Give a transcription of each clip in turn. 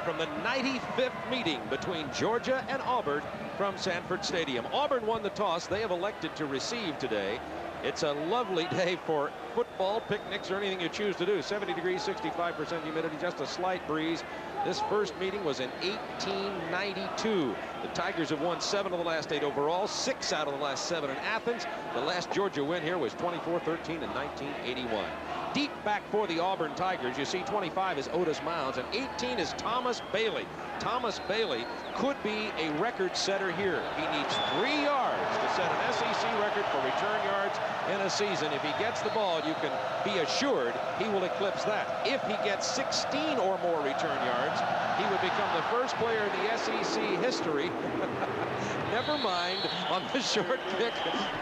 from the 95th meeting between Georgia and Auburn from Sanford Stadium. Auburn won the toss. They have elected to receive today. It's a lovely day for football, picnics, or anything you choose to do. 70 degrees, 65% humidity, just a slight breeze. This first meeting was in 1892. The Tigers have won 7 of the last 8 overall, 6 out of the last 7 in Athens. The last Georgia win here was 24-13 in 1981. Deep back for the Auburn Tigers, you see 25 is Otis Mounds, and 18 is Thomas Bailey. Thomas Bailey could be a record setter here. He needs 3 yards to set an SEC record for return yards in a season. If he gets the ball, you can be assured he will eclipse that. If he gets 16 or more return yards, he would become the first player in the SEC history. Never mind, on the short kick,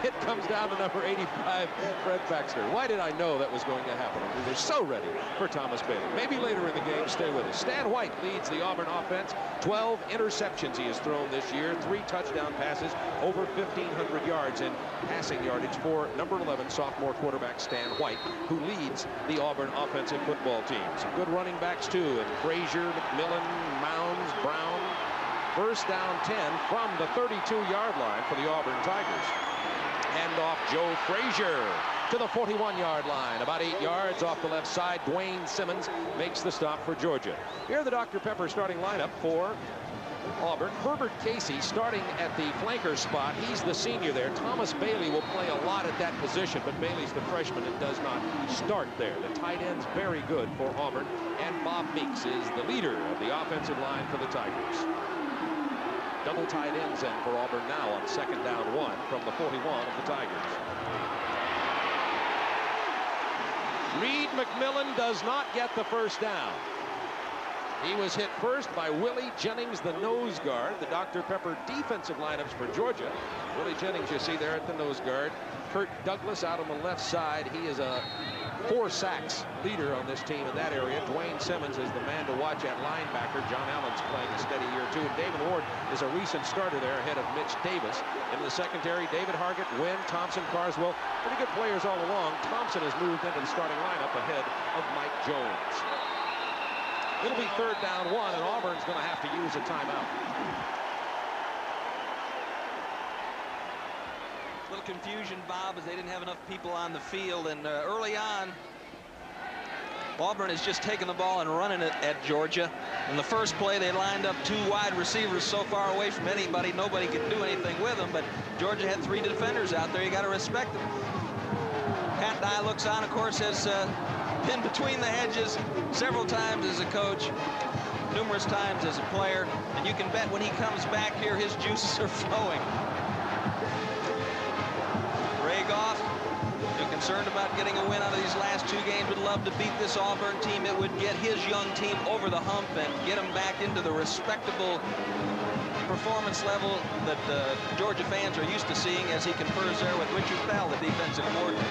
it comes down to number 85, Fred Baxter. Why did I know that was going to happen? We were so ready for Thomas Bailey. Maybe later in the game, stay with us. Stan White leads the Auburn offense. 12 interceptions he has thrown this year, 3 touchdown passes, over 1,500 yards in passing yardage for number 11 sophomore quarterback Stan White, who leads the Auburn offensive football team. Some good running backs too, and Frazier, McMillan, Mounds, Brown. First down 10 from the 32-yard line for the Auburn Tigers. Hand off Joe Frazier to the 41-yard line. About 8 yards off the left side. Dwayne Simmons makes the stop for Georgia. Here the Dr. Pepper starting lineup for Auburn. Herbert Casey starting at the flanker spot. He's the senior there. Thomas Bailey will play a lot at that position, but Bailey's the freshman and does not start there. The tight end's very good for Auburn, and Bob Meeks is the leader of the offensive line for the Tigers. Double tight ends in for Auburn now on second down 1 from the 41 of the Tigers. Reed McMillan does not get the first down. He was hit first by Willie Jennings, the nose guard. The Dr. Pepper defensive lineups for Georgia. Willie Jennings, you see there at the nose guard. Kurt Douglas out on the left side. He is a 4 sacks leader on this team in that area. Dwayne Simmons is the man to watch at linebacker. John Allen's playing a steady year too. And David Ward is a recent starter there ahead of Mitch Davis. In the secondary, David Hargett, Wynn, Thompson, Carswell. Pretty good players all along. Thompson has moved into the starting lineup ahead of Mike Jones. It'll be third down 1, and Auburn's going to have to use a timeout. A little confusion, Bob, as they didn't have enough people on the field, and early on, Auburn has just taken the ball and running it at Georgia. In the first play, they lined up 2 wide receivers so far away from anybody, nobody could do anything with them, but Georgia had 3 defenders out there. You got to respect them. Pat Dye looks on, of course, has been between the hedges several times as a coach, numerous times as a player, and you can bet when he comes back here, his juices are flowing. Ray Goff, concerned about getting a win out of these last 2 games, would love to beat this Auburn team. It would get his young team over the hump and get them back into the respectable performance level that Georgia fans are used to seeing as he confers there with Richard Bell, the defensive coordinator.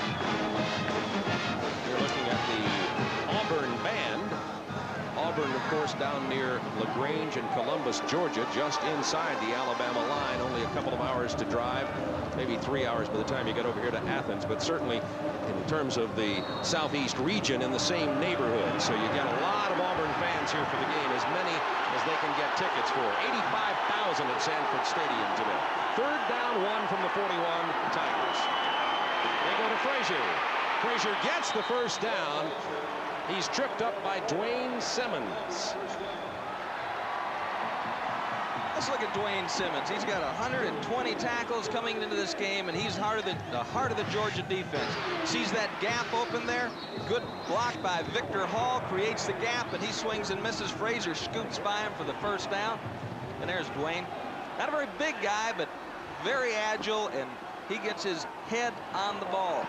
You're looking at the Auburn band. Auburn, of course, down near LaGrange and Columbus, Georgia, just inside the Alabama line. Only a couple of hours to drive, maybe 3 hours by the time you get over here to Athens, but certainly in terms of the southeast region, in the same neighborhood. So you got a lot of Auburn fans here for the game, as many as they can get tickets for. 85,000 at Sanford Stadium today. Third down 1 from the 41 Tigers. They go to Frazier. Frazier gets the first down. He's tripped up by Dwayne Simmons. Let's look at Dwayne Simmons. He's got 120 tackles coming into this game, and he's the heart of the Georgia defense. Sees that gap open there. Good block by Victor Hall, creates the gap, and he swings and misses. Frazier scoots by him for the first down. And there's Dwayne. Not a very big guy, but very agile, and he gets his head on the ball.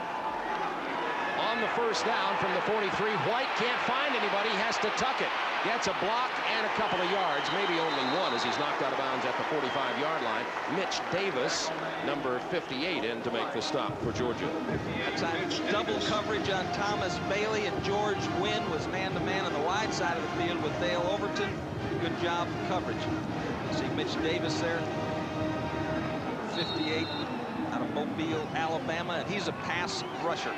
On the first down from the 43, White can't find anybody, has to tuck it. Gets a block and a couple of yards, maybe only 1, as he's knocked out of bounds at the 45-yard line. Mitch Davis, number 58, in to make the stop for Georgia. That time it's double coverage on Thomas Bailey, and George Wynn was man-to-man on the wide side of the field with Dale Overton. Good job of coverage. See Mitch Davis there, 58, out of Mobile, Alabama, and he's a pass rusher.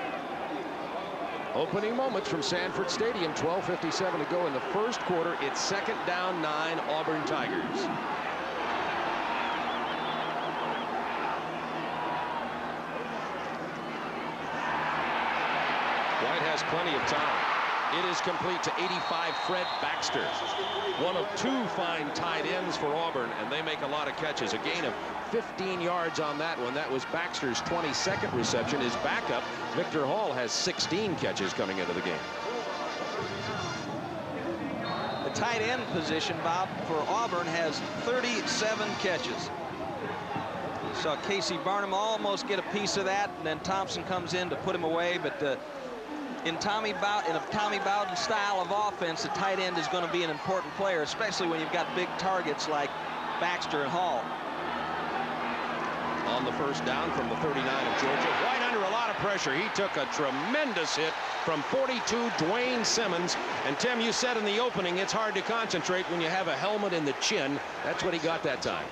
Opening moments from Sanford Stadium. 12:57 to go in the first quarter. It's 2nd down 9, Auburn Tigers. White has plenty of time. It is complete to 85, Fred Baxter. One of 2 fine tight ends for Auburn, and they make a lot of catches. A gain of 15 yards on that one. That was Baxter's 22nd reception. His backup, Victor Hall, has 16 catches coming into the game. The tight end position, Bob, for Auburn has 37 catches. Saw Casey Barnum almost get a piece of that, and then Thompson comes in to put him away, but in a Tommy Bowden style of offense, the tight end is going to be an important player, especially when you've got big targets like Baxter and Hall. On the first down from the 39 of Georgia. White under a lot of pressure. He took a tremendous hit from 42, Dwayne Simmons. And Tim, you said in the opening, it's hard to concentrate when you have a helmet in the chin. That's what he got that time.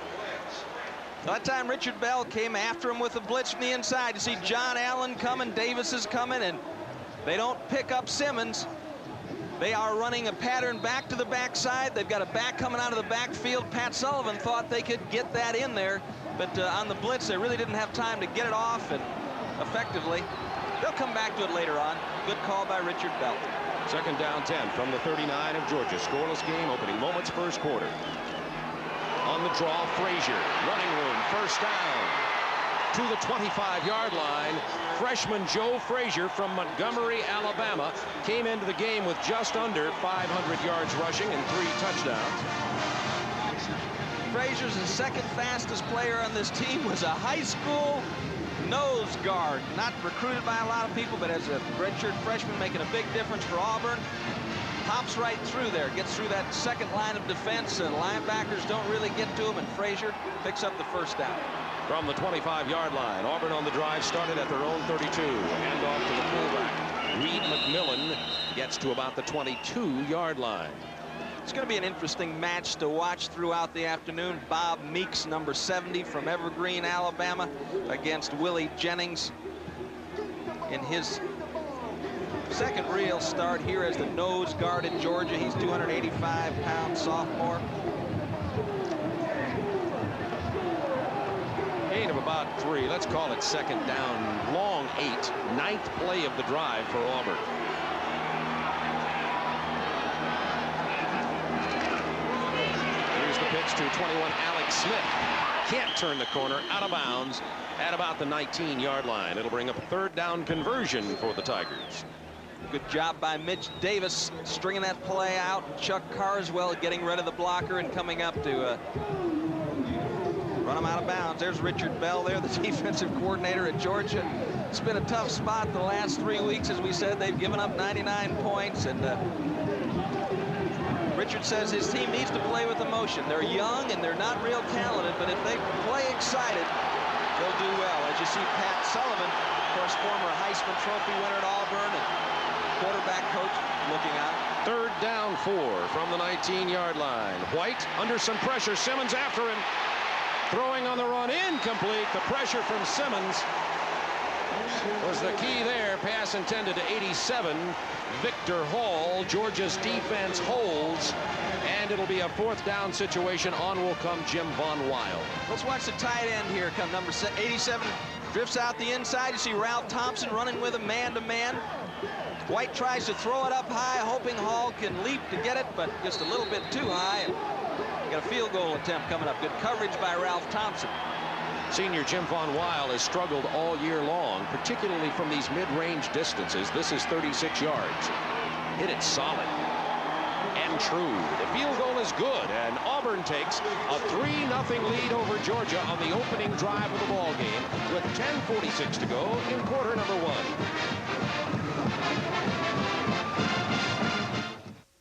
That time Richard Bell came after him with a blitz from the inside. You see John Allen coming, Davis is coming, and they don't pick up Simmons. They are running a pattern back to the backside. They've got a back coming out of the backfield. Pat Sullivan thought they could get that in there, but on the blitz, they really didn't have time to get it off and effectively. They'll come back to it later on. Good call by Richard Bell. 2nd down 10 from the 39 of Georgia. Scoreless game, opening moments, first quarter. On the draw, Frazier, running room, first down. To the 25-yard line, freshman Joe Frazier from Montgomery, Alabama, came into the game with just under 500 yards rushing and 3 touchdowns. Frazier's the 2nd fastest player on this team, was a high school nose guard, not recruited by a lot of people, but as a redshirt freshman making a big difference for Auburn. Hops right through there, gets through that 2nd line of defense, and linebackers don't really get to him, and Frazier picks up the first down. From the 25-yard line, Auburn on the drive started at their own 32. Hand off to the fullback. Reed McMillan gets to about the 22-yard line. It's going to be an interesting match to watch throughout the afternoon. Bob Meeks, number 70 from Evergreen, Alabama, against Willie Jennings in his 2nd real start here as the nose guard at Georgia. He's 285-pound sophomore. Gain of about 3. Let's call it 2nd down, long 8. 9th play of the drive for Auburn. Here's the pitch to 21, Alex Smith. Can't turn the corner, out of bounds at about the 19-yard line. It'll bring up a 3rd down conversion for the Tigers. Good job by Mitch Davis stringing that play out. Chuck Carswell getting rid of the blocker and coming up to run him out of bounds. There's Richard Bell there, the defensive coordinator at Georgia. It's been a tough spot the last 3 weeks. As we said, they've given up 99 points, and Richard says his team needs to play with emotion. They're young and they're not real talented, but if they play excited, they'll do well. As you see Pat Sullivan, of course, former Heisman Trophy winner at Auburn, and quarterback coach looking out. 3rd down 4 from the 19-yard line. White under some pressure. Simmons after him. Throwing on the run, incomplete. The pressure from Simmons was the key there. Pass intended to 87. Victor Hall. Georgia's defense holds, and it'll be a 4th down situation. On will come Jim Von Weil. Let's watch the tight end here. Come number 87. Drifts out the inside. You see Ralph Thompson running with him man-to-man. White tries to throw it up high, hoping Hall can leap to get it, but just a little bit too high. Got a field goal attempt coming up. Good coverage by Ralph Thompson. Senior Jim Von Weil has struggled all year long, particularly from these mid-range distances. This is 36 yards. Hit it solid and true. The field goal is good, and Auburn takes a 3-0 lead over Georgia on the opening drive of the ball game with 10:46 to go in quarter number 1.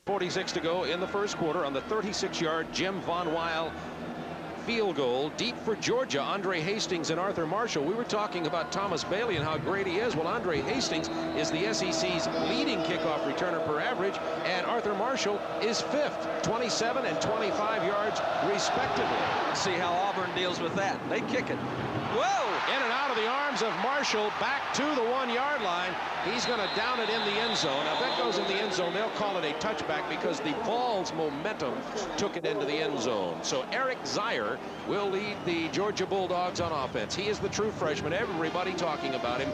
46 to go in the first quarter on the 36-yard Jim Von Weil field goal. Deep for Georgia, Andre Hastings and Arthur Marshall. We were talking about Thomas Bailey and how great he is. Well, Andre Hastings is the SEC's leading kickoff returner per average, and Arthur Marshall is 5th, 27 and 25 yards respectively. Let's see how Auburn deals with that. They kick it. Whoa! In and out of the arms of Marshall, back to the 1-yard line. He's going to down it in the end zone. Now, if that goes in the end zone, they'll call it a touchback because the ball's momentum took it into the end zone. So Eric Zier will lead the Georgia Bulldogs on offense. He is the true freshman. Everybody talking about him.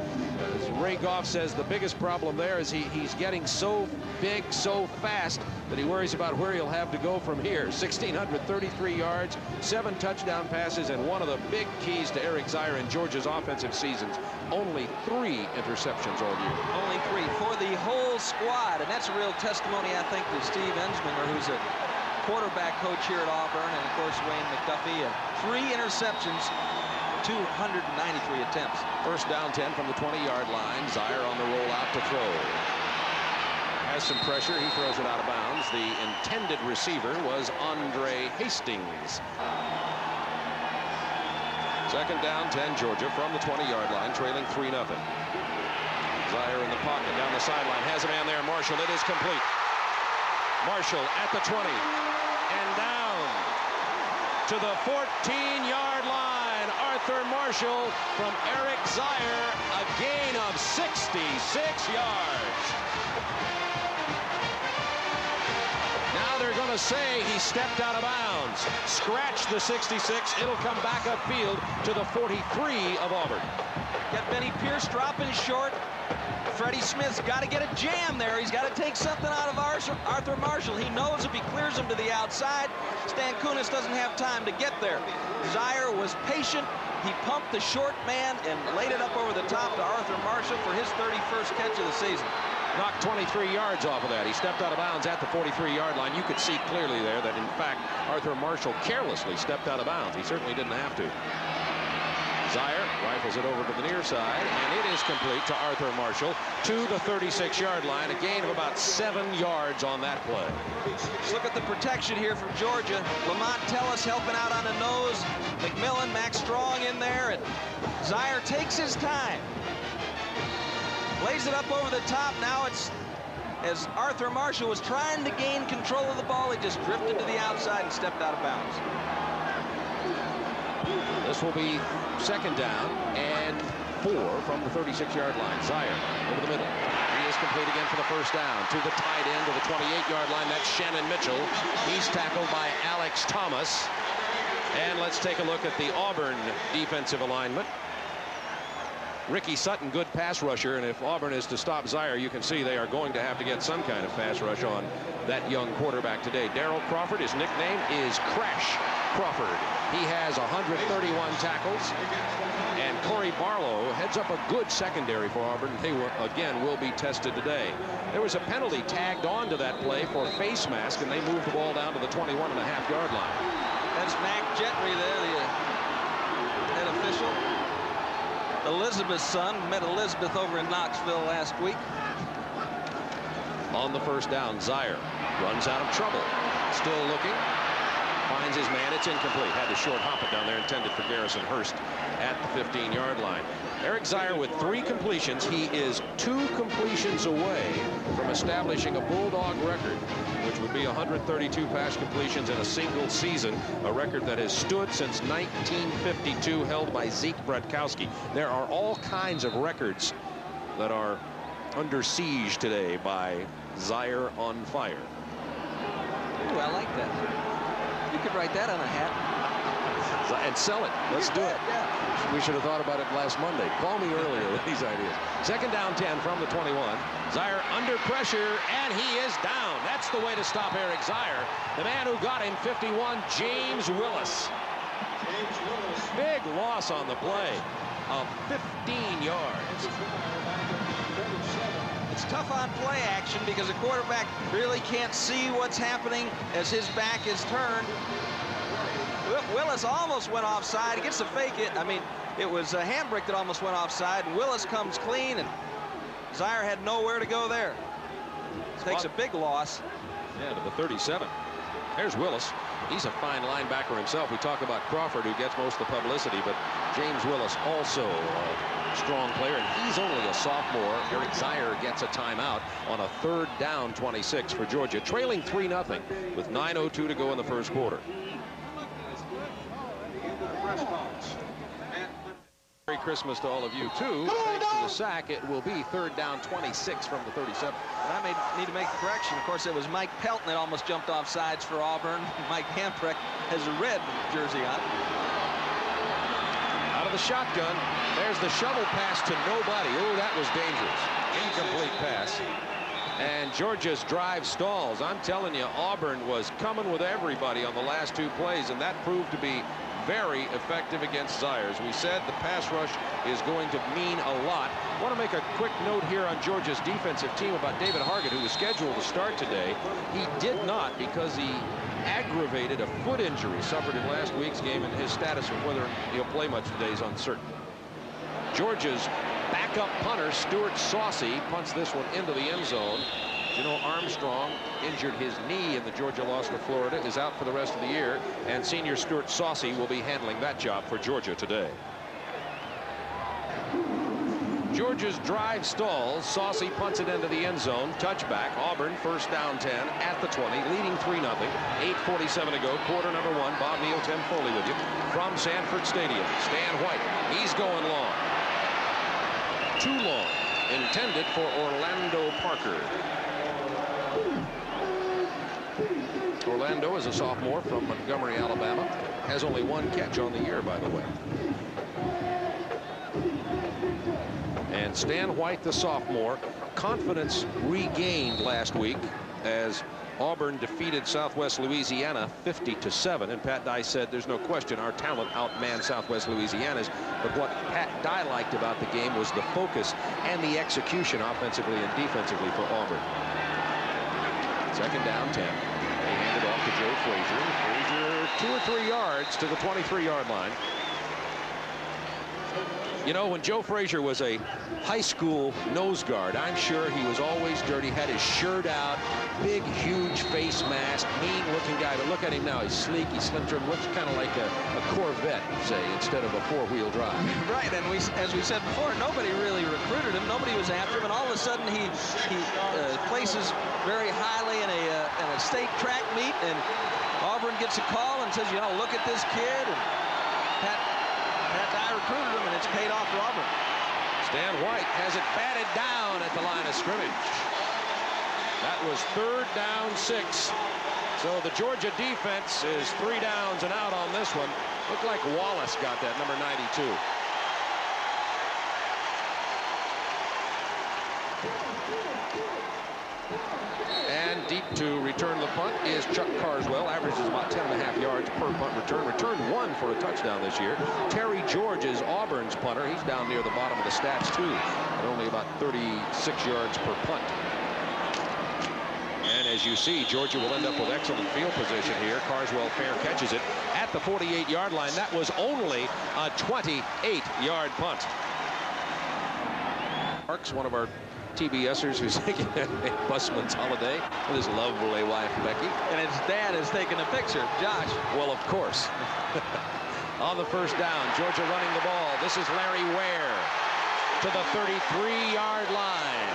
As Ray Goff says, the biggest problem there is he's getting so big, so fast that he worries about where he'll have to go from here. 1,633 yards, 7 touchdown passes, and one of the big keys to Eric Zier in Georgia's offensive seasons, only 3 interceptions all year. Only 3 for the whole squad, and that's a real testimony, I think, to Steve Ensminger, who's a quarterback coach here at Auburn, and of course Wayne McDuffie. And 3 interceptions, 293 attempts. First down 10 from the 20-yard line. Zier on the roll out to throw. Has some pressure. He throws it out of bounds. The intended receiver was Andre Hastings. Second down 10, Georgia from the 20-yard line, trailing 3-0. Zier in the pocket down the sideline, has a man there. Marshall, it is complete. Marshall at the 20 and down to the 14-yard line. Arthur Marshall from Eric Zier, a gain of 66 yards. Now they're going to say he stepped out of bounds. Scratch the 66. It'll come back upfield to the 43 of Auburn. Got Benny Pierce dropping short. Freddie Smith's got to get a jam there. He's got to take something out of Arthur Marshall. He knows if he clears him to the outside, Stan Kunis doesn't have time to get there. Zier was patient. He pumped the short man and laid it up over the top to Arthur Marshall for his 31st catch of the season. Knocked 23 yards off of that. He stepped out of bounds at the 43-yard line. You could see clearly there that, in fact, Arthur Marshall carelessly stepped out of bounds. He certainly didn't have to. Zier rifles it over to the near side, and it is complete to Arthur Marshall to the 36-yard line. A gain of about 7 yards on that play. Let's look at the protection here from Georgia. Lamont Tellis helping out on the nose. McMillan, Max Strong in there, and Zier takes his time. Lays it up over the top. Now it's, as Arthur Marshall was trying to gain control of the ball, he just drifted to the outside and stepped out of bounds. This will be second down and 4 from the 36-yard line. Zier over the middle. He is complete again for the first down to the tight end to the 28-yard line. That's Shannon Mitchell. He's tackled by Alex Thomas. And let's take a look at the Auburn defensive alignment. Ricky Sutton, good pass rusher, and if Auburn is to stop Zier, you can see they are going to have to get some kind of pass rush on that young quarterback today. Darrell Crawford, his nickname is Crash Crawford. He has 131 tackles, and Corey Barlow heads up a good secondary for Auburn. They again will be tested today. There was a penalty tagged on to that play for face mask, and they moved the ball down to the 21.5-yard line. That's Mac Gentry there, the head official. Elizabeth's son. Met Elizabeth over in Knoxville last week. On the first down, Zier runs out of trouble. Still looking. Finds his man. It's incomplete. Had to short hop it down there, intended for Garrison Hurst at the 15-yard line. Eric Zier with 3 completions. He is 2 completions away from establishing a Bulldog record, which would be 132 pass completions in a single season, a record that has stood since 1952, held by Zeke Bratkowski. There are all kinds of records that are under siege today by Zier on fire. Ooh, I like that. You could write that on a hat. And sell it. Let's do it. Yeah. We should have thought about it last Monday. Call me earlier with these ideas. Second down 10 from the 21. Zier under pressure, and he is down. That's the way to stop Eric Zier. The man who got him 51, James Willis. Big loss on the play of 15 yards. It's tough on play action because the quarterback really can't see what's happening as his back is turned. Willis almost went offside. He gets to fake it. I mean, it was a Hambrick that almost went offside, and Willis comes clean, and Zier had nowhere to go there. Takes a big loss. Yeah, to the 37. There's Willis. He's a fine linebacker himself. We talk about Crawford, who gets most of the publicity, but James Willis also a strong player, and he's only a sophomore. Eric Zier gets a timeout on a third down 26 for Georgia, trailing 3-0 with 9:02 to go in the first quarter. Merry Christmas to all of you, too. Thanks to the sack, it will be 3rd down 26 from the 37. And I need to make the correction. Of course, it was Mike Pelton that almost jumped off sides for Auburn. Mike Hamprecht has a red jersey on. Out of the shotgun, there's the shovel pass to nobody. Oh, that was dangerous. Incomplete pass. And Georgia's drive stalls. I'm telling you, Auburn was coming with everybody on the last 2 plays, and that proved to be very effective against Zaire. As we said, the pass rush is going to mean a lot. I want to make a quick note here on Georgia's defensive team about David Hargett, who was scheduled to start today. He did not because he aggravated a foot injury suffered in last week's game, and his status of whether he'll play much today is uncertain. Georgia's backup punter, Stuart Saucy, punts this one into the end zone. You know, Armstrong injured his knee in the Georgia loss to Florida, is out for the rest of the year, and senior Stuart Saucy will be handling that job for Georgia today. Georgia's drive stalls. Saucy punts it into the end zone. Touchback. Auburn 1st down 10 at the 20, leading 3-0. 8:47 to go. Quarter number 1. Bob Neal, Tim Foley with you from Sanford Stadium. Stan White. He's going long. Too long. Intended for Orlando Parker. Orlando is a sophomore from Montgomery, Alabama. Has only 1 catch on the year, by the way. And Stan White, the sophomore, confidence regained last week as Auburn defeated Southwest Louisiana 50-7. And Pat Dye said there's no question our talent outmanned Southwest Louisiana's. But what Pat Dye liked about the game was the focus and the execution offensively and defensively for Auburn. 2nd down 10. They hand it off to Joe Frazier. Frazier 2 or 3 yards to the 23-yard line. You know, when Joe Frazier was a high school nose guard, I'm sure he was always dirty, had his shirt out, big, huge face mask, mean-looking guy. But look at him now. He's sleek, he's slim-trim, looks kind of like a Corvette, say, instead of a 4-wheel drive. Right, and as we said before, nobody really recruited him. Nobody was after him, and all of a sudden he places very highly in a state track meet, and Auburn gets a call and says, you know, look at this kid. And Pat Dye recruited him, and it's paid off for Auburn. Stan White has it batted down at the line of scrimmage. That was 3rd down 6. So the Georgia defense is 3 downs and out on this one. Looked like Wallace got that, number 92. And deep to return the punt is Chuck Carswell. Averages about 10.5 yards per punt return. Returned 1 for a touchdown this year. Terry George is Auburn's punter. He's down near the bottom of the stats, too, at only about 36 yards per punt. And as you see, Georgia will end up with excellent field position here. Carswell fair catches it at the 48-yard line. That was only a 28-yard punt. Marks, one of our TBSers who's taking a busman's holiday with his lovely wife, Becky. And his dad is taking a picture, Josh. Well, of course. On the 1st down, Georgia running the ball. This is Larry Ware to the 33-yard line.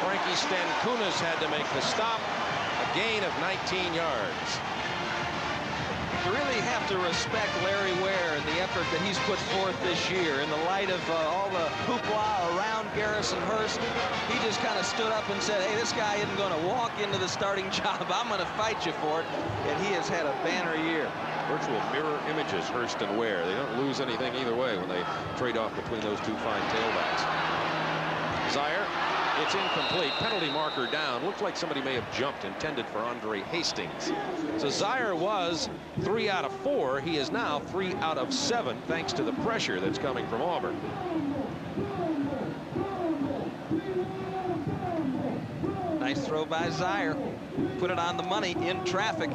Frankie Stankunas had to make the stop. A gain of 19 yards. You really have to respect Larry Ware and the effort that he's put forth this year in the light of all the hoopla around Garrison Hurst. He just kind of stood up and said, hey, this guy isn't going to walk into the starting job. I'm going to fight you for it. And he has had a banner year. Virtual mirror images, Hurst and Ware. They don't lose anything either way when they trade off between those 2 fine tailbacks. Zaire. It's incomplete. Penalty marker down. Looks like somebody may have jumped, intended for Andre Hastings. So Zaire was 3 out of 4. He is now 3 out of 7 thanks to the pressure that's coming from Auburn. Nice throw by Zaire. Put it on the money in traffic.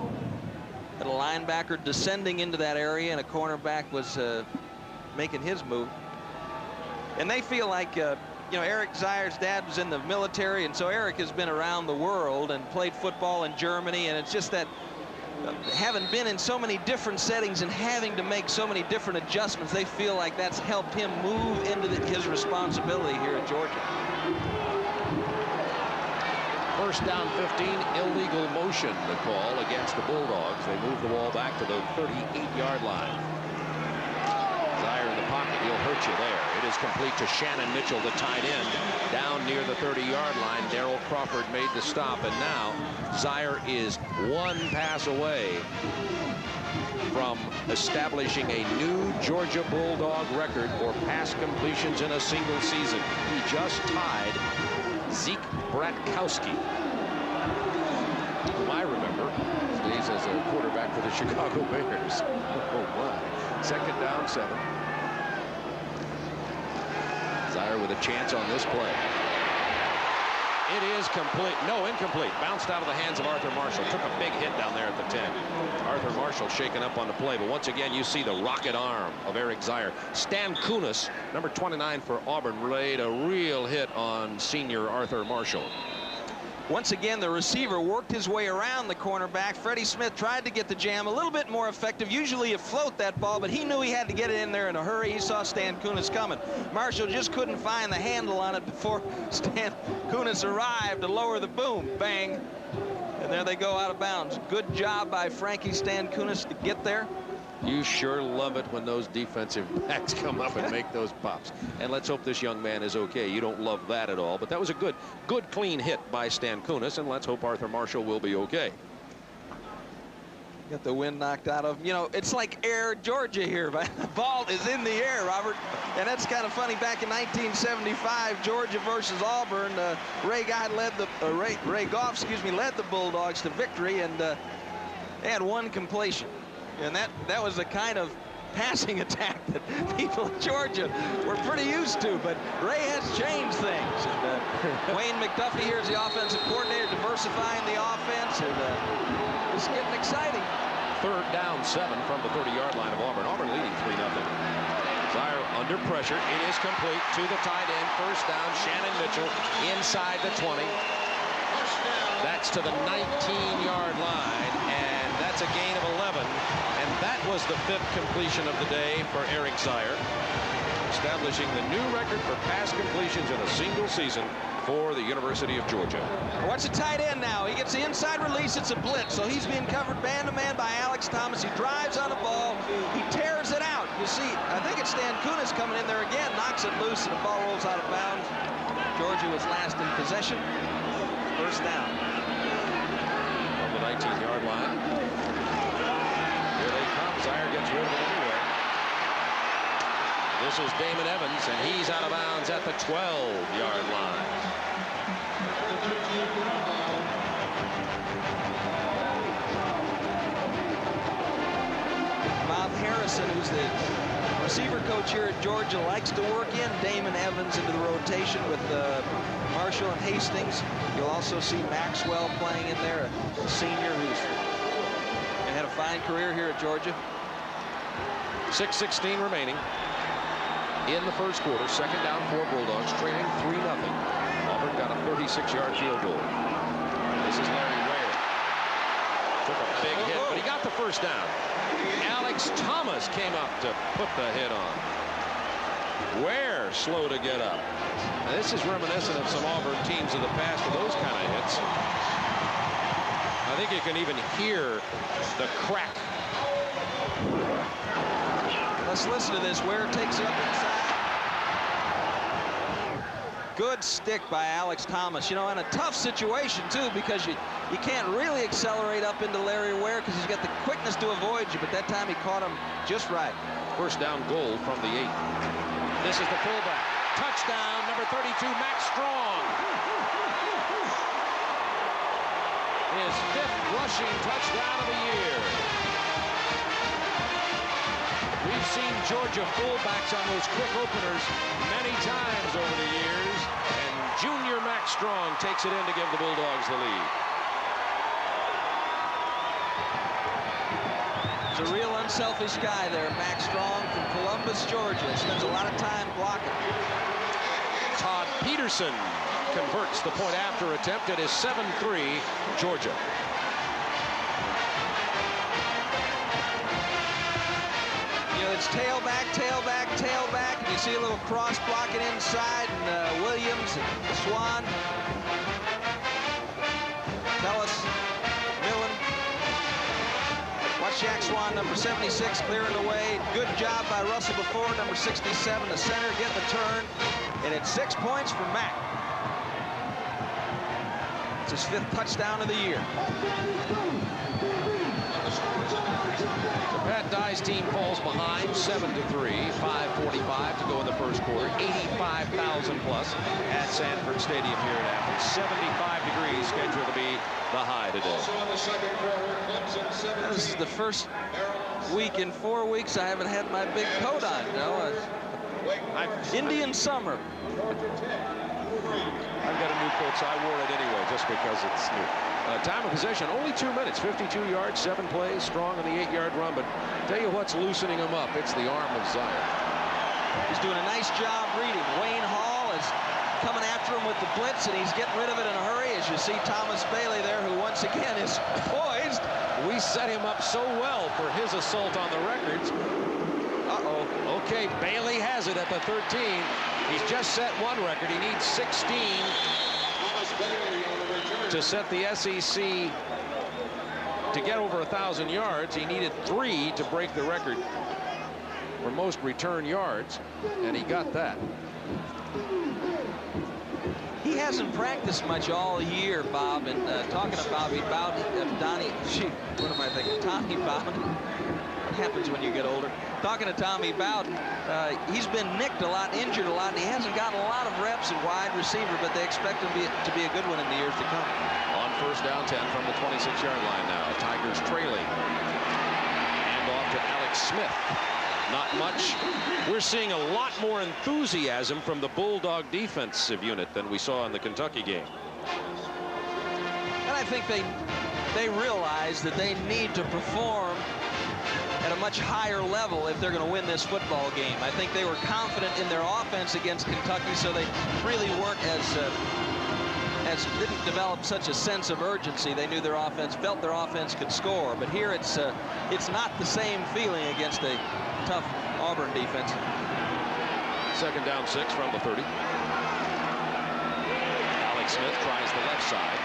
And a linebacker descending into that area, and a cornerback was making his move. And they feel like you know, Eric Zaire's dad was in the military, and so Eric has been around the world and played football in Germany, and it's just that having been in so many different settings and having to make so many different adjustments, they feel like that's helped him move into his responsibility here at Georgia. 1st down 15, illegal motion, the call against the Bulldogs. They move the ball back to the 38-yard line. Zier in the pocket. He'll hurt you there. It is complete to Shannon Mitchell, the tight end, down near the 30-yard line. Darrell Crawford made the stop, and now Zier is one pass away from establishing a new Georgia Bulldog record for pass completions in a single season. He just tied Zeke Bratkowski, whom I remember days as a quarterback for the Chicago Bears. Oh my. 2nd down, 7. Zier with a chance on this play. It is complete. No, incomplete. Bounced out of the hands of Arthur Marshall. Took a big hit down there at the 10. Arthur Marshall shaken up on the play, but once again you see the rocket arm of Eric Zier. Stan Kunis, number 29 for Auburn, laid a real hit on senior Arthur Marshall. Once again, the receiver worked his way around the cornerback. Freddie Smith tried to get the jam a little bit more effective. Usually you float that ball, but he knew he had to get it in there in a hurry. He saw Stan Kunis coming. Marshall just couldn't find the handle on it before Stan Kunis arrived to lower the boom. Bang. And there they go out of bounds. Good job by Frankie Stan Kunis to get there. You sure love it when those defensive backs come up and make those pops. And let's hope this young man is okay. You don't love that at all, but that was a good clean hit by Stan Kunis, and let's hope Arthur Marshall will be okay. Got the wind knocked out of him. You know, it's like Air Georgia here. The ball is in the air, Robert. And that's kind of funny. Back in 1975, Georgia versus Auburn, Ray Goff led the Bulldogs to victory, and they had one completion. And that was the kind of passing attack that people in Georgia were pretty used to, but Ray has changed things. And Wayne McDuffie here is the offensive coordinator, diversifying the offense, and it's getting exciting. 3rd down, 7 from the 30-yard line of Auburn. Auburn leading 3-0. Zier under pressure. It is complete to the tight end. 1st down, Shannon Mitchell inside the 20. That's to the 19-yard line, and that's a gain of 11. And that was the 5th completion of the day for Eric Zier, establishing the new record for pass completions in a single season for the University of Georgia. Watch the tight end now. He gets the inside release. It's a blitz, so he's being covered man-to-man by Alex Thomas. He drives on the ball. He tears it out. You see, I think it's Stan Kunis coming in there again, knocks it loose, and the ball rolls out of bounds. Georgia was last in possession. 1st down. On the 19-yard line. Here they come. Zier gets rid of it anyway. This is Damon Evans, and he's out of bounds at the 12-yard line. Bob Harrison, who's the receiver coach here at Georgia, likes to work in Damon Evans into the rotation with Marshall and Hastings. You'll also see Maxwell playing in there, a senior who's had a fine career here at Georgia. 6:16 remaining in the 1st quarter. 2nd down for Bulldogs, trailing 3-0. Auburn got a 36-yard field goal. This is Larry Ware. Took a big hit, but he got the 1st down. Alex Thomas came up to put the hit on. Ware slow to get up. Now, this is reminiscent of some Auburn teams of the past with those kind of hits. I think you can even hear the crack. Let's listen to this. Ware takes it up inside. Good stick by Alex Thomas. You know, in a tough situation, too, because you can't really accelerate up into Larry Ware because he's got the quickness to avoid you, but that time he caught him just right. 1st down goal from the 8. This is the fullback. Touchdown, number 32, Max Strong. His 5th rushing touchdown of the year. We've seen Georgia fullbacks on those quick openers many times over the years, and junior Max Strong takes it in to give the Bulldogs the lead. He's a real unselfish guy there, Max Strong from Columbus, Georgia. Spends a lot of time blocking. Todd Peterson converts the point after attempt. It is 7-3 Georgia. You know, it's tailback, tailback, tailback, and you see a little cross blocking inside, and Williams and Swan, Tellis, Millen. Watch Shaq Swan, number 76, clearing the way. Good job by Russell before, number 67, the center, getting the turn. And it's 6 points for Mack. It's his 5th touchdown of the year. Pat Dye's team falls behind 7-3, 5:45 to go in the first quarter. 85,000 plus at Sanford Stadium here at Athens. 75 degrees scheduled to be the high today. This is the first week in 4 weeks I haven't had my big coat on. You know, Indian summer. I've got a new coat, so I wore it anyway, just because it's new. Time of possession, only 2 minutes, 52 yards, 7 plays, strong on the 8-yard run. But tell you what's loosening him up, it's the arm of Zaire. He's doing a nice job reading. Wayne Hall is coming after him with the blitz, and he's getting rid of it in a hurry, as you see Thomas Bailey there, who once again is poised. We set him up so well for his assault on the records. Uh-oh. Okay, Bailey has it at the 13. He's just set one record. He needs 16 to set the SEC to get over 1,000 yards. He needed 3 to break the record for most return yards, and he got that. He hasn't practiced much all year, Bob, and talking to Bobby Bowden, Donnie, what am I thinking? Tommy Bowden. What happens when you get older? Talking to Tommy Bowden, he's been nicked a lot, injured a lot, and he hasn't gotten a lot of reps at wide receiver, but they expect him to be a good one in the years to come. On first down, 10 from the 26-yard line now. Tigers trailing. And off to Alex Smith. Not much. We're seeing a lot more enthusiasm from the Bulldog defensive unit than we saw in the Kentucky game. And I think they realize that they need to perform at a much higher level if they're going to win this football game. I think they were confident in their offense against Kentucky, so they really weren't didn't develop such a sense of urgency. They knew felt their offense could score. But here it's not the same feeling against a tough Auburn defense. Second down 6 from the 30. Alex Smith tries the left side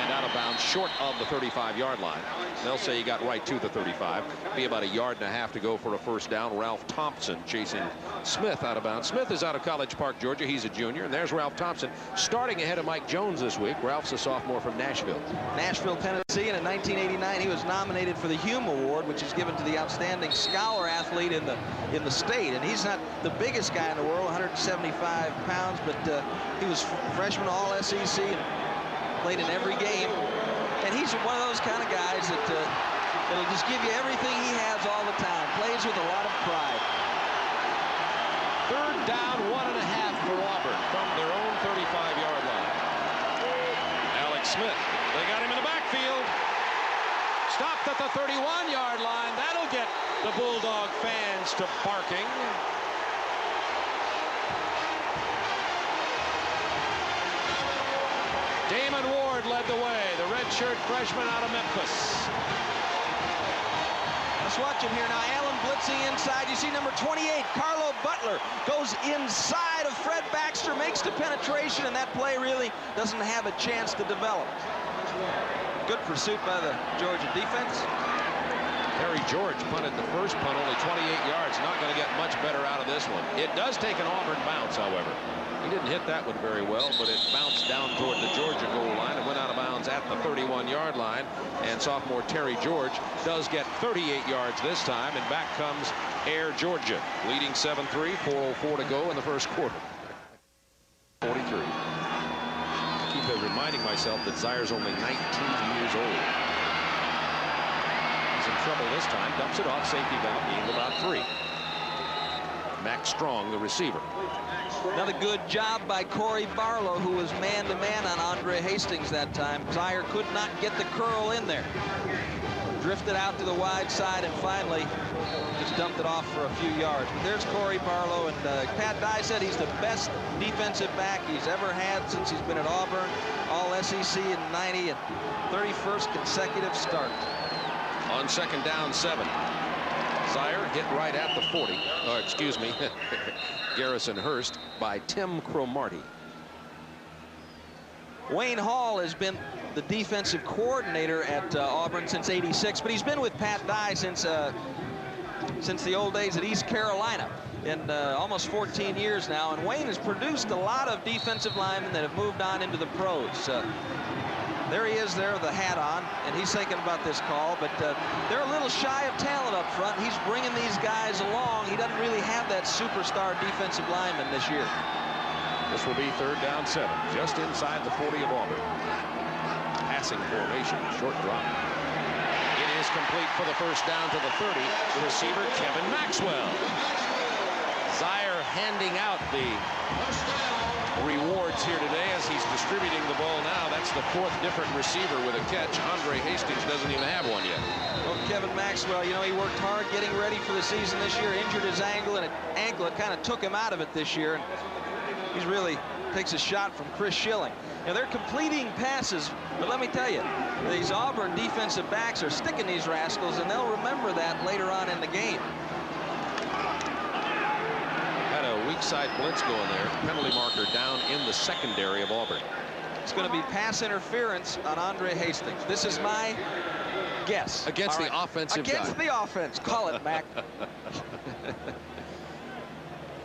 and out of bounds short of the 35-yard line. They'll say he got right to the 35. Be about 1.5 yards to go for a first down. Ralph Thompson chasing Smith out of bounds. Smith is out of College Park, Georgia. He's a junior. And there's Ralph Thompson starting ahead of Mike Jones this week. Ralph's a sophomore from Nashville. Nashville, Tennessee, and in 1989 he was nominated for the Hume Award, which is given to the outstanding scholar athlete in the state. And he's not the biggest guy in the world, 175 pounds, but he was freshman all SEC and played in every game. And he's one of those kind of guys that'll just give you everything he has all the time. Plays with a lot of pride. Third down, 1.5 for Auburn from their own 35-yard line. Alex Smith, they got him in the backfield. Stopped at the 31-yard line. That'll get the Bulldog fans to barking. Damon Ward led the way, the redshirt freshman out of Memphis. Let's watch him here now. Allen blitzing inside. You see number 28, Carlo Butler, goes inside of Fred Baxter, makes the penetration, and that play really doesn't have a chance to develop. Good pursuit by the Georgia defense. Terry George punted the first punt, only 28 yards. Not going to get much better out of this one. It does take an Auburn bounce, however. He didn't hit that one very well, but it bounced down toward the Georgia goal line and went out of bounds at the 31-yard line. And sophomore Terry George does get 38 yards this time, and back comes Air Georgia, leading 7-3, 4:04 to go in the first quarter. 43. I keep reminding myself that Zaire's only 19 years old. He's in trouble this time, dumps it off, safety valve being about 3. Max Strong, the receiver. Another good job by Corey Barlow, who was man-to-man on Andre Hastings that time. Zaire could not get the curl in there. Drifted out to the wide side and finally just dumped it off for a few yards. But there's Corey Barlow, and Pat Dye said he's the best defensive back he's ever had since he's been at Auburn. All SEC in 90 and 31st consecutive start. On second down, 7. Zaire hit right at the 40. Oh, excuse me. Garrison Hurst by Tim Cromartie. Wayne Hall has been the defensive coordinator at Auburn since '86, but he's been with Pat Dye since the old days at East Carolina. In almost 14 years now, and Wayne has produced a lot of defensive linemen that have moved on into the pros. There he is there with the hat on, and he's thinking about this call, but they're a little shy of talent up front. He's bringing these guys along. He doesn't really have that superstar defensive lineman this year. This will be 3rd down 7, just inside the 40 of Auburn. Passing formation, short drop. It is complete for the 1st down to the 30. The receiver, Kevin Maxwell. Zaire handing out the rewards here today as he's distributing the ball now. That's the 4th different receiver with a catch. Andre Hastings doesn't even have one yet. Well, Kevin Maxwell, you know, he worked hard getting ready for the season this year, injured his ankle, and it kind of took him out of it this year. And he's really takes a shot from Chris Schilling. Now, they're completing passes, but let me tell you, these Auburn defensive backs are sticking these rascals, and they'll remember that later on in the game. Weak side blitz going there. Penalty marker down in the secondary of Auburn. It's going to be pass interference on Andre Hastings. This is my guess. Against the offensive guy. Against the offense. Call it, Mac.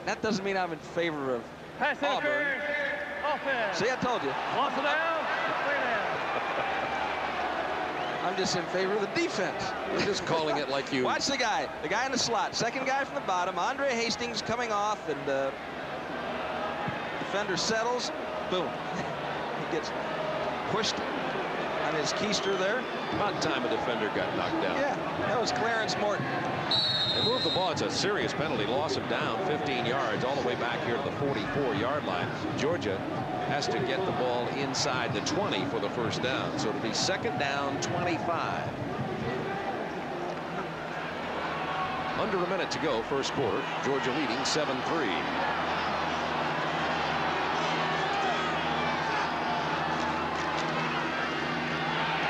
That doesn't mean I'm in favor of pass Auburn. Offense. See, I told you. Once down, 3 down. I'm just in favor of the defense. You're just calling it like you. Watch the guy in the slot. Second guy from the bottom. Andre Hastings coming off, and defender settles. Boom. He gets pushed on his keister there. About time a defender got knocked down. Yeah, that was Clarence Morton. They moved the ball. It's a serious penalty. Loss of down 15 yards all the way back here to the 44-yard line. Georgia has to get the ball inside the 20 for the 1st down. So it'll be 2nd down 25. Under a minute to go, 1st quarter. Georgia leading 7-3.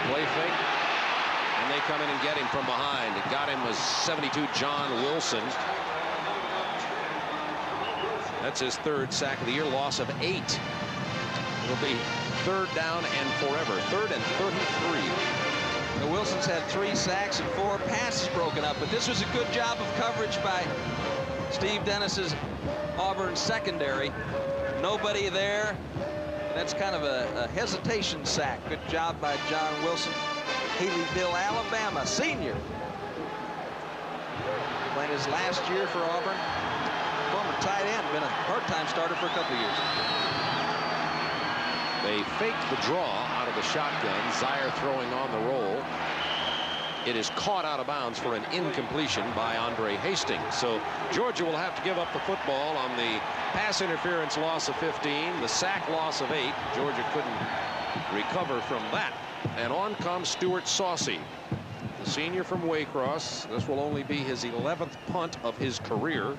Play fake. And they come in and get him from behind. It got him was 72 John Wilson. That's his 3rd sack of the year. Loss of 8. It'll be 3rd down and forever. 3rd and 33. The Wilson's had 3 sacks and 4 passes broken up, but this was a good job of coverage by Steve Dennis's Auburn secondary. Nobody there. That's kind of a hesitation sack. Good job by John Wilson. Haleyville, Alabama, senior. Playing his last year for Auburn. Former tight end, been a part-time starter for a couple years. They faked the draw out of the shotgun. Zaire throwing on the roll. It is caught out of bounds for an incompletion by Andre Hastings. So Georgia will have to give up the football on the pass interference loss of 15, the sack loss of 8. Georgia couldn't recover from that. And on comes Stuart Saucy, the senior from Waycross. This will only be his 11th punt of his career.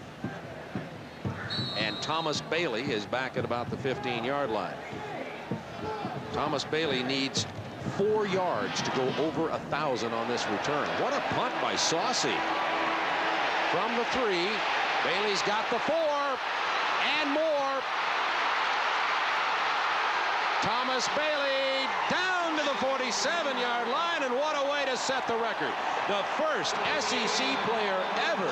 And Thomas Bailey is back at about the 15-yard line. Thomas Bailey needs 4 yards to go over 1,000 on this return. What a punt by Saucy. From the 3, Bailey's got the 4 and more. Thomas Bailey down to the 47-yard line, and what a way to set the record. The first SEC player ever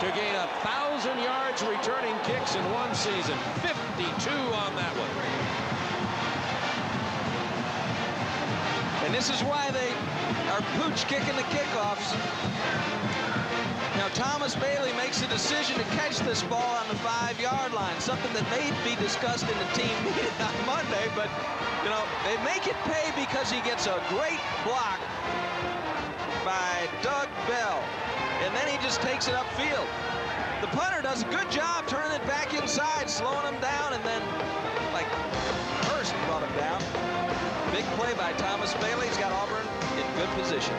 to gain 1,000 yards returning kicks in one season. 52 on that one. And this is why they are pooch kicking the kickoffs. Now Thomas Bailey makes a decision to catch this ball on the 5-yard line, something that may be discussed in the team meeting on Monday, but you know, they make it pay because he gets a great block by Doug Bell, and then he just takes it upfield. The punter does a good job turning it back inside, slowing him down, and then like Hurst brought him down. Big play by Thomas Bailey. He's got Auburn in good position.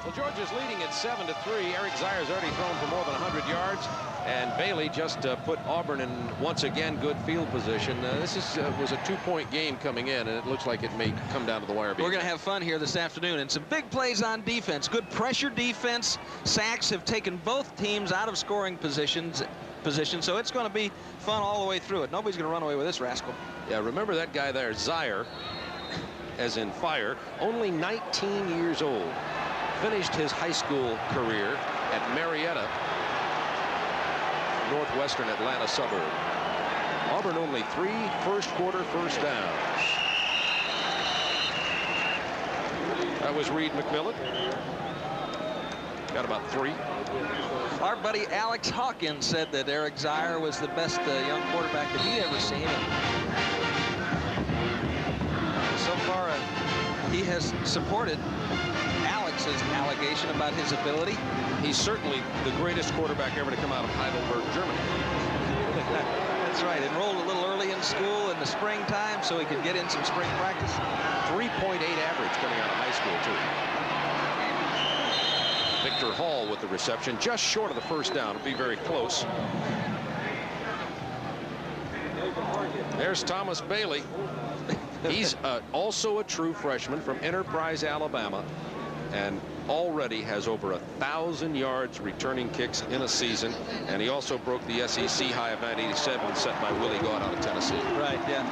Well, Georgia's leading at 7-3. Eric Zaire's already thrown for more than 100 yards. And Bailey just put Auburn in, once again, good field position. This was a 2-point game coming in, and it looks like it may come down to the wire. We're going to have fun here this afternoon, and some big plays on defense. Good pressure defense. Sacks have taken both teams out of scoring positions, so it's going to be fun all the way through it. Nobody's going to run away with this rascal. Yeah, remember that guy there, Zaire, as in fire, only 19 years old. Finished his high school career at Marietta, northwestern Atlanta suburb. Auburn only 3 first-quarter first downs. That was Reed McMillan. Got about 3. Our buddy Alex Hawkins said that Eric Zaire was the best young quarterback that he'd ever seen. And so far, he has supported Alex's allegation about his ability. He's certainly the greatest quarterback ever to come out of Heidelberg, Germany. That's right. Enrolled a little early in school in the springtime so he could get in some spring practice. 3.8 average coming out of high school, too. Victor Hall with the reception, just short of the first down. It'll be very close. There's Thomas Bailey. He's also a true freshman from Enterprise, Alabama, and already has over 1,000 yards returning kicks in a season, and he also broke the SEC high of 987 set by Willie Gaunt out of Tennessee. Right, yeah.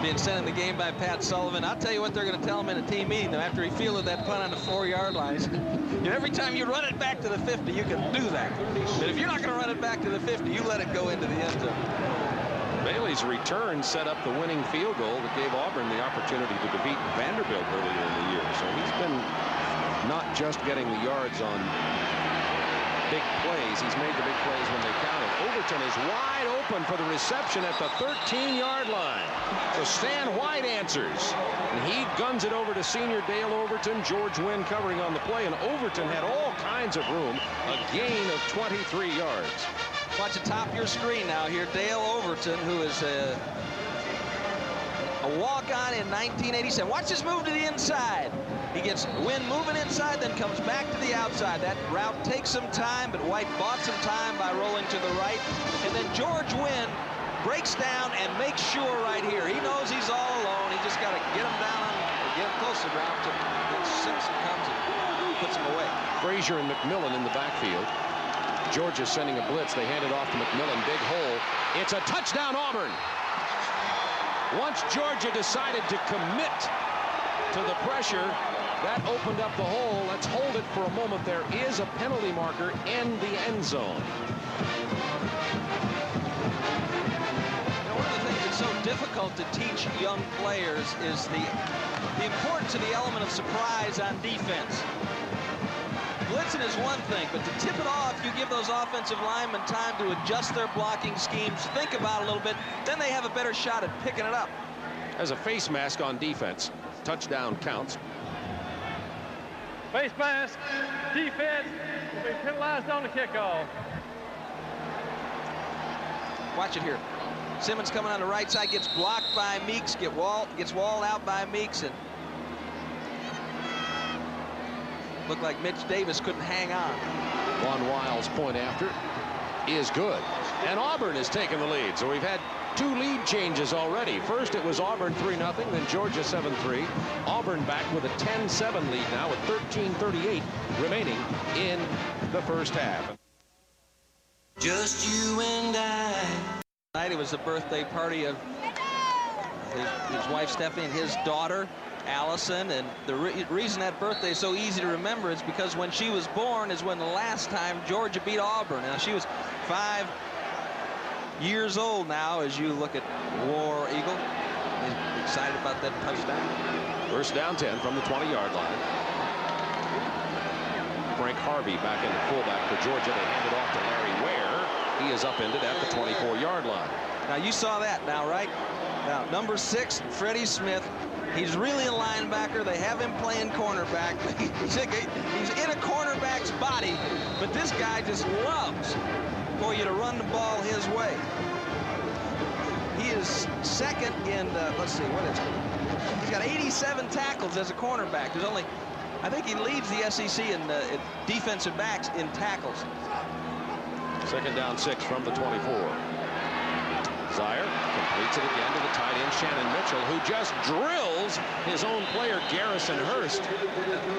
Being sent in the game by Pat Sullivan. I'll tell you what they're going to tell him in a team meeting though, after he fielded that punt on the 4-yard line. Every time you run it back to the 50, you can do that. But if you're not going to run it back to the 50, you let it go into the end zone. Bailey's return set up the winning field goal that gave Auburn the opportunity to defeat Vanderbilt earlier in the year. So he's been not just getting the yards on big plays. He's made the big plays when they counted. Overton is wide open for the reception at the 13-yard line. So Stan White answers, and he guns it over to senior Dale Overton. George Wynn covering on the play, and Overton had all kinds of room. A gain of 23 yards. Watch the top of your screen now here. Dale Overton, who is a walk-on in 1987. Watch this move to the inside. He gets Wynn moving inside, then comes back to the outside. That route takes some time, but White bought some time by rolling to the right. And then George Wynn breaks down and makes sure right here. He knows he's all alone. He just got to get him down on, get him close to the ground until Simpson comes and puts him away. Frazier and McMillan in the backfield. Georgia's sending a blitz. They hand it off to McMillan. Big hole. It's a touchdown, Auburn. Once Georgia decided to commit to the pressure, that opened up the hole. Let's hold it for a moment. There is a penalty marker in the end zone. You know, one of the things that's so difficult to teach young players is the importance of the element of surprise on defense. Blitzing is one thing, but to tip it off, you give those offensive linemen time to adjust their blocking schemes, think about it a little bit, then they have a better shot at picking it up. As a face mask on defense, touchdown counts. Face mask. Defense will be penalized on the kickoff. Watch it here. Simmons coming on the right side, gets blocked by Meeks, gets walled out by Meeks, and looked like Mitch Davis couldn't hang on. Von Wiles' point after is good. And Auburn has taken the lead. So we've had 2 lead changes already. First it was Auburn 3-0, then Georgia 7-3. Auburn back with a 10-7 lead now with 13:38 remaining in the first half. Just you and I. Tonight it was the birthday party of his wife Stephanie and his daughter Allison, and the reason that birthday is so easy to remember is because when she was born is when the last time Georgia beat Auburn. Now she was 5 years old now as you look at War Eagle. Excited about that touchdown. First down 10 from the 20-yard line. Frank Harvey back in the fullback for Georgia. They hand it off to Larry Ware. He is upended at the 24-yard line. Now you saw that now, right? Now number 6, Freddie Smith. He's really a linebacker. They have him playing cornerback. He's in a cornerback's body, but this guy just loves for you to run the ball his way. He is second in, let's see, what is it? He's got 87 tackles as a cornerback. There's only, I think he leads the SEC in defensive backs in tackles. Second down 6 from the 24. Zier completes it again to the tight end Shannon Mitchell, who just drills his own player Garrison Hurst.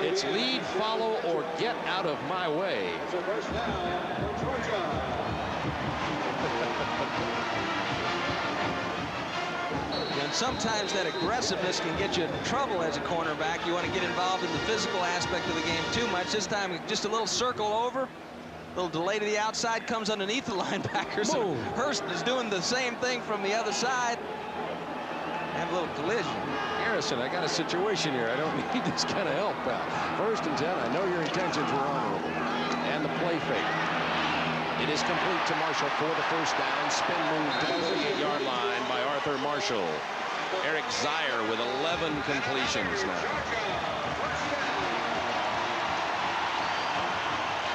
It's lead, follow, or get out of my way. And sometimes that aggressiveness can get you in trouble as a cornerback. You want to get involved in the physical aspect of the game too much. This time, just a little circle over. A little delay to the outside, comes underneath the linebacker. So Hurst is doing the same thing from the other side. Have a little collision. Garrison, I got a situation here. I don't need this kind of help, pal. 1st and 10. I know your intentions were honorable. And the play fake. It is complete to Marshall for the 1st down. Spin move to the 38-yard line by Arthur Marshall. Eric Zier with 11 completions now.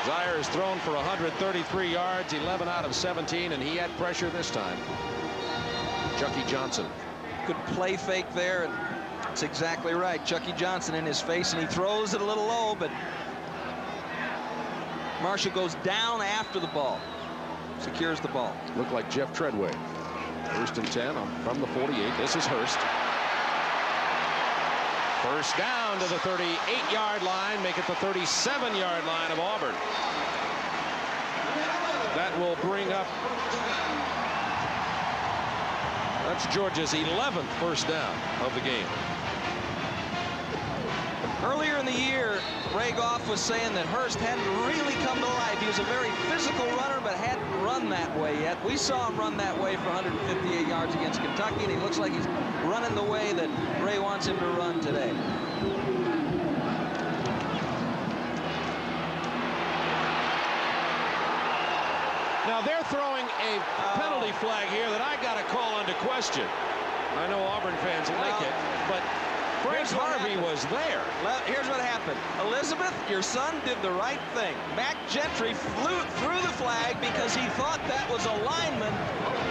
Zier has thrown for 133 yards, 11 out of 17, and he had pressure this time. Chucky Johnson. Good play fake there, and that's exactly right. Chucky Johnson in his face, and he throws it a little low, but Marshall goes down after the ball. Secures the ball. Looked like Jeff Treadway. 1st and 10 from the 48. This is Hurst. 1st down to the 38-yard line. Make it the 37-yard line of Auburn. That will bring up... That's Georgia's 11th 1st down of the game. Earlier in the year, Ray Goff was saying that Hurst hadn't really come to life. He was a very physical runner, but hadn't run that way yet. We saw him run that way for 158 yards against Kentucky, and he looks like he's running the way that Ray wants him to run today. Now they're throwing a penalty flag here that I got to call into question. I know Auburn fans like it, but Frank Harvey was there. Here's what happened. Elizabeth, your son did the right thing. Mac Gentry flew through the flag because he thought that was a lineman.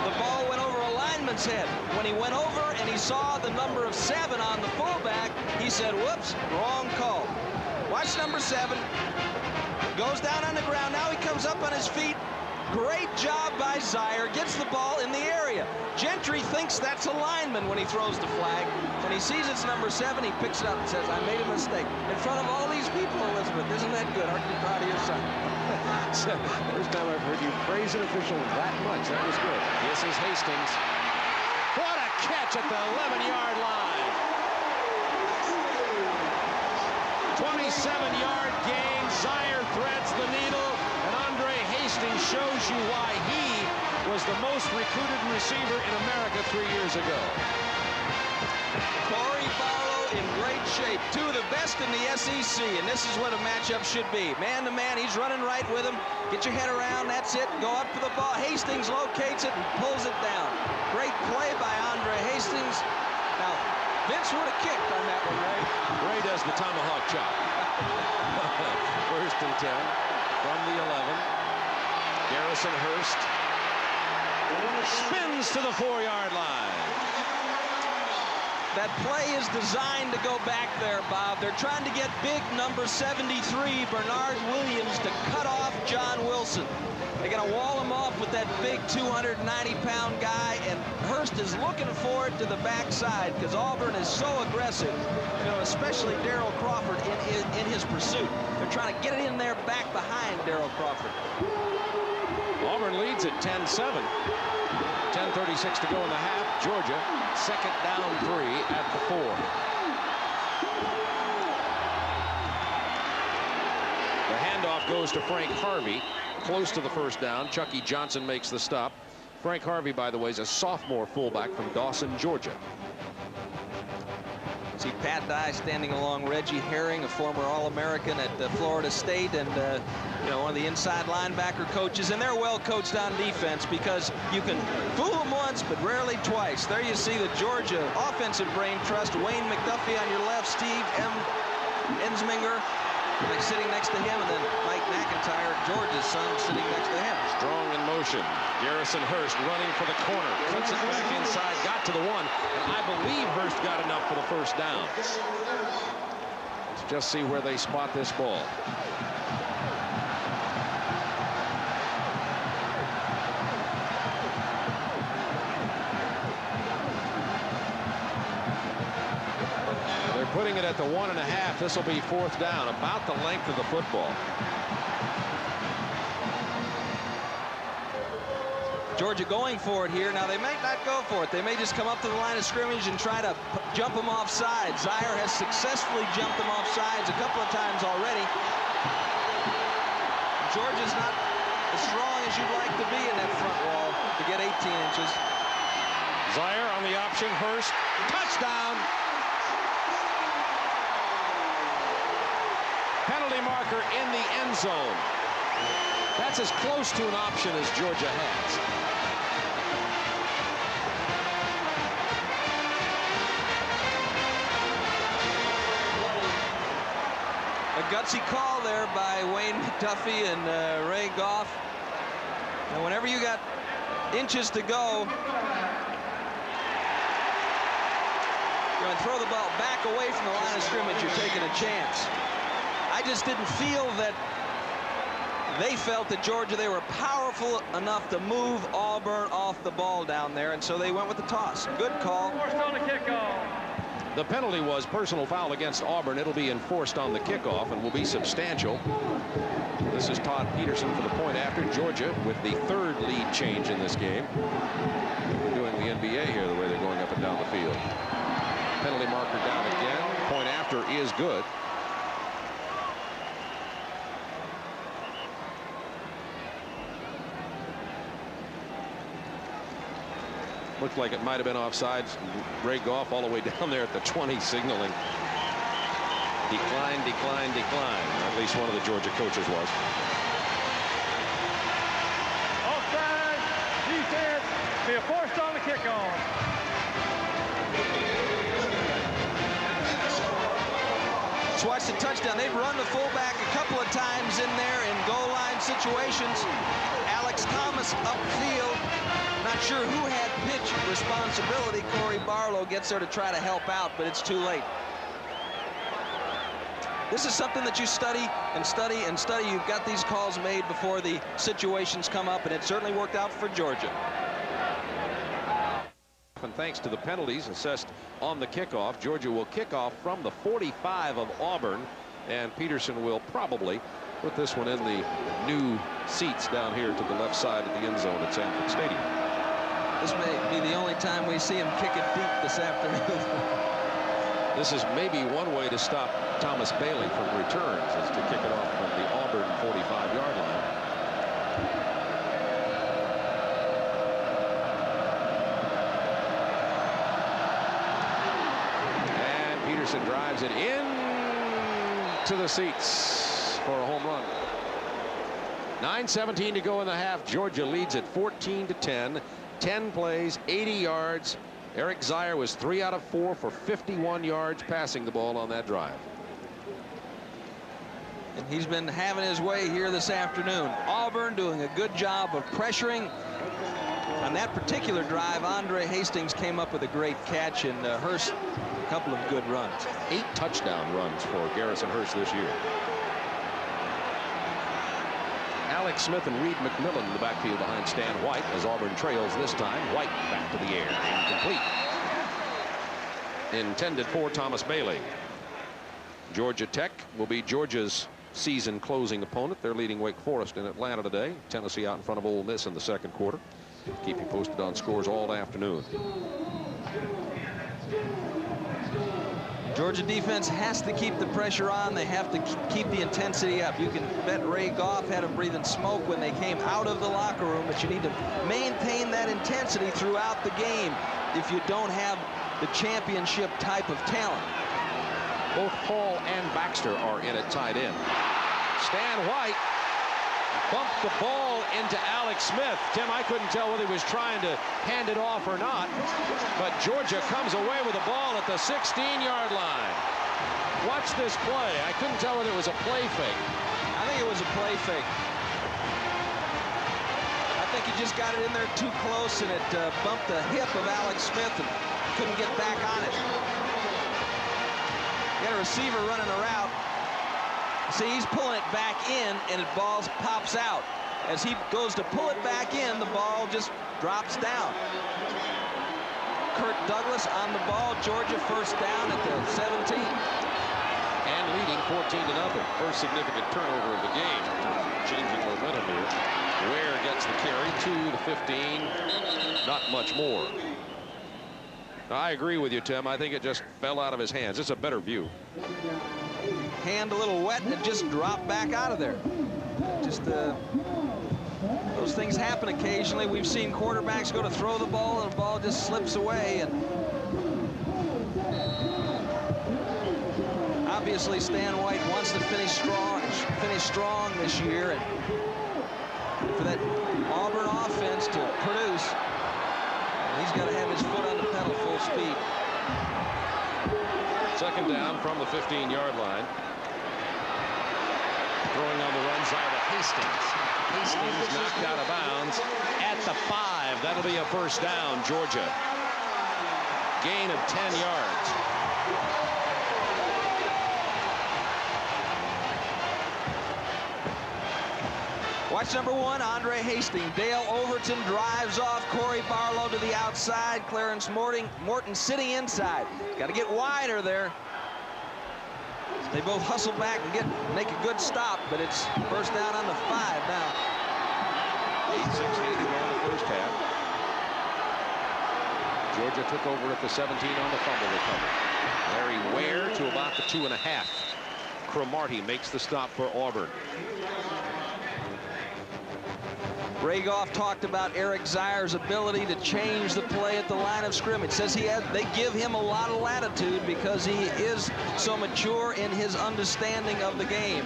The ball went over a lineman's head. When he went over and he saw the number of 7 on the fullback, he said, whoops, wrong call. Watch number 7. Goes down on the ground. Now he comes up on his feet. Great job by Zier. Gets the ball in the area. Gentry thinks that's a lineman when he throws the flag. When he sees it's number 7, he picks it up and says, I made a mistake. In front of all these people, Elizabeth. Isn't that good? Aren't you proud of your son? First time I've heard you praise an official that much. That was good. This is Hastings. What a catch at the 11-yard line. 27-yard gain. Zier threads the needle. Hastings shows you why he was the most recruited receiver in America 3 years ago. Corey Barlow in great shape. 2 of the best in the SEC, and this is what a matchup should be. Man to man, he's running right with him. Get your head around, that's it. Go up for the ball. Hastings locates it and pulls it down. Great play by Andre Hastings. Now, Vince would have kicked on that one, Ray. Ray does the tomahawk chop. 1st and 10 from the 11. Garrison Hurst spins to the 4-yard line. That play is designed to go back there, Bob. They're trying to get big number 73, Bernard Williams, to cut off John Wilson. They're going to wall him off with that big 290-pound guy, and Hurst is looking forward to the backside because Auburn is so aggressive, you know, especially Darryl Crawford in his pursuit. They're trying to get it in there back behind Darryl Crawford. Auburn leads at 10-7. 10:36 to go in the half. Georgia, 2nd down 3 at the 4. The handoff goes to Frank Harvey, close to the 1st down. Chucky Johnson makes the stop. Frank Harvey, by the way, is a sophomore fullback from Dawson, Georgia. See Pat Dye standing along Reggie Herring, a former All-American at Florida State, and you know, one of the inside linebacker coaches, and they're well coached on defense because you can fool them once but rarely twice. There you see the Georgia offensive brain trust. Wayne McDuffie on your left, Steve M. Ensminger sitting next to him, and then Mike McIntyre, Georgia's son, sitting next to him. Strong in motion. Garrison Hurst running for the corner. Cuts it back inside, got to the 1, and I believe Hurst got enough for the 1st down. Let's just see where they spot this ball. putting it at the 1.5. This will be 4th down, about the length of the football. Georgia going for it here. Now, they might not go for it. They may just come up to the line of scrimmage and try to jump them off sides. Zaire has successfully jumped them off sides a couple of times already. Georgia's not as strong as you'd like to be in that front wall to get 18 inches. Zaire on the option. Hurst. Touchdown. Penalty marker in the end zone. That's as close to an option as Georgia has. A gutsy call there by Wayne McDuffie and Ray Goff. And whenever you got inches to go, you're going to throw the ball back away from the line of scrimmage, you're taking a chance. I just didn't feel that they felt that Georgia, they were powerful enough to move Auburn off the ball down there, and so they went with the toss. Good call. Forced on the kickoff. The penalty was personal foul against Auburn. It'll be enforced on the kickoff and will be substantial. This is Todd Peterson for the point after. Georgia with the 3rd lead change in this game. Doing the NBA here the way they're going up and down the field. Penalty marker down again. Point after is good. Looked like it might have been offsides. Ray Goff all the way down there at the 20 signaling. Decline, decline, decline. At least one of the Georgia coaches was. Offside. Defense. Be forced on the kickoff. Let's watch the touchdown. They've run the fullback a couple of times in there in goal line situations. Alex Thomas upfield. Not sure who had pitch responsibility. Corey Barlow gets there to try to help out, but it's too late. This is something that you study and study and study. You've got these calls made before the situations come up, and it certainly worked out for Georgia. And thanks to the penalties assessed on the kickoff, Georgia will kick off from the 45 of Auburn, and Peterson will probably put this one in the new seats down here to the left side of the end zone at Sanford Stadium. This may be the only time we see him kick it deep this afternoon. This is maybe one way to stop Thomas Bailey from returns, is to kick it off from the Auburn 45-yard line. And Peterson drives it in to the seats for a home run. 9:17 to go in the half. Georgia leads at 14-10. 10 plays, 80 yards. Eric Zaire was 3 out of 4 for 51 yards passing the ball on that drive. And he's been having his way here this afternoon. Auburn doing a good job of pressuring. On that particular drive, Andre Hastings came up with a great catch, and Hurst a couple of good runs. 8 touchdown runs for Garrison Hurst this year. Alex Smith and Reed McMillan in the backfield behind Stan White as Auburn trails this time. White back to the air. Incomplete. Intended for Thomas Bailey. Georgia Tech will be Georgia's season closing opponent. They're leading Wake Forest in Atlanta today. Tennessee out in front of Ole Miss in the 2nd quarter. Keep you posted on scores all afternoon. Georgia defense has to keep the pressure on. They have to keep the intensity up. You can bet Ray Goff had them breathing smoke when they came out of the locker room, but you need to maintain that intensity throughout the game if you don't have the championship type of talent. Both Hall and Baxter are in at tight end. Stan White bumped the ball into Alex Smith. Tim, I couldn't tell whether he was trying to hand it off or not, but Georgia comes away with the ball at the 16-yard line. Watch this play. I couldn't tell whether it was a play fake. I think it was a play fake. I think he just got it in there too close, and it bumped the hip of Alex Smith and couldn't get back on it. Got a receiver running a route. See, he's pulling it back in, and the ball pops out. As he goes to pull it back in, the ball just drops down. Kurt Douglas on the ball. Georgia first down at the 17. And leading 14-0. First significant turnover of the game. Changing momentum here. Ware gets the carry to the 15. Not much more. I agree with you, Tim. I think it just fell out of his hands. It's a better view. Hand a little wet and it just dropped back out of there. Just those things happen occasionally. We've seen quarterbacks go to throw the ball and the ball just slips away. And obviously Stan White wants to finish strong this year, and for that Auburn offense to produce, he's got to have his foot on the pedal full speed. Second down from the 15-yard line. Throwing on the run, Zyra Hastings. Hastings knocked out of bounds at the 5. That'll be a first down, Georgia. Gain of 10 yards. Watch number 1, Andre Hastings. Dale Overton drives off. Corey Barlow to the outside. Clarence Morton sitting inside. Got to get wider there. They both hustle back and make a good stop, but it's first down on the 5 now. 8:16 to go in the first half. Georgia took over at the 17 on the fumble recovery. Larry Ware to about the 2.5. Cromartie makes the stop for Auburn. Ray Goff talked about Eric Zier's ability to change the play at the line of scrimmage. Says they give him a lot of latitude because he is so mature in his understanding of the game.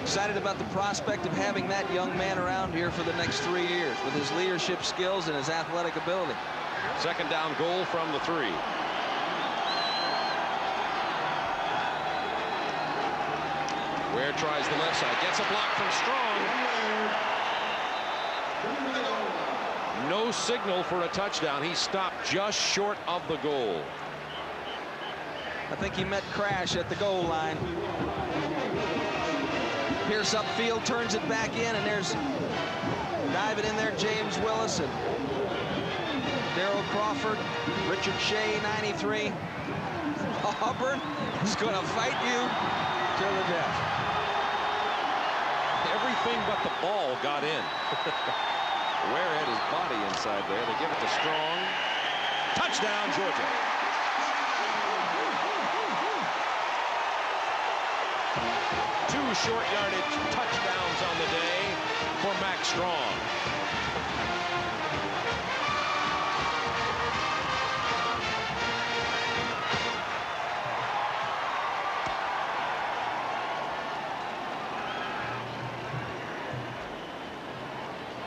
Excited about the prospect of having that young man around here for the next 3 years with his leadership skills and his athletic ability. Second down goal from the 3. Ware tries the left side, gets a block from Strong. No signal for a touchdown. He stopped just short of the goal. I think he met Crash at the goal line. Pierce upfield, turns it back in, and there's diving in there James Willis and Darrell Crawford, Richard Shea, 93. Auburn is going to fight you to the death. Everything but the ball got in. Ware had his body inside there. They give it to Strong. Touchdown, Georgia. Two short yardage touchdowns on the day for Max Strong.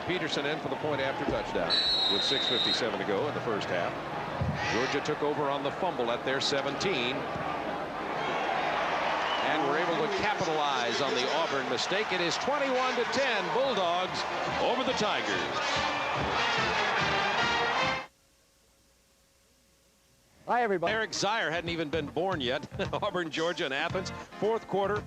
Peterson in for the point after touchdown with 6:57 to go in the first half. Georgia took over on the fumble at their 17. And were able to capitalize on the Auburn mistake. It is 21-10, Bulldogs over the Tigers. Hi, everybody. Eric Zier hadn't even been born yet. Auburn, Georgia, and Athens. Fourth quarter.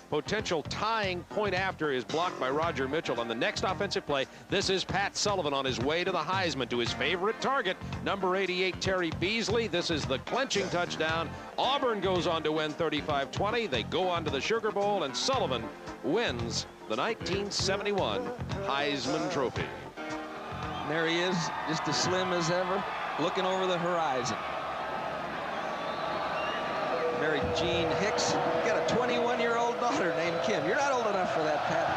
Potential tying point after is blocked by Roger Mitchell. On the next offensive play, this is Pat Sullivan on his way to the Heisman, to his favorite target, number 88, Terry Beasley. This is the clinching touchdown. Auburn goes on to win 35-20. They go on to the Sugar Bowl, and Sullivan wins the 1971 Heisman Trophy. And there he is, just as slim as ever, looking over the horizon. Married Gene Hicks. Got a 21-year-old daughter named Kim. You're not old enough for that, Pat.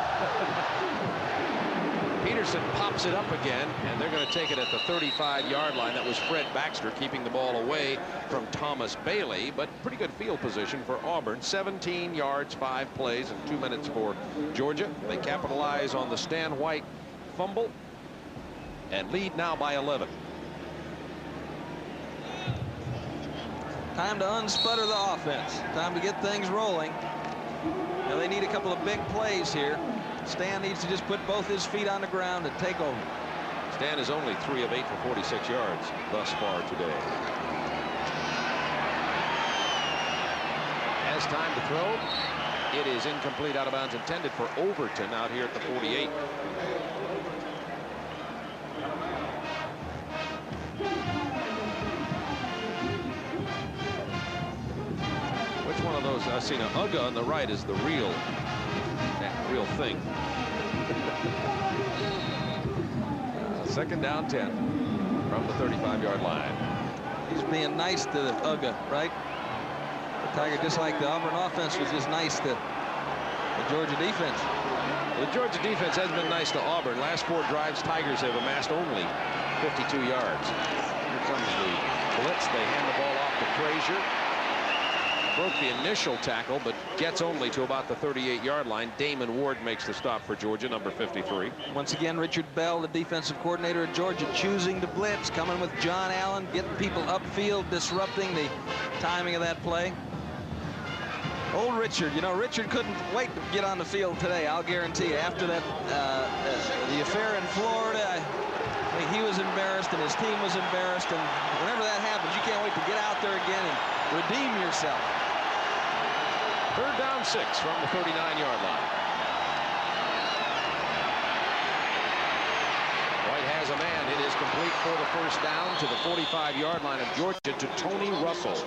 Peterson pops it up again, and they're going to take it at the 35-yard line. That was Fred Baxter keeping the ball away from Thomas Bailey, but pretty good field position for Auburn. 17 yards, 5 plays, and 2 minutes for Georgia. They capitalize on the Stan White fumble and lead now by 11. Time to unsputter the offense. Time to get things rolling. Now they need a couple of big plays here. Stan needs to just put both his feet on the ground and take over. Stan is only 3 of 8 for 46 yards thus far today. Has time to throw. It is incomplete, out of bounds, intended for Overton out here at the 48. see now, Uga on the right is the real thing. Second down 10 from the 35-yard line. He's being nice to Uga, right? The Tiger, just like the Auburn offense was just nice to the Georgia defense. The Georgia defense has been nice to Auburn. Last 4 drives, Tigers have amassed only 52 yards. Here comes the blitz. They hand the ball off to Frazier. Broke the initial tackle, but gets only to about the 38-yard line. Damon Ward makes the stop for Georgia, number 53. Once again, Richard Bell, the defensive coordinator at Georgia, choosing to blitz, coming with John Allen, getting people upfield, disrupting the timing of that play. Old Richard, you know, Richard couldn't wait to get on the field today, I'll guarantee you. After that, the affair in Florida, I mean, he was embarrassed and his team was embarrassed, and whenever that happens, you can't wait to get out there again and redeem yourself. Third down 6 from the 39-yard line. White has a man. It is complete for the first down to the 45-yard line of Georgia to Tony Russell.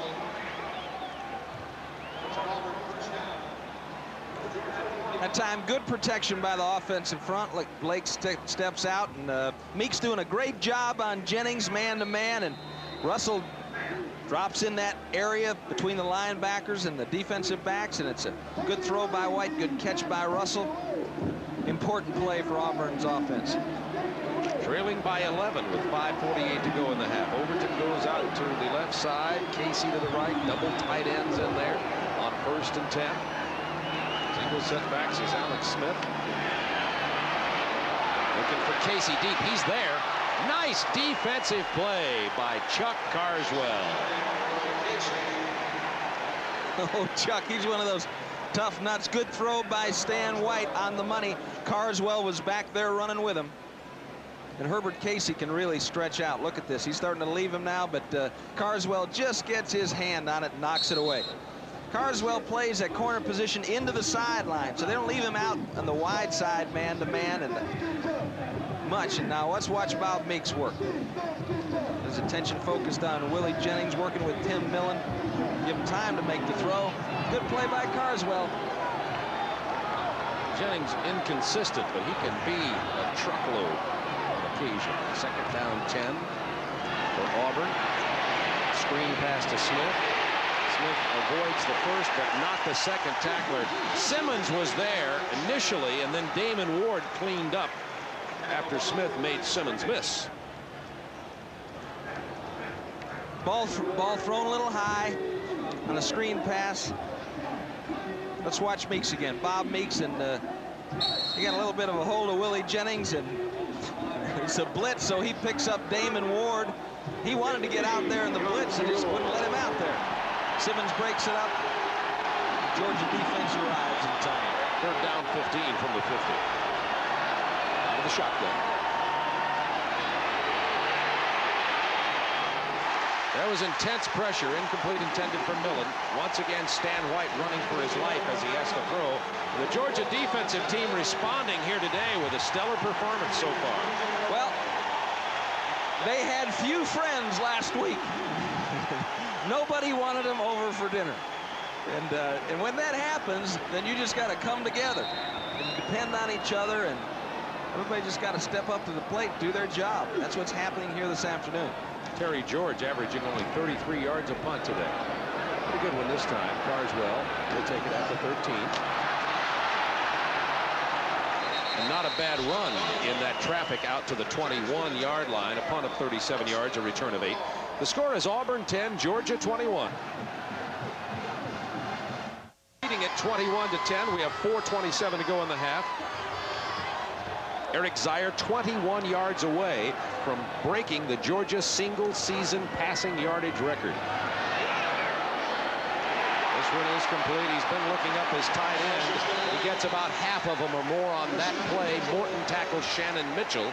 That time, good protection by the offensive front. Like Blake steps out, and Meek's doing a great job on Jennings, man-to-man, and Russell drops in that area between the linebackers and the defensive backs, and it's a good throw by White, good catch by Russell. Important play for Auburn's offense. Trailing by 11 with 5:48 to go in the half. Overton goes out to the left side, Casey to the right, double tight ends in there on 1st and 10. Single setbacks is Alex Smith. Looking for Casey deep. He's there. Nice defensive play by Chuck Carswell. Oh, Chuck, he's one of those tough nuts. Good throw by Stan White on the money. Carswell was back there running with him. And Herbert Casey can really stretch out. Look at this. He's starting to leave him now, but Carswell just gets his hand on it and knocks it away. Carswell plays at corner position into the sideline, so they don't leave him out on the wide side man-to-man and much. And now let's watch Bob Meeks work. His attention focused on Willie Jennings working with Tim Millen. Give him time to make the throw. Good play by Carswell. Jennings inconsistent, but he can be a truckload on occasion. Second down 10 for Auburn. Screen pass to Smith. Smith avoids the first, but not the second tackler. Simmons was there initially, and then Damon Ward cleaned up after Smith made Simmons miss. Ball thrown a little high on a screen pass. Let's watch Meeks again. Bob Meeks, and he got a little bit of a hold of Willie Jennings, and it's a blitz, so he picks up Damon Ward. He wanted to get out there in the blitz, and just wouldn't let him out there. Simmons breaks it up. Georgia defense arrives in time. Third down 15 from the 50. Out of the shotgun. There was intense pressure. Incomplete intended for Millen. Once again, Stan White running for his life as he has to throw. The Georgia defensive team responding here today with a stellar performance so far. Well, they had few friends last week. Nobody wanted them over for dinner. And when that happens, then you just got to come together and depend on each other, and everybody just got to step up to the plate, do their job. That's what's happening here this afternoon. Terry George averaging only 33 yards a punt today. Pretty good one this time. Carswell will take it at the 13. And not a bad run in that traffic out to the 21-yard line. A punt of 37 yards, a return of 8. The score is Auburn 10, Georgia 21. Leading at 21-10. We have 4:27 to go in the half. Eric Zier 21 yards away from breaking the Georgia single-season passing yardage record. This one is complete. He's been looking up his tight end. He gets about half of them or more on that play. Morton tackles Shannon Mitchell.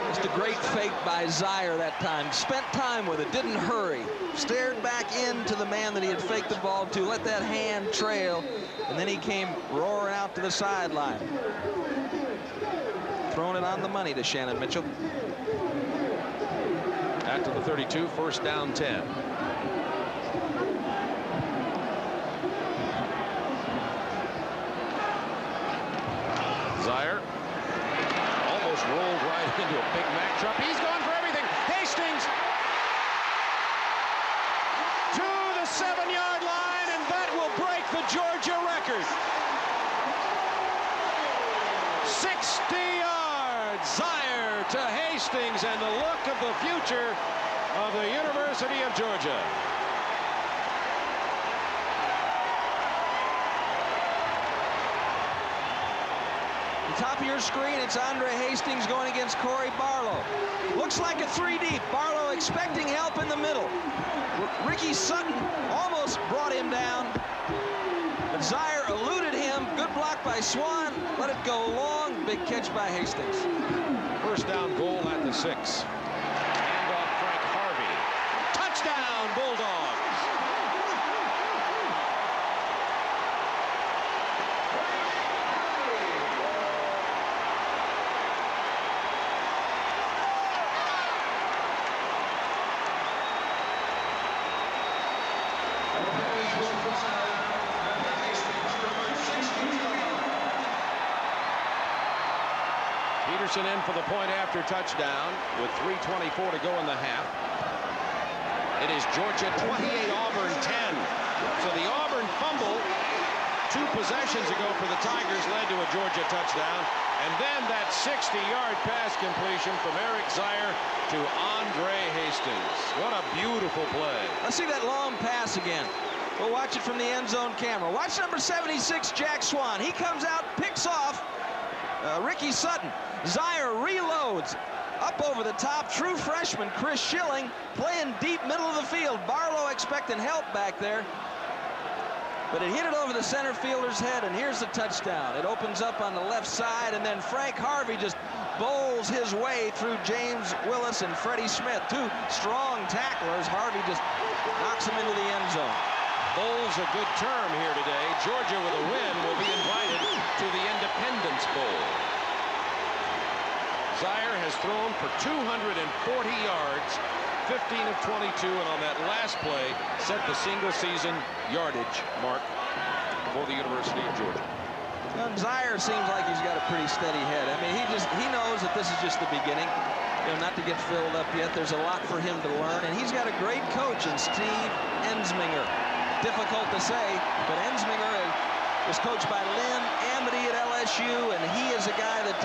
Just a great fake by Zier that time. Spent time with it, didn't hurry. Stared back into the man that he had faked the ball to, let that hand trail, and then he came roaring out to the sideline. Throwing it on the money to Shannon Mitchell. After the 32, first down 10. Big Mac Truck. He's going for everything. Hastings to the 7-yard line, and that will break the Georgia record. 60 yards. Zaire to Hastings, and the look of the future of the University of Georgia. Top of your screen, it's Andre Hastings going against Corey Barlow. Looks like a 3 deep. Barlow expecting help in the middle. Ricky Sutton almost brought him down, but Zaire eluded him. Good block by Swan. Let it go long. Big catch by Hastings. First down goal at the 6. Hand off Frank Harvey. Touchdown, Bulldogs. Peterson in for the point after touchdown with 3:24 to go in the half. It is Georgia 28, Auburn 10. So the Auburn fumble 2 possessions ago for the Tigers led to a Georgia touchdown. And then that 60-yard pass completion from Eric Zaire to Andre Hastings. What a beautiful play. Let's see that long pass again. We'll watch it from the end zone camera. Watch number 76, Jack Swan. He comes out, picks off Ricky Sutton. Zaire reloads up over the top. True freshman Chris Schilling playing deep middle of the field. Barlow expecting help back there, but it hit it over the center fielder's head, and here's the touchdown. It opens up on the left side, and then Frank Harvey just bowls his way through James Willis and Freddie Smith, 2 strong tacklers. Harvey just knocks him into the end zone. Bowl's a good term here today. Georgia with a win will be invited to the Independence Bowl. Zaire has thrown for 240 yards, 15 of 22, and on that last play set the single-season yardage mark for the University of Georgia. Well, Zaire seems like he's got a pretty steady head. I mean, he knows that this is just the beginning. You know, not to get filled up yet. There's a lot for him to learn, and he's got a great coach in Steve Ensminger. Difficult to say, but Ensminger was coached by Lynn Amity at LSU, and he is a guy that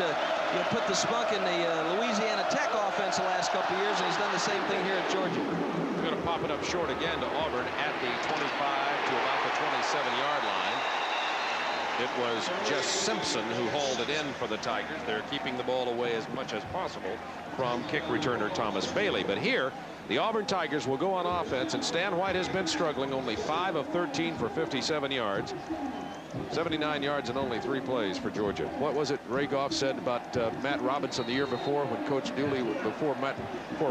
put the spunk in the Louisiana Tech offense the last couple of years, and he's done the same thing here at Georgia. We're going to pop it up short again to Auburn at the 25 to about the 27-yard line. It was Jess Simpson who hauled it in for the Tigers. They're keeping the ball away as much as possible from kick returner Thomas Bailey. But here, the Auburn Tigers will go on offense, and Stan White has been struggling. Only 5 of 13 for 57 yards. 79 yards and only 3 plays for Georgia. What was it Ray Goff said about Matt Robinson the year before when Coach Dooley, before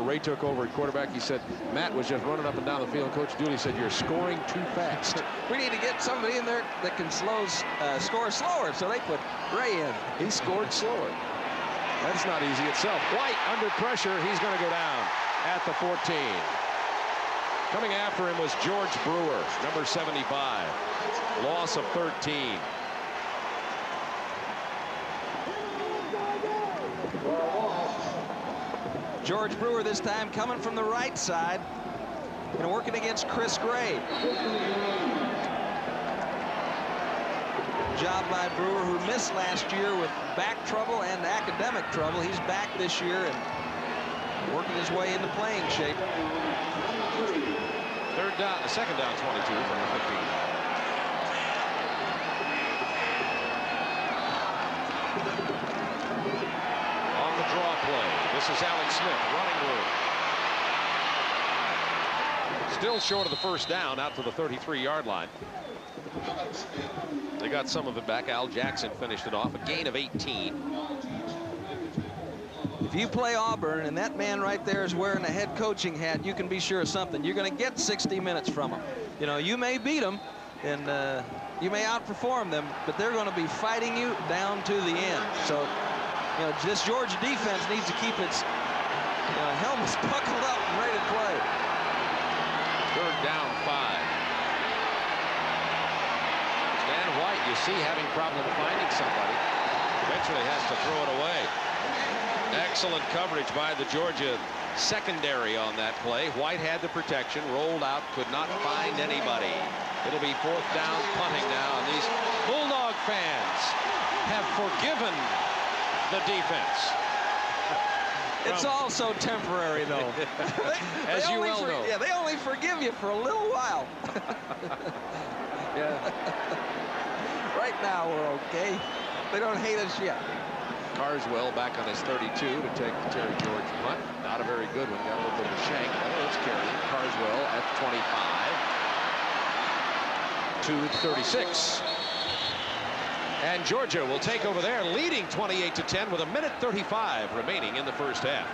Ray took over at quarterback? He said Matt was just running up and down the field. Coach Dooley said, "You're scoring too fast." We need to get somebody in there that can score slower, so they put Ray in. He scored slower. That's not easy itself. White under pressure. He's going to go down at the 14. Coming after him was George Brewer, number 75. Loss of 13. George Brewer this time coming from the right side and working against Chris Gray. Job by Brewer, who missed last year with back trouble and academic trouble. He's back this year and working his way into playing shape. Second down 22 from the 15. On the draw play, this is Alex Smith, running room. Still short of the first down, out to the 33-yard line. They got some of it back. Al Jackson finished it off, a gain of 18. If you play Auburn and that man right there is wearing a head coaching hat, you can be sure of something. You're going to get 60 minutes from him. You know, you may beat them and you may outperform them, but they're going to be fighting you down to the end. So, you know, this Georgia defense needs to keep its helmets buckled up and ready to play. Third down 5. Stan White, you see, having problem finding somebody. Eventually has to throw it away. Excellent coverage by the Georgia secondary on that play. White had the protection, rolled out, could not find anybody. It'll be 4th down punting now, and these Bulldog fans have forgiven the defense. It's all so temporary, though. As you well know. Yeah, they only forgive you for a little while. Yeah. Right now, we're okay. They don't hate us yet. Carswell back on his 32 to take the Terry George punt. Not a very good one. Got a little bit of a shank. Let's carry it. Carswell at 25 to 36. And Georgia will take over there, leading 28-10 with 1:35 remaining in the first half.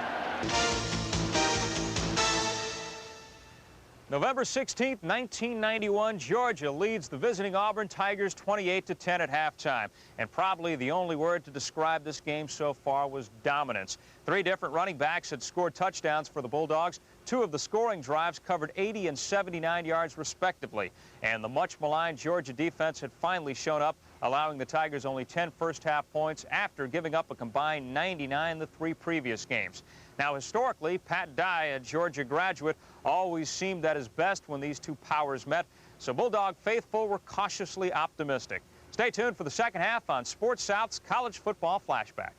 November 16th, 1991, Georgia leads the visiting Auburn Tigers 28-10 at halftime. And probably the only word to describe this game so far was dominance. 3 different running backs had scored touchdowns for the Bulldogs. 2 of the scoring drives covered 80 and 79 yards respectively. And the much-maligned Georgia defense had finally shown up, allowing the Tigers only 10 first-half points after giving up a combined 99 the 3 previous games. Now, historically, Pat Dye, a Georgia graduate, always seemed at his best when these 2 powers met, so Bulldog faithful were cautiously optimistic. Stay tuned for the second half on Sports South's College Football Flashback.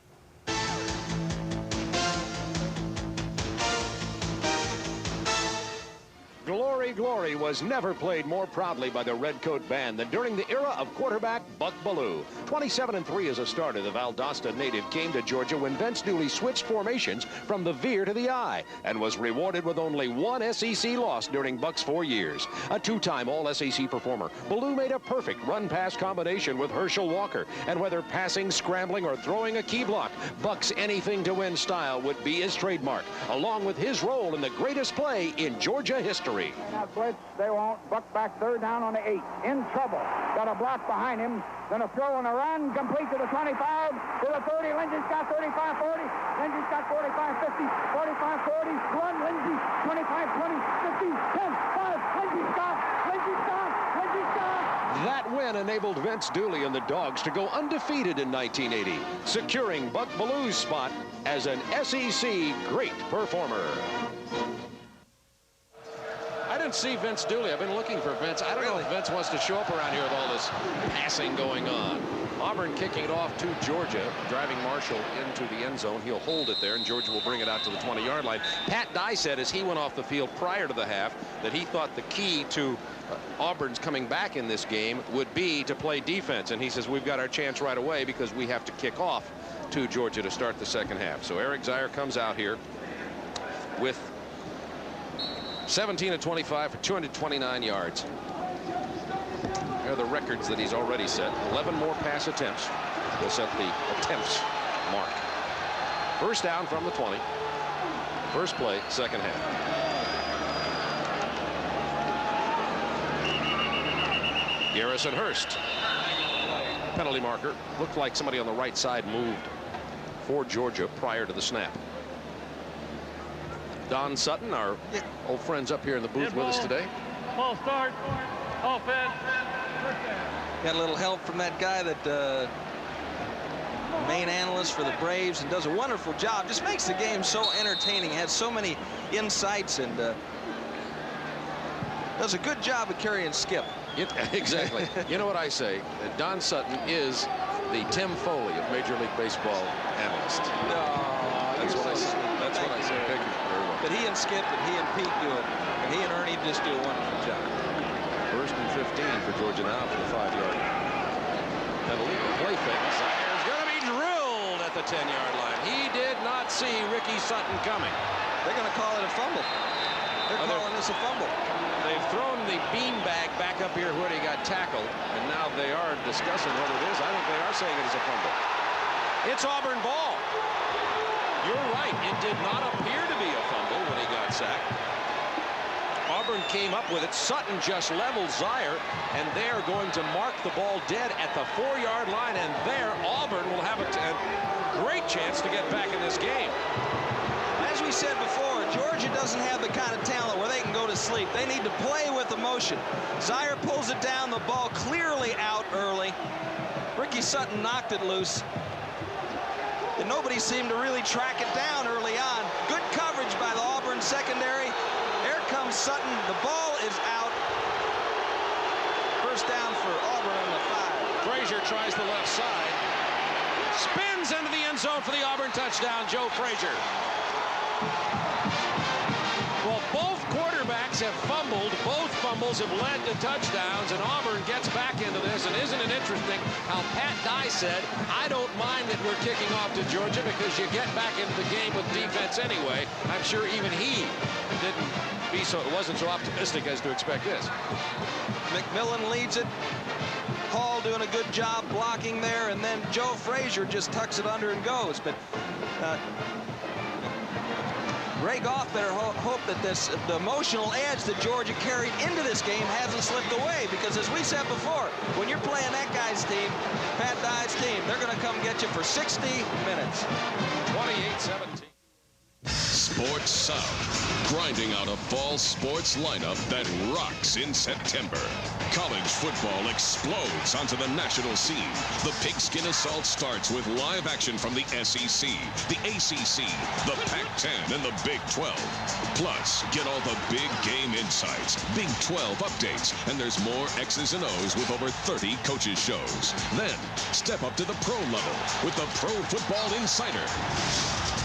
Glory, Glory was never played more proudly by the Redcoat Band than during the era of quarterback Buck Bellew. 27-3 as a starter, the Valdosta native came to Georgia when Vince Dooley switched formations from the veer to the eye and was rewarded with only 1 SEC loss during Buck's 4 years. A 2-time All-SEC performer, Bellew made a perfect run-pass combination with Herschel Walker, and whether passing, scrambling, or throwing a key block, Buck's anything-to-win style would be his trademark, along with his role in the greatest play in Georgia history. Now blitz, they won't. Buck back 3rd down on the 8. In trouble. Got a block behind him. Then a throw and a run. Complete to the 25, to the 30. Lindsey's got 35, 40. Lindsey's got 45, 50, 45, 40. Run, Lindsey. 25, 20, 50, 10, 5. Lindsey stop. Lindsey stop. Lindsey stop. That win enabled Vince Dooley and the Dogs to go undefeated in 1980, securing Buck Bellew's spot as an SEC great performer. I didn't see Vince Dooley. I've been looking for Vince. I don't know if Vince wants to show up around here with all this passing going on. Auburn kicking it off to Georgia, driving Marshall into the end zone. He'll hold it there, and Georgia will bring it out to the 20-yard line. Pat Dye said as he went off the field prior to the half that he thought the key to Auburn's coming back in this game would be to play defense. And he says we've got our chance right away because we have to kick off to Georgia to start the second half. So Eric Zier comes out here with 17 of 25 for 229 yards. Here are the records that he's already set. 11 more pass attempts. He'll set the attempts mark. First down from the 20. First play, second half. Garrison Hurst. Penalty marker. Looked like somebody on the right side moved for Georgia prior to the snap. Don Sutton, our old friends up here in the booth with us today. Ball start. Offense. Got a little help from that guy that main analyst for the Braves and does a wonderful job. Just makes the game so entertaining. Has so many insights and does a good job of carrying Skip. Exactly. You know what I say? Don Sutton is the Tim Foley of Major League Baseball analyst. No, that's what I say. That's what I say. Thank you very well. But he and Skip and he and Pete do it. And he and Ernie just do a wonderful job. First and 15 for Georgia now for the 5-yard penalty. Play fake. Zier's going to be drilled at the 10-yard line. He did not see Ricky Sutton coming. They're going to call it a fumble. They're calling this a fumble. They've thrown the beanbag back up here where he got tackled, and now they are discussing what it is. I think they are saying it is a fumble. It's Auburn ball. You're right. It did not appear to be a fumble when he got sacked. Auburn came up with it. Sutton just leveled Zier, and they're going to mark the ball dead at the 4-yard line, and there Auburn will have a great chance to get back in this game. As we said before, Georgia doesn't have the kind of talent where they can go to sleep. They need to play with emotion. Zier pulls it down, the ball clearly out early. Ricky Sutton knocked it loose. and nobody seemed to really track it down early on. Good coverage by the Auburn secondary. Here comes Sutton. The ball is out. First down for Auburn on the 5. Frazier tries the left side. Spins into the end zone for the Auburn touchdown, Joe Frazier. Well, both quarterbacks have fumbled. Both fumbles have led to touchdowns, and Auburn gets back into this. And isn't it interesting how Pat Dye said, I don't mind that we're kicking off to Georgia because you get back into the game with defense anyway. I'm sure even he wasn't so optimistic as to expect this. McMillan leads it. Hall doing a good job blocking there, and then Joe Frazier just tucks it under and goes. But Ray Goff better hope that the emotional edge that Georgia carried into this game hasn't slipped away, because as we said before, when you're playing that guy's team, Pat Dye's team, they're going to come get you for 60 minutes. 28-17. Sports South, grinding out a fall sports lineup that rocks in September. College football explodes onto the national scene. The Pigskin Assault starts with live action from the SEC, the ACC, the Pac-10, and the Big 12. Plus, get all the big game insights, Big 12 updates, and there's more X's and O's with over 30 coaches shows. Then, step up to the pro level with the Pro Football Insider.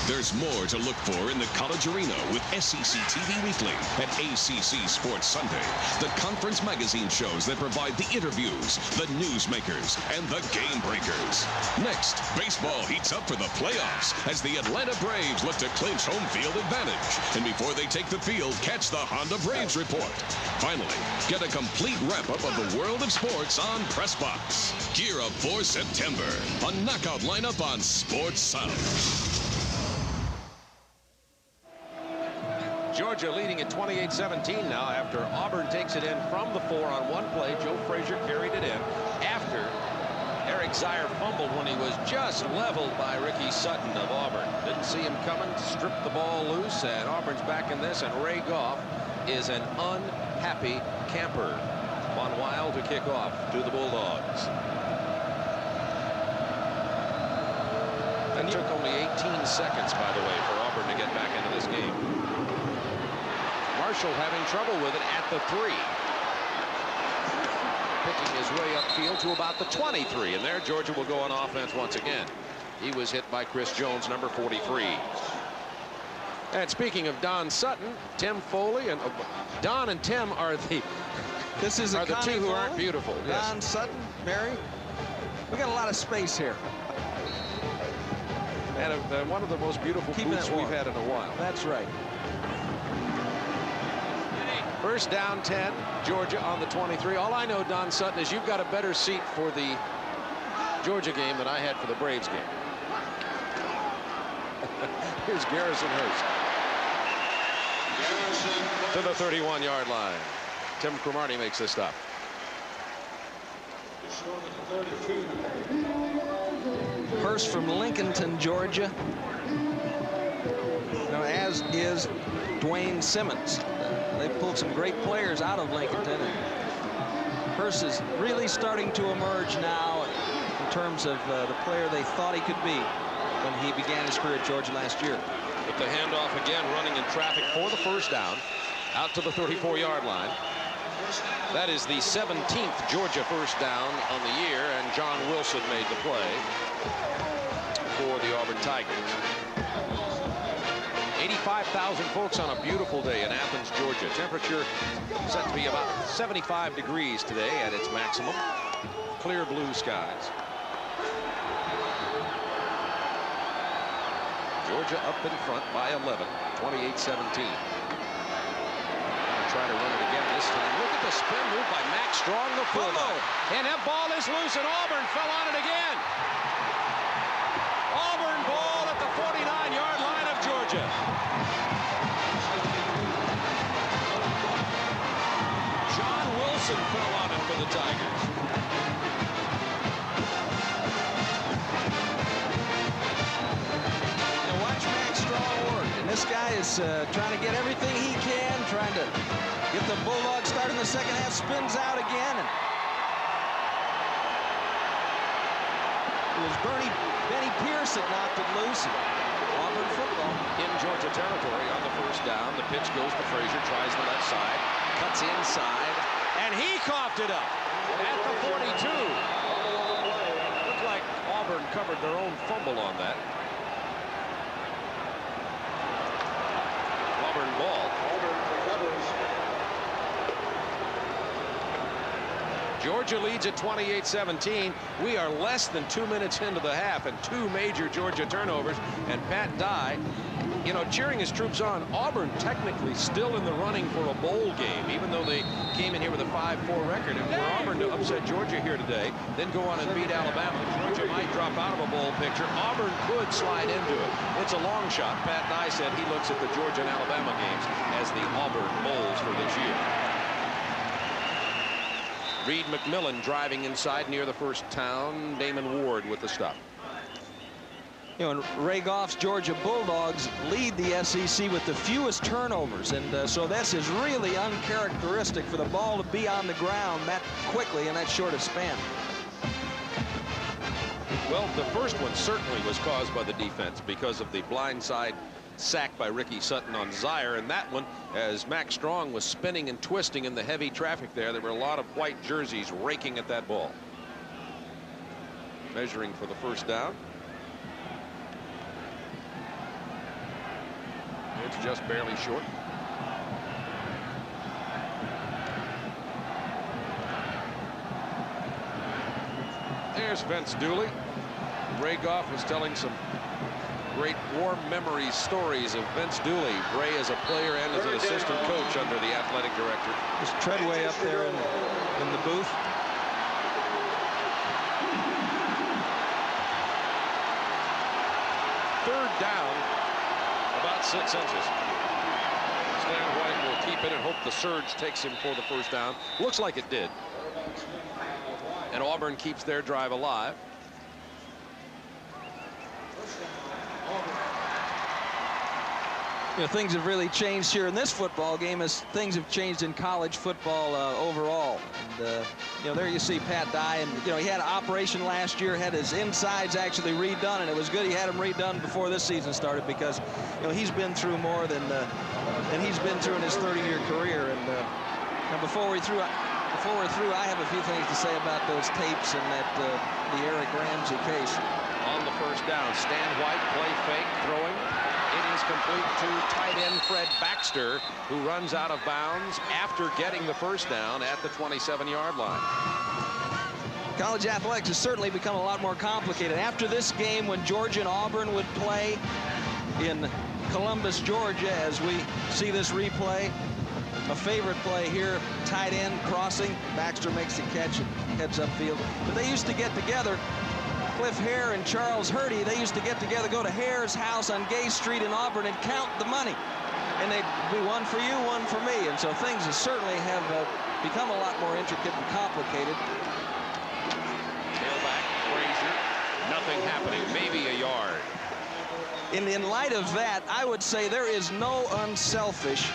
There's more to look for in the college arena with SEC TV Weekly and ACC Sports Sunday, the conference magazine shows that provide the interviews, the newsmakers, and the game breakers. Next, baseball heats up for the playoffs as the Atlanta Braves look to clinch home field advantage. And before they take the field, catch the Honda Braves Report. Finally, get a complete wrap-up of the world of sports on Press Box. Gear up for September. A knockout lineup on Sports South. Georgia leading at 28-17 now after Auburn takes it in from the 4 on one play. Joe Frazier carried it in after Eric Zier fumbled when he was just leveled by Ricky Sutton of Auburn. Didn't see him coming, stripped the ball loose, and Auburn's back in this, and Ray Goff is an unhappy camper. Von Weil to kick off to the Bulldogs. It took only 18 seconds, by the way, for Auburn to get back into this game. Marshall having trouble with it at the 3. Picking his way upfield to about the 23. And there Georgia will go on offense once again. He was hit by Chris Jones, number 43. And speaking of Don Sutton, Tim Foley, and Don and Tim are the two who aren't beautiful. Don Yes. Sutton, Barry. We got a lot of space here. And one of the most beautiful boots we've had in a while. That's right. First down 10, Georgia on the 23. All I know, Don Sutton, is you've got a better seat for the Georgia game than I had for the Braves game. Here's Garrison Hurst to the 31-yard line. Tim Cromartie makes the stop. Hurst from Lincolnton, Georgia. Now, as is Dwayne Simmons. They pulled some great players out of Lincolnton. And Hurst is really starting to emerge now in terms of the player they thought he could be when he began his career at Georgia last year. With the handoff again, running in traffic for the first down, out to the 34-yard line. That is the 17th Georgia first down on the year, and John Wilson made the play for the Auburn Tigers. 85,000 folks on a beautiful day in Athens, Georgia. Temperature set to be about 75 degrees today at its maximum. Clear blue skies. Georgia up in front by 11, 28-17. Try to run it again this time. Look at the spin move by Max Strong, the fullback. And that ball is loose, and Auburn fell on it again. Auburn ball at the 49-yard line of Georgia. John Wilson fell on it for the Tigers. Now watch Max Strong work. And this guy is trying to get everything he can, trying to get the Bulldogs started in the second half, spins out again. And It was Benny Pierce that knocked it loose. Auburn football. In Georgia territory on the first down. The pitch goes to Frazier, tries the left side, cuts inside, and he coughed it up at the 42. Looked like Auburn covered their own fumble on that. Auburn ball. Georgia leads at 28-17. We are less than 2 minutes into the half, and 2 major Georgia turnovers. And Pat Dye, you know, cheering his troops on. Auburn technically still in the running for a bowl game, even though they came in here with a 5-4 record. And for Auburn to upset Georgia here today, then go on and beat Alabama, Georgia might drop out of a bowl picture. Auburn could slide into it. It's a long shot. Pat Dye said he looks at the Georgia and Alabama games as the Auburn bowls for this year. Reed McMillan driving inside near the first town. Damon Ward with the stop. You know, and Ray Goff's Georgia Bulldogs lead the SEC with the fewest turnovers, and so this is really uncharacteristic for the ball to be on the ground that quickly in that short a span. Well, the first one certainly was caused by the defense because of the blindside sack by Ricky Sutton on Zaire, and that one, as Max Strong was spinning and twisting in the heavy traffic there were a lot of white jerseys raking at that ball. Measuring for the first down. It's just barely short. There's Vince Dooley. Ray Goff was telling some great warm memories, stories of Vince Dooley. Ray as a player and as an assistant coach under the athletic director. Just Treadway up there in the booth. Third down, about 6 inches. Stan White will keep it and hope the surge takes him for the first down. Looks like it did. And Auburn keeps their drive alive. You know, things have really changed here in this football game as things have changed in college football overall. And, you know, there you see Pat Dye, and, you know, he had an operation last year, had his insides actually redone, and it was good he had them redone before this season started because, you know, he's been through more than he's been through in his 30-year career. And now before we're through, I have a few things to say about those tapes and that the Eric Ramsey case. On the first down, Stan White, play fake, throwing. It is complete to tight end Fred Baxter, who runs out of bounds after getting the first down at the 27-yard line. College athletics has certainly become a lot more complicated. After this game, when Georgia and Auburn would play in Columbus, Georgia, as we see this replay, a favorite play here, tight end crossing. Baxter makes the catch and heads upfield. But they used to get together. Cliff Hare and Charles Hurdy, they used to get together, go to Hare's house on Gay Street in Auburn and count the money. And they'd be one for you, one for me. And so things certainly have become a lot more intricate and complicated. Tailback, Frazier, nothing happening, maybe a yard. In light of that, I would say there is no unselfish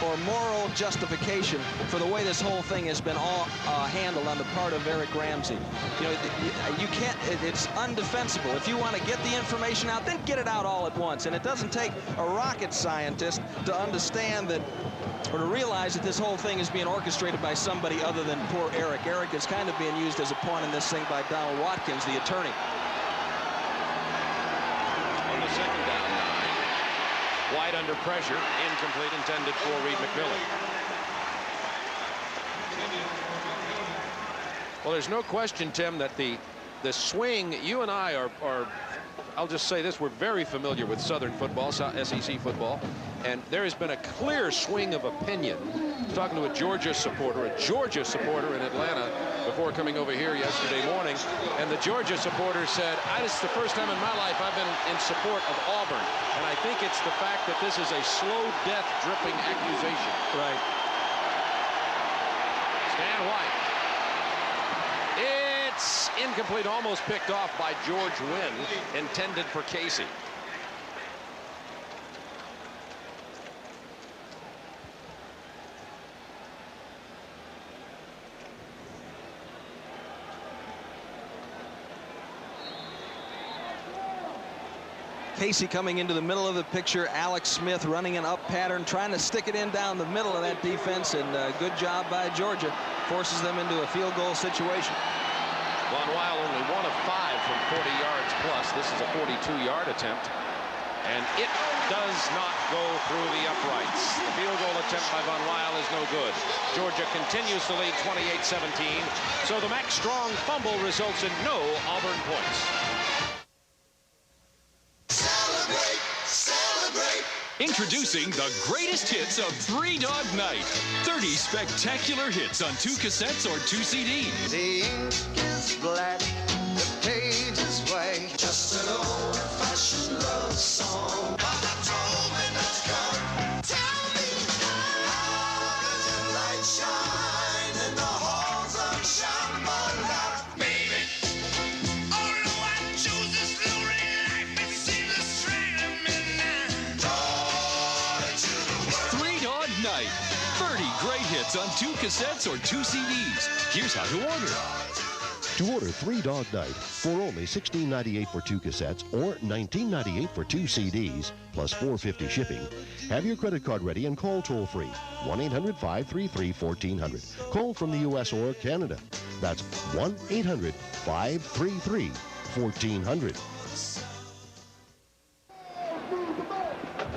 or moral justification for the way this whole thing has been all handled on the part of Eric Ramsey. You know, you can't, it's undefensible. If you want to get the information out, then get it out all at once. And it doesn't take a rocket scientist to understand that, or to realize that this whole thing is being orchestrated by somebody other than poor Eric. Eric is kind of being used as a pawn in this thing by Donald Watkins, the attorney. On the second down, 9. White under pressure, incomplete, intended for Reed McMillan. Well, there's no question, Tim, that the swing, you and I are, I'll just say this, we're very familiar with Southern football, SEC football, and there has been a clear swing of opinion. I was talking to a Georgia supporter in Atlanta before coming over here yesterday morning, and the Georgia supporter said, it's the first time in my life I've been in support of Auburn, and I think it's the fact that this is a slow death dripping accusation. Right. Stan White. It's incomplete, almost picked off by George Wynn, intended for Casey. Casey coming into the middle of the picture. Alex Smith running an up pattern, trying to stick it in down the middle of that defense, and good job by Georgia. Forces them into a field goal situation. Von Weil only 1 of 5 from 40 yards plus. This is a 42-yard attempt, and it does not go through the uprights. The field goal attempt by Von Weil is no good. Georgia continues to lead 28-17. So the Max Strong fumble results in no Auburn points. Celebrate, celebrate. Introducing the greatest hits of Three Dog Night. 30 spectacular hits on 2 cassettes or 2 CDs. The ink is black, the page is white. Just an old-fashioned love song. Mama told me not to come. Tell me, how does the light shine in the halls of Shambhala? Baby, oh no, I choose this lonely life. It seems a strain of midnight. Three Dog Night. 30 great hits on 2 cassettes or 2 CDs. Here's how to order. To order Three Dog Night for only $16.98 for 2 cassettes or $19.98 for 2 CDs, plus $4.50 shipping, have your credit card ready and call toll-free 1-800-533-1400. Call from the U.S. or Canada. That's 1-800-533-1400.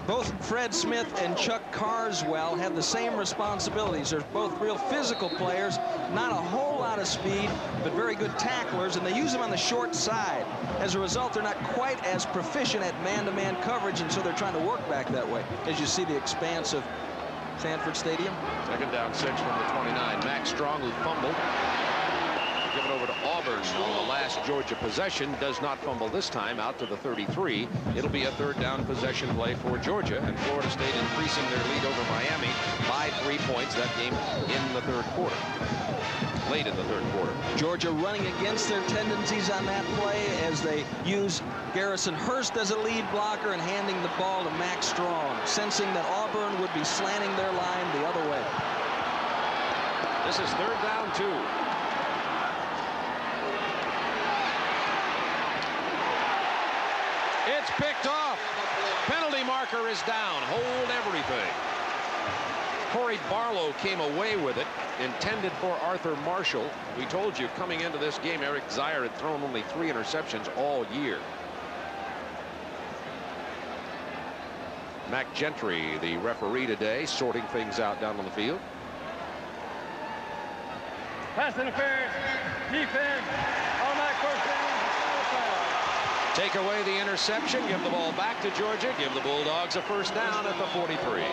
Both Fred Smith and Chuck Carswell have the same responsibilities. They're both real physical players, not a whole lot of speed, but very good tacklers, and they use them on the short side. As a result, they're not quite as proficient at man-to-man coverage, and so they're trying to work back that way. As you see the expanse of Sanford Stadium. Second down 6 from the 29. Max Strong, who fumbled, given over to Auburn on the last Georgia possession, does not fumble this time, out to the 33. It'll be a 3rd down possession play for Georgia, and Florida State increasing their lead over Miami by 3 points. That game in the 3rd quarter, late in the 3rd quarter. Georgia running against their tendencies on that play as they use Garrison Hurst as a lead blocker and handing the ball to Max Strong, sensing that Auburn would be slanting their line the other way. This is 3rd down 2. It's picked off. Penalty marker is down. Hold everything. Corey Barlow came away with it, intended for Arthur Marshall. We told you coming into this game, Eric Zier had thrown only 3 interceptions all year. Mac Gentry, the referee today, sorting things out down on the field. Pass interference, defense, automatic first down. Take away the interception, give the ball back to Georgia, give the Bulldogs a 1st down at the 43.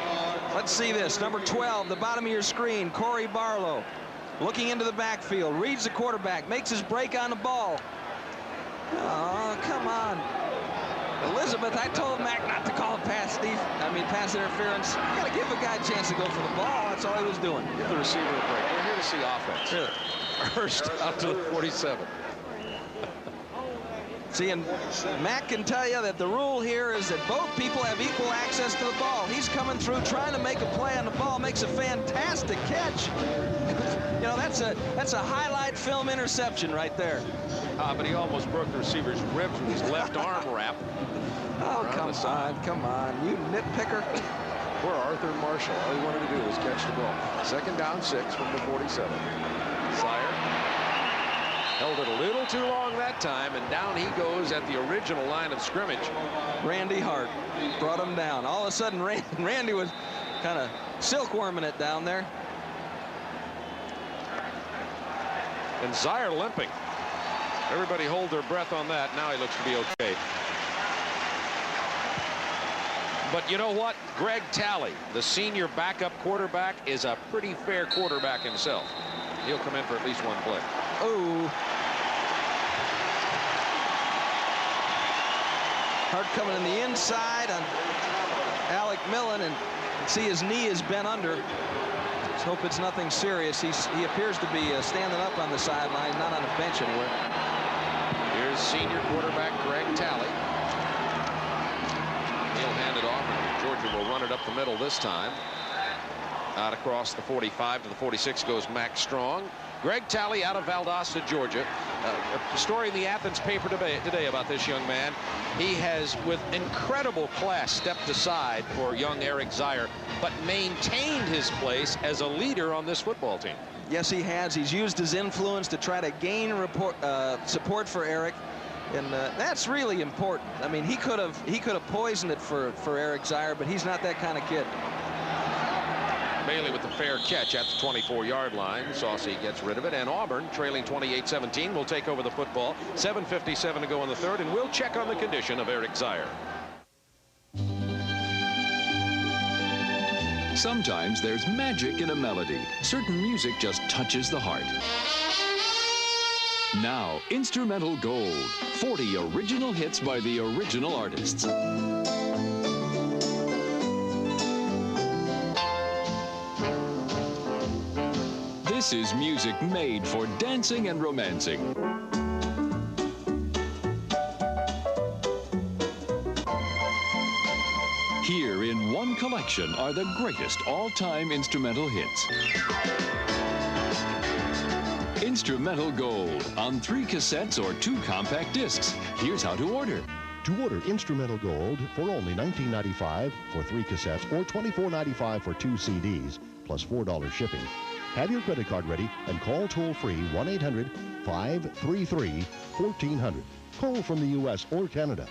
Let's see this. Number 12, the bottom of your screen, Corey Barlow, looking into the backfield, reads the quarterback, makes his break on the ball. Oh, come on. Elizabeth, I told Mac not to call pass interference. You got to give a guy a chance to go for the ball. That's all he was doing. Give the receiver a break. We're here to see offense. Sure. Hurst out to the 47. See, and Mac can tell you that the rule here is that both people have equal access to the ball. He's coming through trying to make a play on the ball, makes a fantastic catch. You know, that's a highlight film interception right there. But he almost broke the receiver's ribs with his left arm wrap. Oh, come on, you nitpicker. Poor Arthur Marshall. All he wanted to do was catch the ball. 2nd down 6 from the 47. Zier held it a little too long that time, and down he goes at the original line of scrimmage. Randy Hart brought him down. All of a sudden, Randy was kind of silkworming it down there. And Zier limping. Everybody hold their breath on that. Now he looks to be okay. But you know what? Greg Talley, the senior backup quarterback, is a pretty fair quarterback himself. He'll come in for at least 1 play. Oh. Hart coming in the inside on Alec Millen, and see his knee is bent under. Let's hope it's nothing serious. He appears to be standing up on the sideline, not on a bench anywhere. Here's senior quarterback Greg Talley. He'll hand it off, and Georgia will run it up the middle this time. Out across the 45 to the 46 goes Max Strong. Greg Talley out of Valdosta, Georgia. A story in the Athens paper today about this young man. He has, with incredible class, stepped aside for young Eric Zier, but maintained his place as a leader on this football team. Yes, he has. He's used his influence to try to gain support for Eric, and that's really important. I mean, he could have poisoned it for Eric Zier, but he's not that kind of kid. Bailey with the fair catch at the 24-yard line. Saucy gets rid of it, and Auburn, trailing 28-17, will take over the football. 7:57 to go in the third, and we'll check on the condition of Eric Zier. Sometimes there's magic in a melody. Certain music just touches the heart. Now, Instrumental Gold. 40 original hits by the original artists. This is music made for dancing and romancing. Here in one collection are the greatest all-time instrumental hits. Instrumental Gold on 3 cassettes or 2 compact discs. Here's how to order. To order Instrumental Gold for only $19.95 for 3 cassettes or $24.95 for 2 CDs, plus $4 shipping, have your credit card ready and call toll-free 1-800-533-1400. Call from the U.S. or Canada.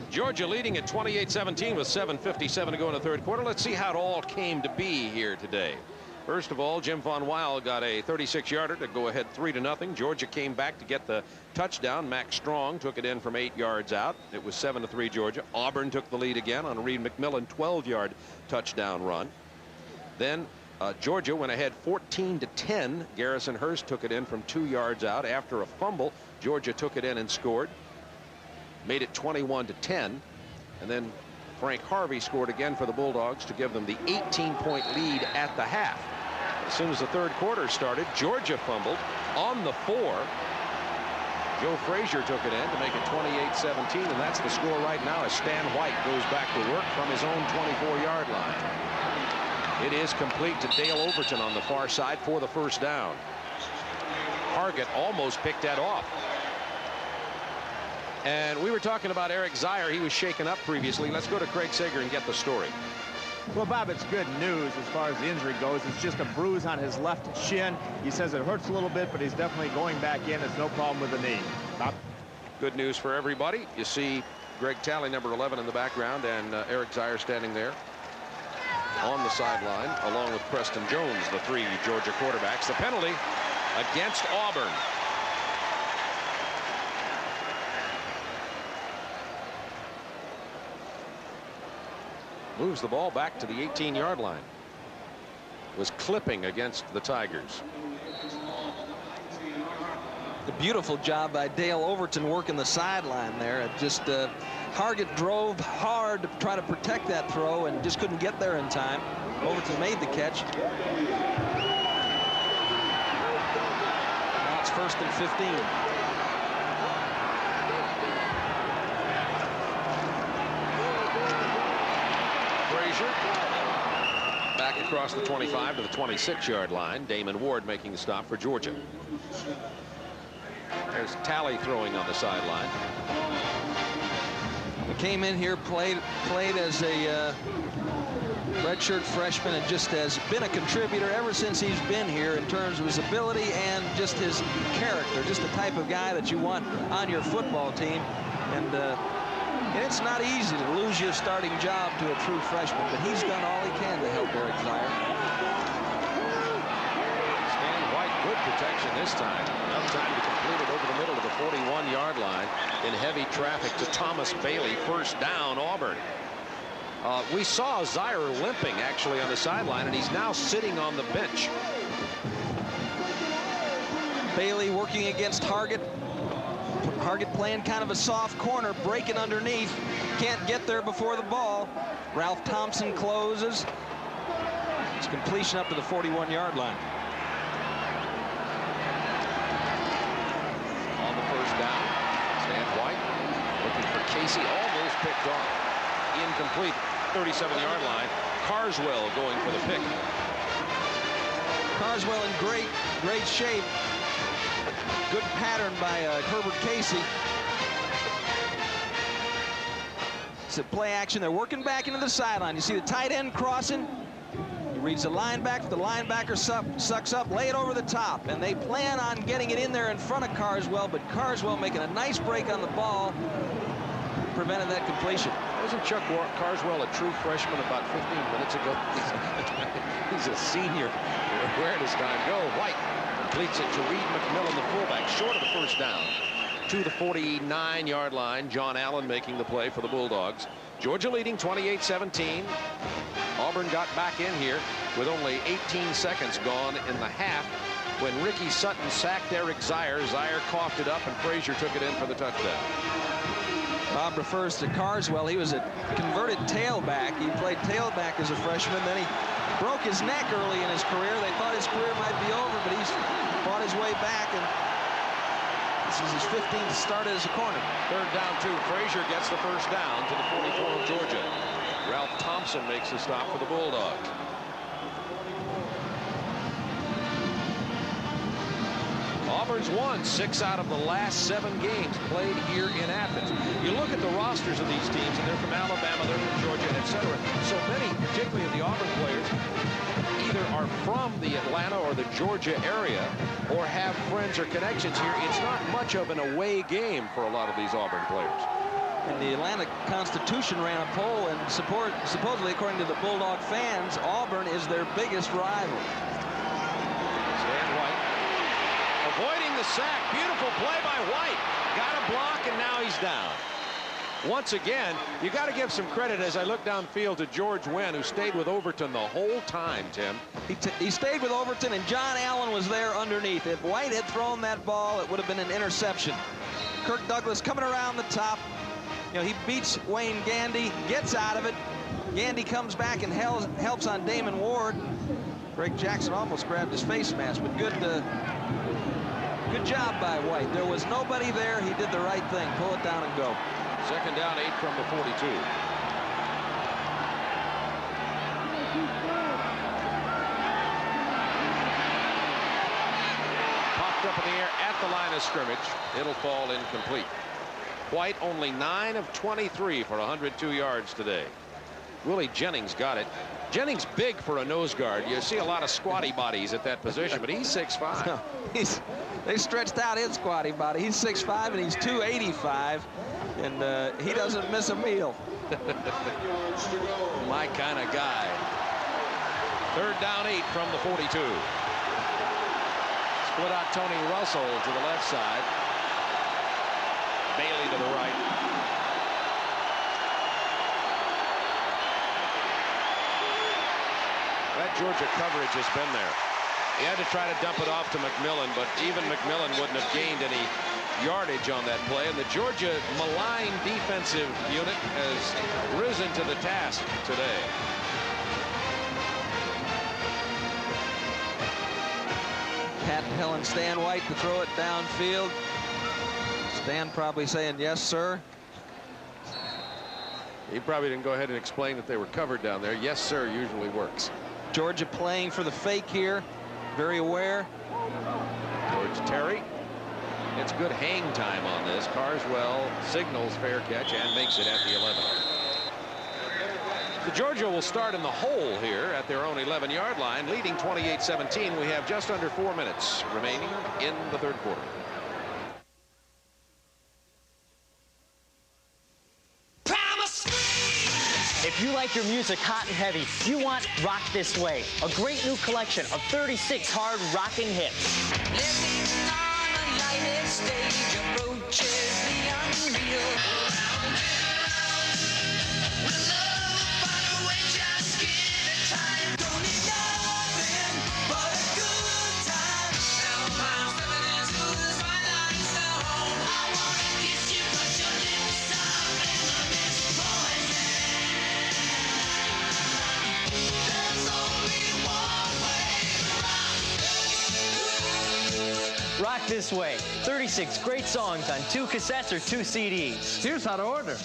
Georgia leading at 28-17 with 7:57 to go in the third quarter. Let's see how it all came to be here today. First of all, Jim Von Weil got a 36-yarder to go ahead 3-0. Georgia came back to get the touchdown. Max Strong took it in from 8 yards out. It was 7-3 Georgia. Auburn took the lead again on a Reed McMillan 12-yard touchdown run. Then Georgia went ahead 14-10. Garrison Hurst took it in from 2 yards out after a fumble. Georgia took it in and scored. Made it 21-10, and then Frank Harvey scored again for the Bulldogs to give them the 18-point lead at the half. As soon as the third quarter started, Georgia fumbled on the 4. Joe Frazier took it in to make it 28-17, and that's the score right now as Stan White goes back to work from his own 24-yard line. It is complete to Dale Overton on the far side for the first down. Hargett almost picked that off. And we were talking about Eric Zier. He was shaken up previously. Let's go to Craig Sager and get the story. Well, Bob, it's good news as far as the injury goes. It's just a bruise on his left shin. He says it hurts a little bit, but he's definitely going back in. It's no problem with the knee. Bob? Good news for everybody. You see Greg Talley, number 11, in the background, and Eric Zier standing there on the sideline, along with Preston Jones, the 3 Georgia quarterbacks. The penalty against Auburn. Moves the ball back to the 18-yard line. Was clipping against the Tigers. A beautiful job by Dale Overton working the sideline there. Just Hargett drove hard to try to protect that throw and just couldn't get there in time. Overton made the catch. Now it's 1st and 15. Back across the 25 to the 26-yard line. Damon Ward making the stop for Georgia. There's Talley throwing on the sideline. He came in here, played as a redshirt freshman, and just has been a contributor ever since he's been here in terms of his ability and just his character, just the type of guy that you want on your football team. And it's not easy to lose your starting job to a true freshman, but he's done all he can to help Eric Zier. Stan White, good protection this time. Now attempting to complete it over the middle of the 41-yard line in heavy traffic to Thomas Bailey. First down, Auburn. We saw Zier limping actually on the sideline, and he's now sitting on the bench. Bailey working against Hargett. Hargett playing kind of a soft corner, breaking underneath. Can't get there before the ball. Ralph Thompson closes. It's completion up to the 41-yard line. On the first down, Stan White looking for Casey, almost picked off. Incomplete, 37-yard line. Carswell going for the pick. Carswell in great shape. Good pattern by Herbert Casey. It's a play action. They're working back into the sideline. You see the tight end crossing. He reads the linebacker sucks up, lay it over the top. And they plan on getting it in there in front of Carswell, but Carswell making a nice break on the ball prevented that completion. Wasn't Chuck Carswell a true freshman about 15 minutes ago? He's a senior. Where does time go? White completes it to Reed McMillan, the fullback, short of the first down. To the 49-yard line. John Allen making the play for the Bulldogs. Georgia leading 28-17. Auburn got back in here with only 18 seconds gone in the half when Ricky Sutton sacked Eric Zier. Zier coughed it up, and Frazier took it in for the touchdown. Bob refers to Carswell. He was a converted tailback. He played tailback as a freshman. Then he broke his neck early in his career. They thought his career might be over, but he's fought his way back, and this is his 15th start as a corner. Third down, 2. Frazier gets the first down to the 44 of Georgia. Ralph Thompson makes the stop for the Bulldogs. Auburn's won 6 out of the last 7 games played here in Athens. You look at the rosters of these teams, and they're from Alabama, they're from Georgia, etc. So many, particularly of the Auburn players, either are from the Atlanta or the Georgia area or have friends or connections here. It's not much of an away game for a lot of these Auburn players. And the Atlanta Constitution ran a poll, and supposedly, according to the Bulldog fans, Auburn is their biggest rival. Stan White avoiding the sack. Beautiful play by White. Got a block, and now he's down. Once again, you got to give some credit, as I look downfield, to George Wynn, who stayed with Overton the whole time, Tim. He stayed with Overton, and John Allen was there underneath. If White had thrown that ball, it would have been an interception. Kirk Douglas coming around the top. You know, he beats Wayne Gandy, gets out of it. Gandy comes back and helps on Damon Ward. Greg Jackson almost grabbed his face mask, but good job by White. There was nobody there. He did the right thing. Pull it down and go. Second down, 8 from the 42. Popped up in the air at the line of scrimmage. It'll fall incomplete. White only 9 of 23 for 102 yards today. Willie Jennings got it. Jennings big for a nose guard. You see a lot of squatty bodies at that position, but he's 6'5". They stretched out his squatty body. He's 6'5", and he's 285, and he doesn't miss a meal. My kind of guy. Third down, 8 from the 42. Split out Tony Russell to the left side. Bailey to the right. That Georgia coverage has been there. He had to try to dump it off to McMillan, but even McMillan wouldn't have gained any yardage on that play. And the Georgia malign defensive unit has risen to the task today. Pat telling Stan White to throw it downfield. Stan probably saying, yes, sir. He probably didn't go ahead and explain that they were covered down there. Yes, sir, usually works. Georgia playing for the fake here. Very aware. George Terry. It's good hang time on this. Carswell signals fair catch and makes it at the 11. The Georgia will start in the hole here at their own 11-yard line, leading 28-17. We have just under 4 minutes remaining in the third quarter. If you like your music hot and heavy, you want Rock This Way, a great new collection of 36 hard rocking hits. Living on a lighted stage approaches the unreal. With love, find a way, just give it time. Don't need nothing but a good time. Now I'm stepping into the twilight zone. I wanna kiss you, but your lips are venomous poison. There's only one way to rock. Rock This Way, 36 great songs on 2 cassettes or 2 CDs. Here's how to order.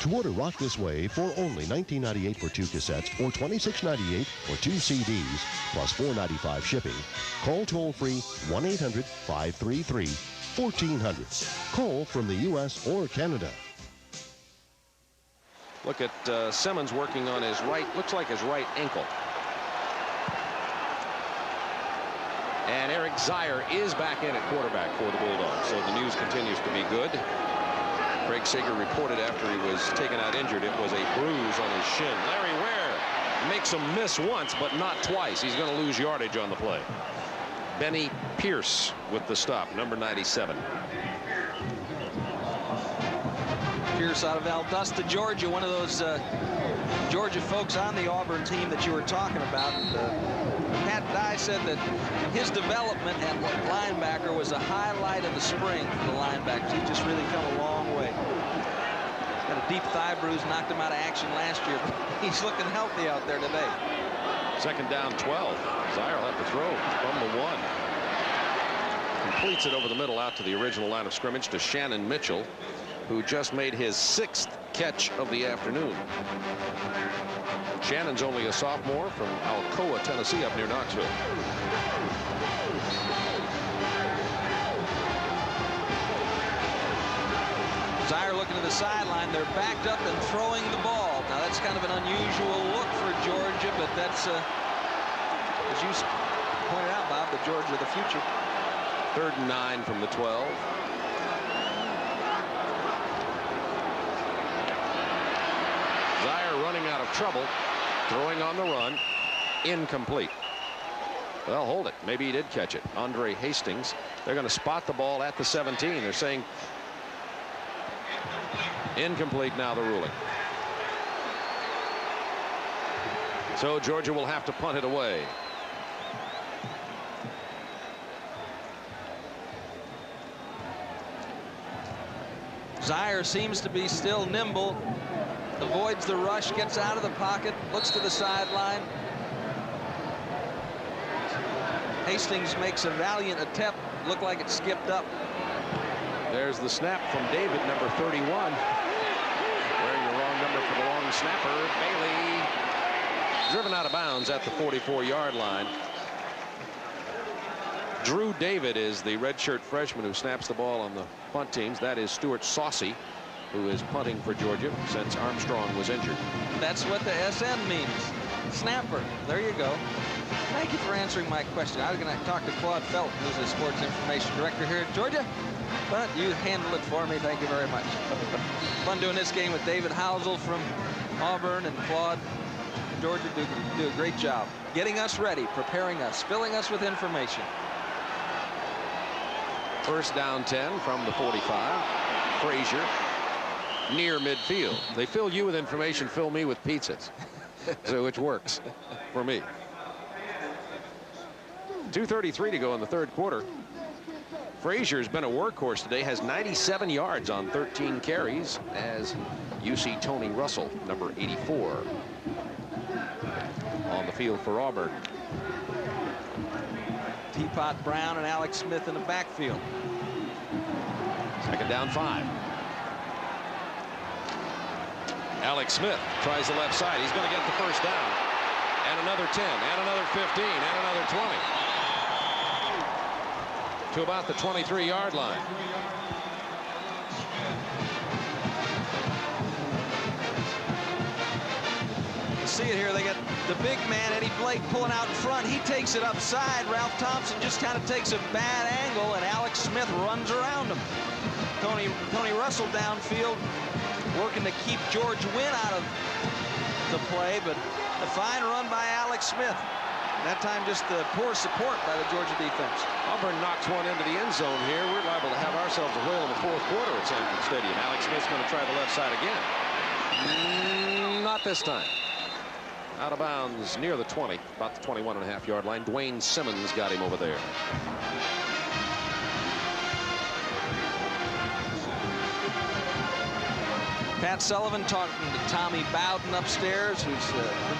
To order Rock This Way for only $19.98 for 2 cassettes or $26.98 for 2 CDs, plus $4.95 shipping, call toll-free 1-800-533-1400. Call from the U.S. or Canada. Look at Simmons working on his right, looks like his right ankle. And Eric Zier is back in at quarterback for the Bulldogs, so the news continues to be good. Craig Sager reported after he was taken out injured it was a bruise on his shin. Larry Ware makes him miss once, but not twice. He's going to lose yardage on the play. Benny Pierce with the stop, number 97. Pierce out of Valdosta, Georgia, one of those Georgia folks on the Auburn team that you were talking about. Pat Dye said that his development at linebacker was a highlight of the spring for the linebackers. He's just really come a long way. Got a deep thigh bruise, knocked him out of action last year, but he's looking healthy out there today. Second down 12. Zier will have to throw from the 1. Completes it over the middle out to the original line of scrimmage to Shannon Mitchell, who just made his 6th catch of the afternoon. Shannon's only a sophomore from Alcoa, Tennessee, up near Knoxville. Zier looking to the sideline. They're backed up and throwing the ball. Now that's kind of an unusual look for Georgia, but that's, as you pointed out, Bob, the Georgia of the future. 3rd and 9 from the 12. Zier running out of trouble, throwing on the run, incomplete. They'll hold it. Maybe he did catch it. Andre Hastings. They're going to spot the ball at the 17. They're saying incomplete now, the ruling. So Georgia will have to punt it away. Zier seems to be still nimble. Avoids the rush, gets out of the pocket, looks to the sideline. Hastings makes a valiant attempt. Looked like it skipped up. There's the snap from David, number 31. Wearing the wrong number for the long snapper. Bailey driven out of bounds at the 44-yard line. Drew David is the redshirt freshman who snaps the ball on the punt teams. That is Stuart Saucy, who is punting for Georgia since Armstrong was injured. That's what the SN means. Snapper. There you go. Thank you for answering my question. I was going to talk to Claude Felton, who's the sports information director here at Georgia, but you handled it for me. Thank you very much. Fun doing this game with David Housel from Auburn and Claude. Georgia do a great job getting us ready, preparing us, filling us with information. 1st down 10 from the 45. Frazier near midfield. They fill you with information, fill me with pizzas. So which works for me. 2:33 to go in the 3rd quarter. Frazier's been a workhorse today, has 97 yards on 13 carries as UC Tony Russell, number 84, on the field for Auburn. Teapot Brown and Alex Smith in the backfield. 2nd down 5. Alex Smith tries the left side. He's going to get the 1st down. And another 10, and another 15, and another 20. To about the 23-yard line. See it here. They got the big man, Eddie Blake, pulling out in front. He takes it upside. Ralph Thompson just kind of takes a bad angle, and Alex Smith runs around him. Tony Russell downfield, working to keep George Wynn out of the play, but a fine run by Alex Smith. That time just the poor support by the Georgia defense. Auburn knocks one into the end zone here. We're liable to have ourselves a whale in the 4th quarter at Sanford Stadium. Alex Smith's going to try the left side again. Not this time. Out of bounds near the 20, about the 21.5-yard line. Dwayne Simmons got him over there. Pat Sullivan talking to Tommy Bowden upstairs, who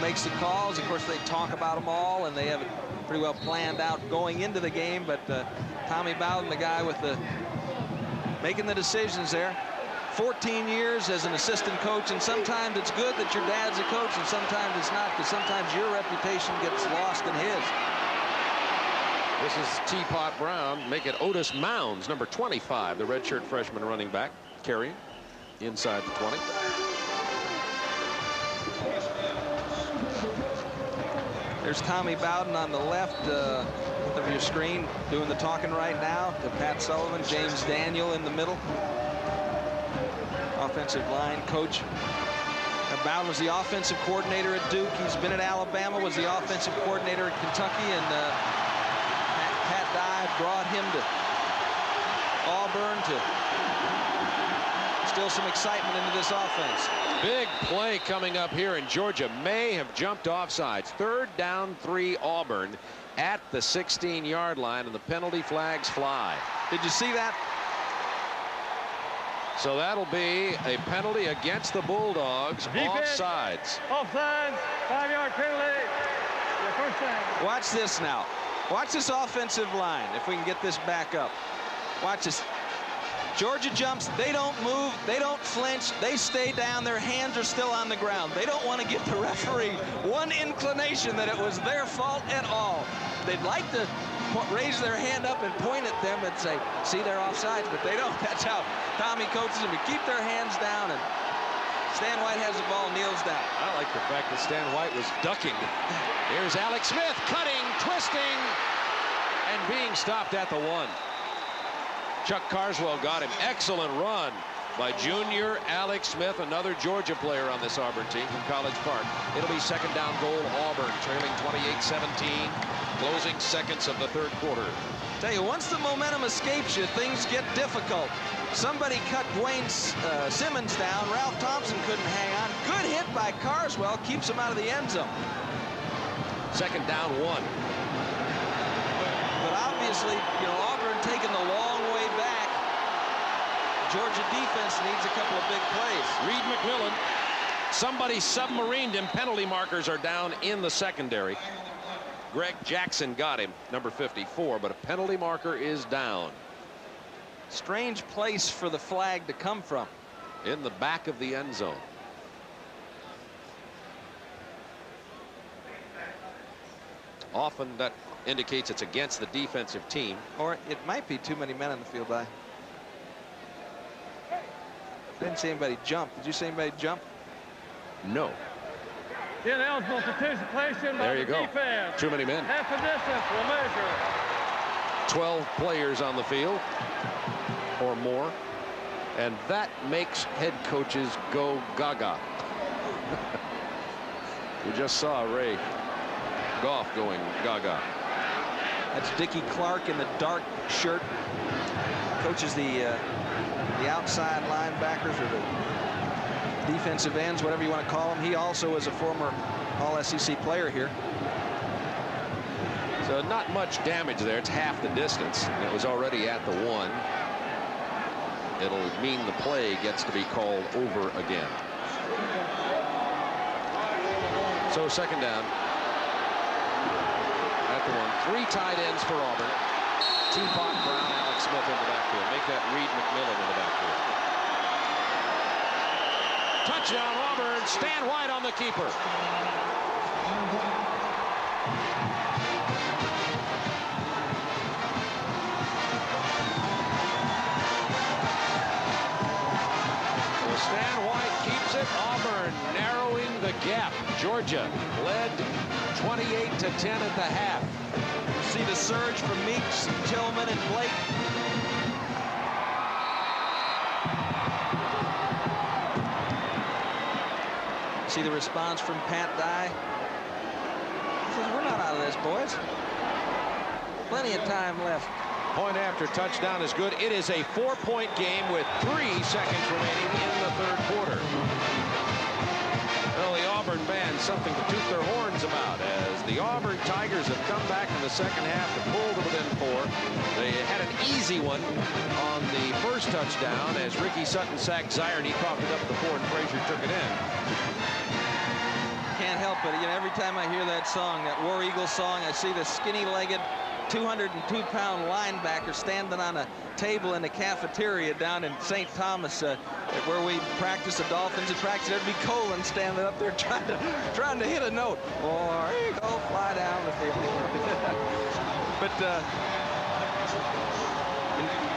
makes the calls. Of course, they talk about them all, and they have it pretty well planned out going into the game. But Tommy Bowden, the guy with making the decisions there. 14 years as an assistant coach, and sometimes it's good that your dad's a coach, and sometimes it's not, because sometimes your reputation gets lost in his. This is Teapot Brown. Make it Otis Mounds, number 25, the redshirt freshman running back, carrying inside the 20. There's Tommy Bowden on the left of your screen doing the talking right now to Pat Sullivan. James Daniel in the middle. Offensive line coach. Bowden was the offensive coordinator at Duke. He's been at Alabama, was the offensive coordinator at Kentucky, and Pat Dye brought him to Auburn to instill some excitement into this offense. Big play coming up here, and Georgia may have jumped offsides. 3rd down 3 Auburn at the 16-yard line, and the penalty flags fly. Did you see that? So that'll be a penalty against the Bulldogs. Defense. Offsides. Offsides. 5-yard penalty. The first down. Watch this now. Watch this offensive line, if we can get this back up. Watch this. Georgia jumps. They don't move. They don't flinch. They stay down. Their hands are still on the ground. They don't want to give the referee one inclination that it was their fault at all. They'd like to raise their hand up and point at them and say, see, they're offsides, but they don't. That's how Tommy coaches them to keep their hands down. And Stan White has the ball, kneels down. I like the fact that Stan White was ducking. Here's Alex Smith cutting, twisting, and being stopped at the 1. Chuck Carswell got him. Excellent run by junior Alex Smith, another Georgia player on this Auburn team from College Park. It'll be 2nd down goal, Auburn, trailing 28-17, closing seconds of the 3rd quarter. Tell you, once the momentum escapes you, things get difficult. Somebody cut Dwayne Simmons down. Ralph Thompson couldn't hang on. Good hit by Carswell, keeps him out of the end zone. 2nd down 1. But obviously, you know, Auburn taking the long way back. Georgia defense needs a couple of big plays. Reed McMillan, somebody submarined him. Penalty markers are down in the secondary. Greg Jackson got him, number 54, but a penalty marker is down. Strange place for the flag to come from. In the back of the end zone. Often that indicates it's against the defensive team. Or it might be too many men on the field. I didn't see anybody jump. Did you see anybody jump? No. Ineligible participation by there you the go. defense. Too many men. Half a distance will measure. 12 players on the field or more, and that makes head coaches go gaga. We just saw Ray Goff going gaga. That's Dickie Clark in the dark shirt. Coaches the outside linebackers or the defensive ends, whatever you want to call them. He also is a former All-SEC player here. So not much damage there. It's half the distance. It was already at the 1. It'll mean the play gets to be called over again. So 2nd down. At the 1. 3 tight ends for Auburn. Teapot, Brown, Alex Smith in the backfield. Make that Reed McMillan in the backfield. Touchdown Auburn. Stan White on the keeper. Stan White keeps it. Auburn narrowing the gap. Georgia led 28-10 at the half. You see the surge from Meeks, Tillman, and Blake. See the response from Pat Dye. He says, we're not out of this, boys. Plenty of time left. Point after touchdown is good. It is a 4-point game with 3 seconds remaining in the 3rd quarter. Well, the Auburn band, something to toot their horns about, as the Auburn Tigers have come back in the second half to pull to within 4. They had an easy one on the first touchdown as Ricky Sutton sacked Zion. He coughed it up at the 4 and Frazier took it in. Can't help it. You know, every time I hear that song, that War Eagle song, I see the skinny-legged 202-pound linebacker standing on a table in the cafeteria down in St. Thomas, where we practice. The Dolphins would practice. There'd be Colin standing up there trying to hit a note. Or here you go, fly down the field. But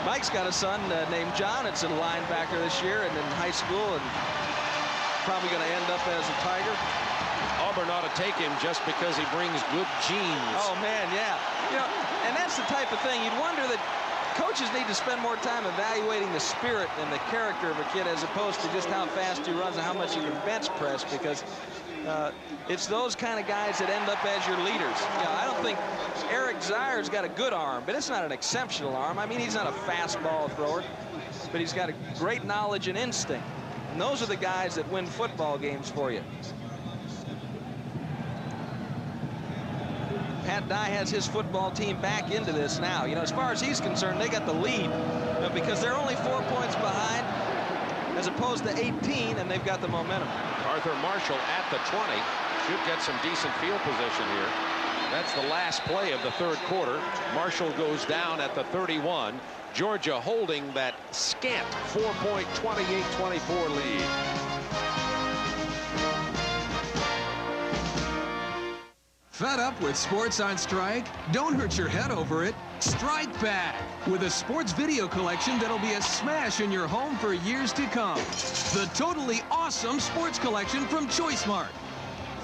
Mike's got a son named John. It's a linebacker this year and in high school, and probably going to end up as a Tiger. Auburn ought to take him just because he brings good genes. Oh, man, yeah. You know, and that's the type of thing you'd wonder that coaches need to spend more time evaluating the spirit and the character of a kid as opposed to just how fast he runs and how much he can bench press, because it's those kind of guys that end up as your leaders. You know, I don't think Eric Zier's got a good arm, but it's not an exceptional arm. I mean, he's not a fast ball thrower, but he's got a great knowledge and instinct. And those are the guys that win football games for you. Pat Dye has his football team back into this now. You know, as far as he's concerned, they got the lead, you know, because they're only 4 points behind as opposed to 18, and they've got the momentum. Arthur Marshall at the 20 should get some decent field position here. That's the last play of the third quarter. Marshall goes down at the 31. Georgia holding that scant 4-point 28-24 lead. Fed up with sports on strike? Don't hurt your head over it. Strike back with a sports video collection that'll be a smash in your home for years to come. The totally awesome sports collection from ChoiceMart.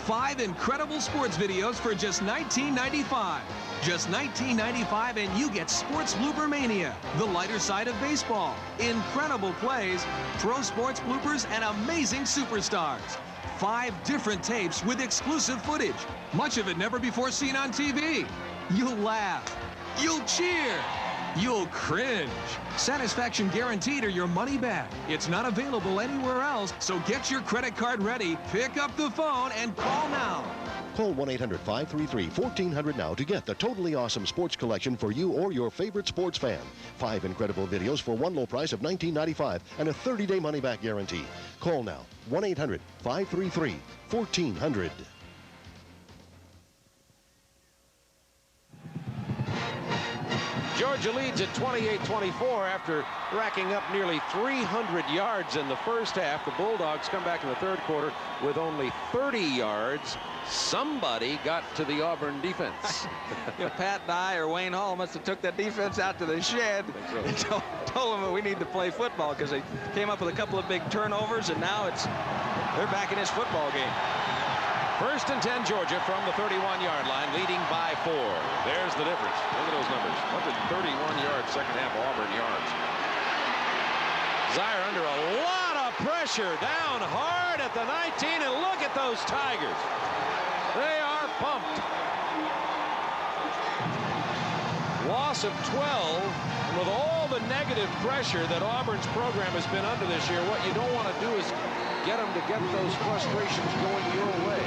5 incredible sports videos for just $19.95. Just $19.95 and you get Sports Blooper Mania, the lighter side of baseball, incredible plays, pro sports bloopers, and amazing superstars. 5 different tapes with exclusive footage, much of it never before seen on TV. You'll laugh, you'll cheer, you'll cringe. Satisfaction guaranteed or your money back. It's not available anywhere else, so get your credit card ready, pick up the phone, and call now. Call 1-800-533-1400 now to get the totally awesome sports collection for you or your favorite sports fan. 5 incredible videos for one low price of $19.95 and a 30-day money-back guarantee. Call now, 1-800-533-1400. Georgia leads at 28-24 after racking up nearly 300 yards in the first half. The Bulldogs come back in the third quarter with only 30 yards. Somebody got to the Auburn defense. You know, Pat Dye or Wayne Hall must have took that defense out to the shed and told them that we need to play football, because they came up with a couple of big turnovers, and now they're back in this football game. First and 10, Georgia from the 31-yard line, leading by 4. There's the difference. Look at those numbers. 131 yards, second half Auburn yards. Zier under a lot of pressure, down hard at the 19, and look at those Tigers. They are pumped. Loss of 12. With all the negative pressure that Auburn's program has been under this year, what you don't want to do is get them to get those frustrations going your way.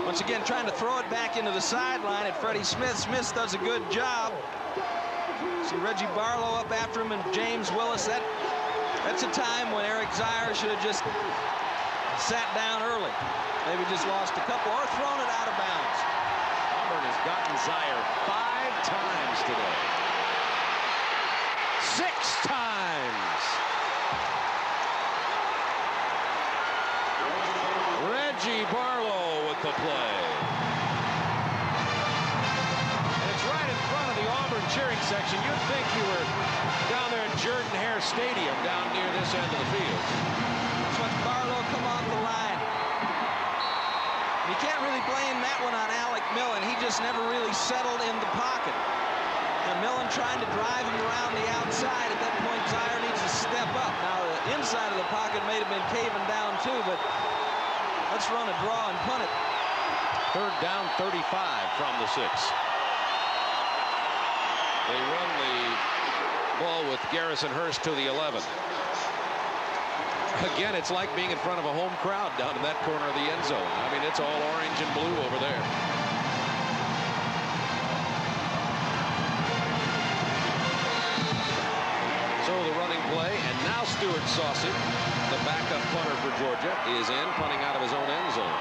Once again, trying to throw it back into the sideline at Freddie Smith. Smith does a good job. See Reggie Barlow up after him and James Willis. That's a time when Eric Zier should have just sat down early. Maybe just lost a couple or thrown it out of bounds. Auburn has gotten Zier 5 times today. 6 times. Reggie Barlow with the play. And it's right in front of the Auburn cheering section. You'd think you were down there at Jordan-Hare Stadium down near this end of the field. Let's watch Barlow come off the line. You can't really blame that one on Alec Millen. He just never really settled in the pocket. And Millen trying to drive him around the outside. At that point, Zier needs to step up. Now, the inside of the pocket may have been caving down too, but let's run a draw and punt it. Third down, 35 from the 6. They run the ball with Garrison Hurst to the 11. Again, it's like being in front of a home crowd down in that corner of the end zone. I mean, it's all orange and blue over there. So the running play, and now Stuart Saucy, the backup punter for Georgia, is in, punting out of his own end zone.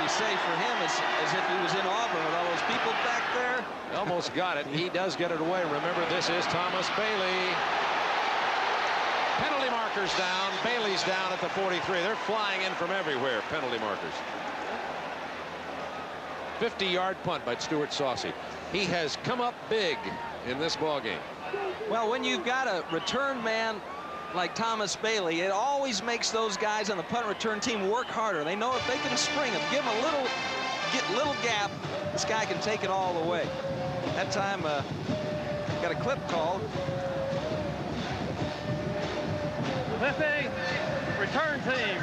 pretty safe for him as if he was in Auburn with all those people back there. Almost got it. He does get it away. Remember, this is Thomas Bailey. Penalty markers down. Bailey's down at the 43. They're flying in from everywhere, penalty markers. 50-yard punt by Stuart Saucy. He has come up big in this ball game. Well, when you've got a return man like Thomas Bailey, it always makes those guys on the punt return team work harder. They know if they can spring him, give him a little gap, this guy can take it all the way. That time, got a clip called. Flipping, return team.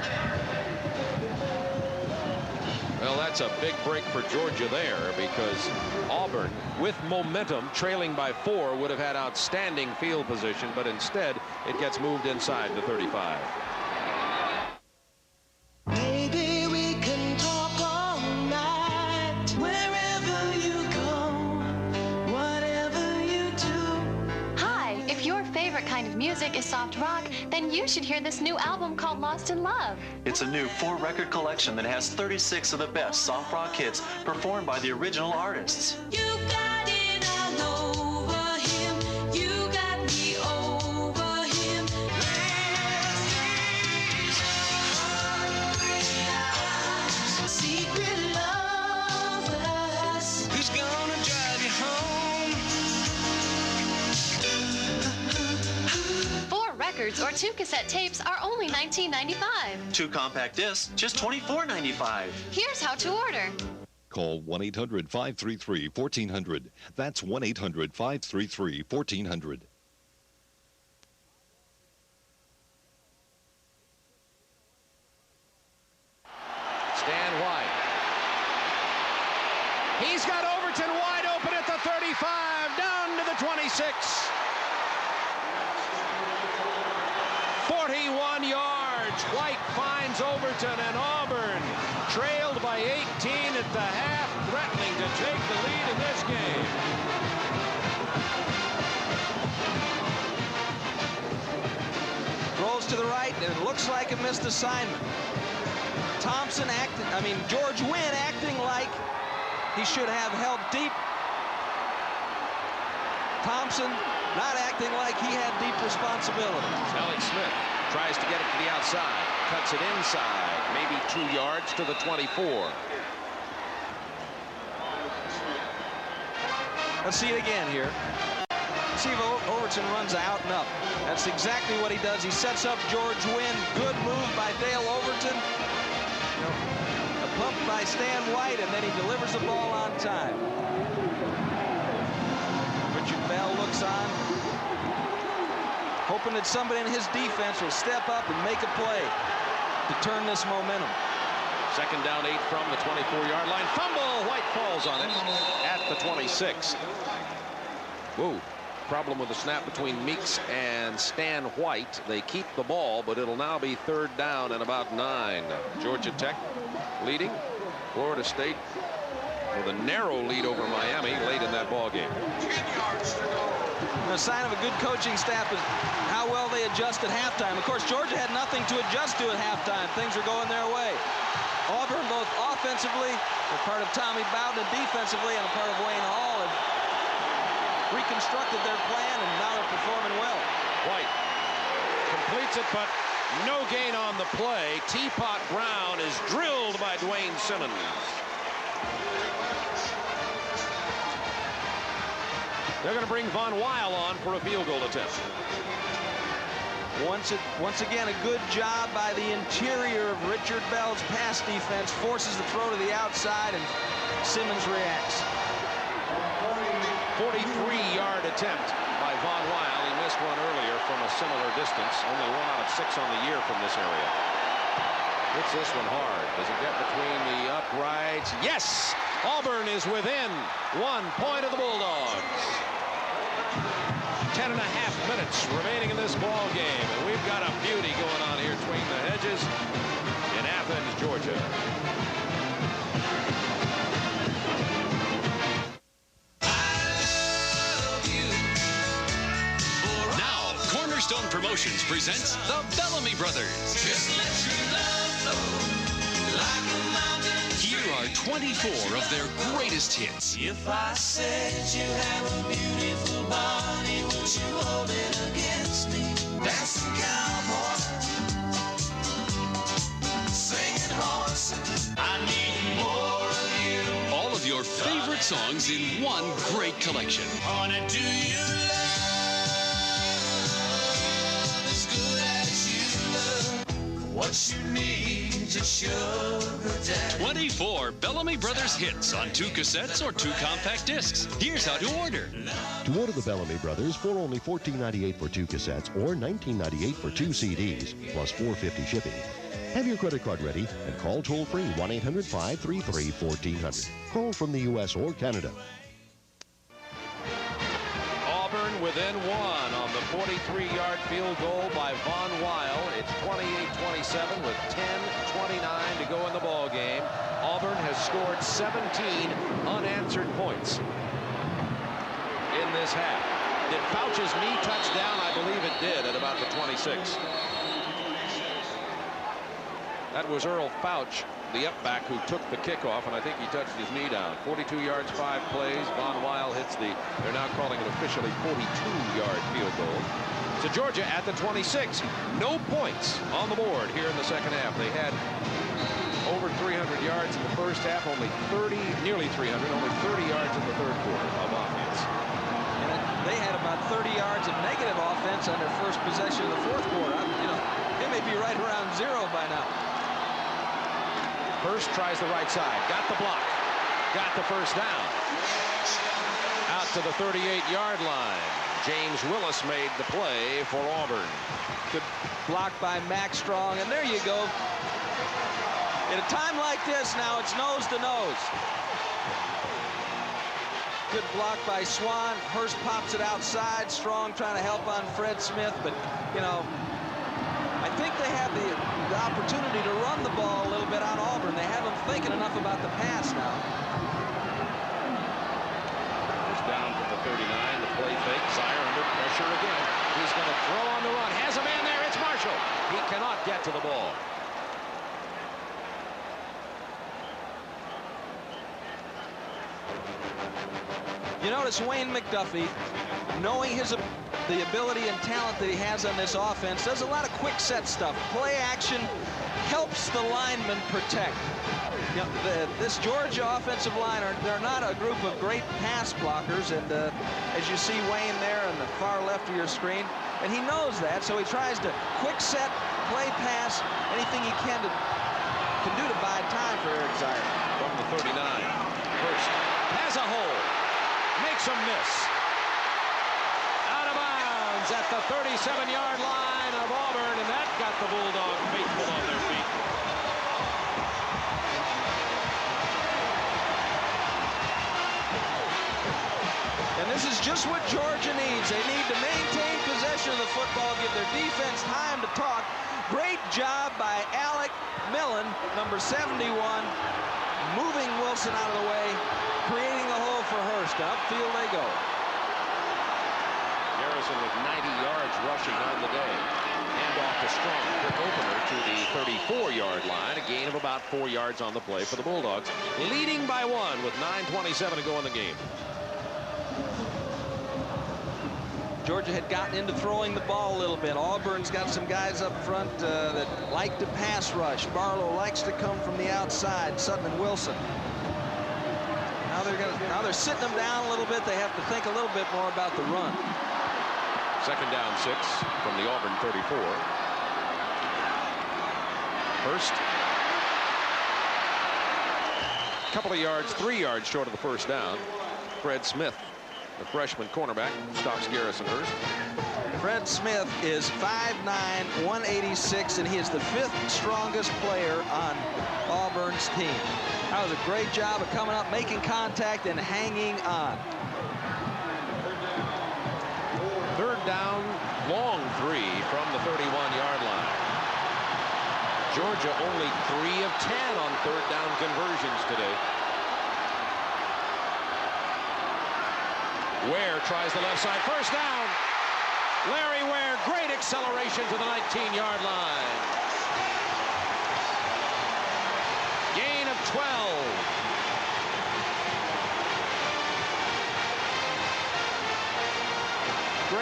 Well, that's a big break for Georgia there, because Auburn, with momentum, trailing by 4, would have had outstanding field position, but instead it gets moved inside the 35. Maybe we can talk all night, wherever you go, whatever you do. Hi, if your favorite kind of music is soft rock, then you should hear this new album called Lost in Love. It's a new 4-record collection that has 36 of the best soft rock hits performed by the original artists. You got it all over him, you got me over him. Secret lovers, who's gonna drive you home? 4 records or 2 cassette tapes are only $19.95. 2 compact discs, just $24.95. Here's how to order. Call 1-800-533-1400. That's 1-800-533-1400. Stan White. He's got Overton wide open at the 35, down to the 26. 41 yards. White finds Overton, and Auburn trailed by 18 at the half, threatening to take the lead in this game. Rolls to the right, and it looks like a missed assignment. George Wynn acting like he should have held deep. Thompson not acting like he had deep responsibility. Alex Smith tries to get it to the outside, cuts it inside, maybe 2 yards to the 24. Let's see it again here. See if Overton runs out and up. That's exactly what he does. He sets up George Wynn. Good move by Dale Overton. A pump by Stan White, and then he delivers the ball on time. Richard Bell looks on, hoping that somebody in his defense will step up and make a play to turn this momentum. Second down 8 from the 24-yard line. Fumble! White falls on it at the 26. Whoa. Problem with the snap between Meeks and Stan White. They keep the ball, but it'll now be 3rd down and about 9. Georgia Tech leading. Florida State with a narrow lead over Miami late in that ball game. A sign of a good coaching staff is how well they adjust at halftime. Of course, Georgia had nothing to adjust to at halftime. Things are going their way. Auburn, both offensively, a part of Tommy Bowden, and defensively, and a part of Wayne Hall, have reconstructed their plan, and now they're performing well. White completes it, but no gain on the play. Teapot Brown is drilled by Dwayne Simmons. They're going to bring Von Weil on for a field goal attempt. Once again, a good job by the interior of Richard Bell's pass defense. Forces the throw to the outside, and Simmons reacts. 43-yard attempt by Von Weil. He missed one earlier from a similar distance. Only 1 out of 6 on the year from this area. Hits this one hard. Does it get between the uprights? Yes! Auburn is within 1 point of the Bulldogs. 10 and a half minutes remaining in this ball game, and we've got a beauty going on here between the hedges in Athens, Georgia. Now, Cornerstone Promotions presents the Bellamy Brothers. Just let your love flow like a mountain. Here 24 of their greatest hits. If I said you have a beautiful body, would you hold it against me? Dancing cowboy, singing horses, I need more of you. All of your favorite songs in one great collection. Honey, do you love as good as you love? What you need is sugar daddy. 24 Bellamy Brothers hits on 2 cassettes or 2 compact discs. Here's how to order. To order the Bellamy Brothers for only $14.98 for 2 cassettes or $19.98 for 2 CDs, plus $4.50 shipping. Have your credit card ready and call toll-free 1-800-533-1400. Call from the U.S. or Canada. Auburn within 1 on the 43-yard field goal by Von Weil. It's 28-27 with 10:29 to go in the ball game. Auburn has scored 17 unanswered points in this half. Did Fouch's knee touch down? I believe it did at about the 26. That was Earl Fouch, the up-back, who took the kickoff, and I think he touched his knee down. 42 yards, 5 plays. Von Weil hits they're now calling it officially 42-yard field goal. So Georgia at the 26. No points on the board here in the second half. They had over 300 yards in the first half, nearly 300, only 30 yards in the third quarter of offense. And they had about 30 yards of negative offense on their first possession of the fourth quarter. They may be right around 0 by now. Hurst tries the right side. Got the block. Got the first down. Out to the 38-yard line. James Willis made the play for Auburn. Good block by Max Strong. And there you go. At a time like this now, it's nose to nose. Good block by Swan. Hurst pops it outside. Strong trying to help on Fred Smith. But, I think they have the opportunity to run the ball a little bit on Auburn. They haven't thinking enough about the pass now. Goes down to the 39. The play fake. Sire under pressure again. He's going to throw on the run. Has a man there. It's Marshall. He cannot get to the ball. You notice Wayne McDuffie, knowing the ability and talent that he has on this offense, does a lot of quick set stuff. Play action helps the linemen protect. This Georgia offensive line, they're not a group of great pass blockers, and as you see Wayne there on the far left of your screen, and he knows that, so he tries to quick set, play pass, anything he can do to buy time for Eric Sire. From the 39, Hurst has a hole, makes a miss. Out of bounds at the 37-yard line of Auburn, and that got the Bulldogs faithful on their feet. And this is just what Georgia needs. They need to maintain possession of the football, give their defense time to talk. Great job by Alec Millen, number 71, moving Wilson out of the way, creating the hole for Hurst. Upfield they go. Garrison with 90 yards rushing on the day. Hand off to Strong. Quick opener to the 34-yard line. A gain of about 4 yards on the play for the Bulldogs. Leading by 1 with 9:27 to go in the game. Georgia had gotten into throwing the ball a little bit. Auburn's got some guys up front that like to pass rush. Barlow likes to come from the outside. Sutton and Wilson. Now they're sitting them down a little bit. They have to think a little bit more about the run. Second down 6 from the Auburn 34. Hurst. A couple of yards, 3 yards short of the first down. Fred Smith, the freshman cornerback, stops Garrison Hurst. Fred Smith is 5'9", 186, and he is the 5th strongest player on Auburn's team. That was a great job of coming up, making contact, and hanging on. Third down, long 3 from the 31-yard line. Georgia only 3 of 10 on third down conversions today. Ware tries the left side. First down. Larry Ware, great acceleration to the 19-yard line. Gain of 12.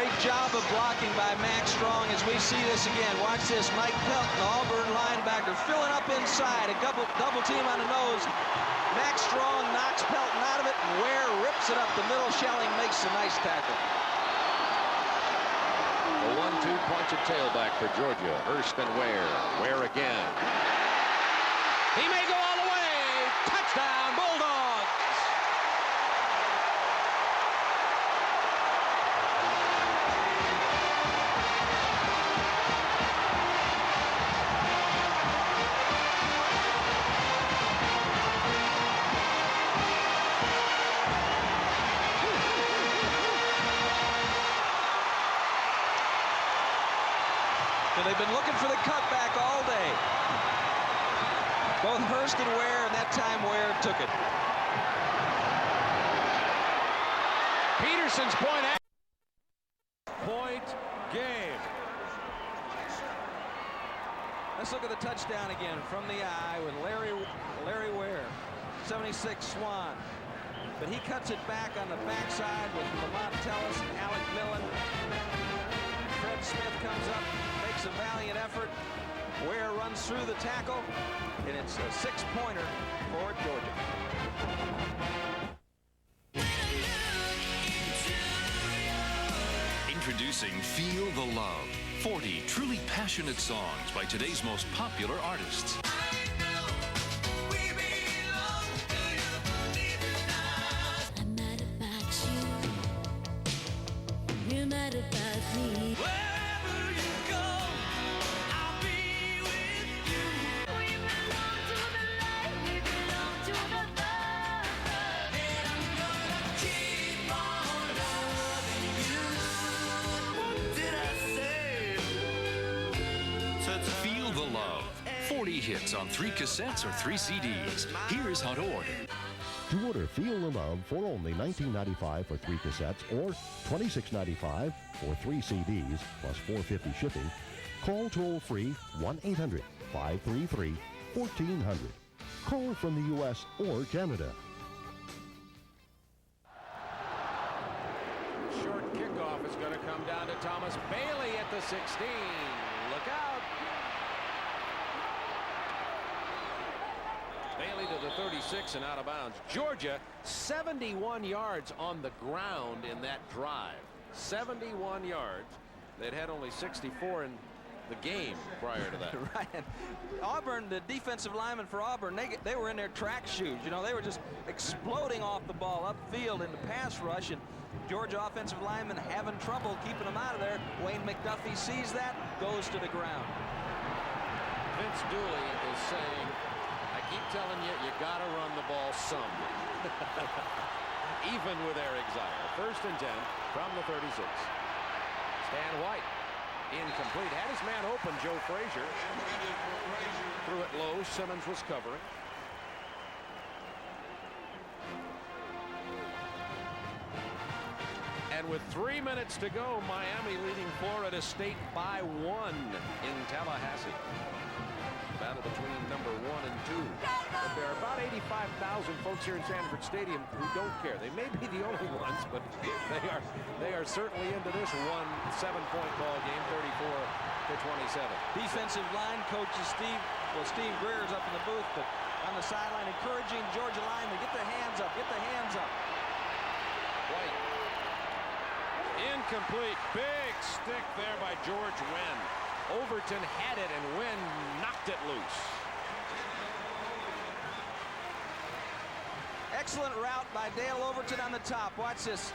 Great job of blocking by Max Strong as we see this again. Watch this. Mike Pelton, Auburn linebacker, filling up inside. A double team on the nose. Max Strong knocks Pelton out of it, and Ware rips it up the middle. Schelling makes a nice tackle. A 1-2 punch at tailback for Georgia. Hurst and Ware. Ware again. He may go all the way. Touchdown, Bulldogs. So they've been looking for the cutback all day. Both Hurst and Ware, and that time Ware took it. Peterson's point game. Let's look at the touchdown again from the eye with Larry Ware. 76 Swan. But he cuts it back on the backside with Lamont Tellis and Alec Millen. Fred Smith comes up, makes a valiant effort. Ware runs through the tackle, and it's a 6-pointer for Georgia. Introducing Feel the Love. 40 truly passionate songs by today's most popular artists. Feel the Love. 40 hits on 3 cassettes or 3 CDs. Here's how to order. To order Feel the Love for only $19.95 for 3 cassettes or $26.95 for 3 CDs plus $4.50 shipping, call toll-free 1-800-533-1400. Call from the U.S. or Canada. Short kickoff is going to come down to Thomas Bailey at the 16. Look out. Bailey to the 36 and out of bounds. Georgia, 71 yards on the ground in that drive. 71 yards. They'd had only 64 in the game prior to that. Right. Auburn, the defensive linemen for Auburn, they were in their track shoes. You know, they were just exploding off the ball upfield in the pass rush, and Georgia offensive linemen having trouble keeping them out of there. Wayne McDuffie sees that, goes to the ground. Vince Dooley is saying, I keep telling you, you got to run the ball some. Even with Eric Zeier. 1st and 10 from the 36. Stan White. Incomplete. Had his man open, Joe Frazier. Threw it low. Simmons was covering. And with 3 minutes to go, Miami leading Florida State by 1 in Tallahassee. Battle between number 1 and 2. But there are about 85,000 folks here in Sanford Stadium who don't care. They may be the only ones, but they are certainly into this 7-point ball game, 34-27. Defensive line coaches Steve Greer's up in the booth, but on the sideline encouraging Georgia linemen, get their hands up, get their hands up. White. Incomplete. Big stick there by George Wynn. Overton had it, and Wynn knocked it loose. Excellent route by Dale Overton on the top. Watch this.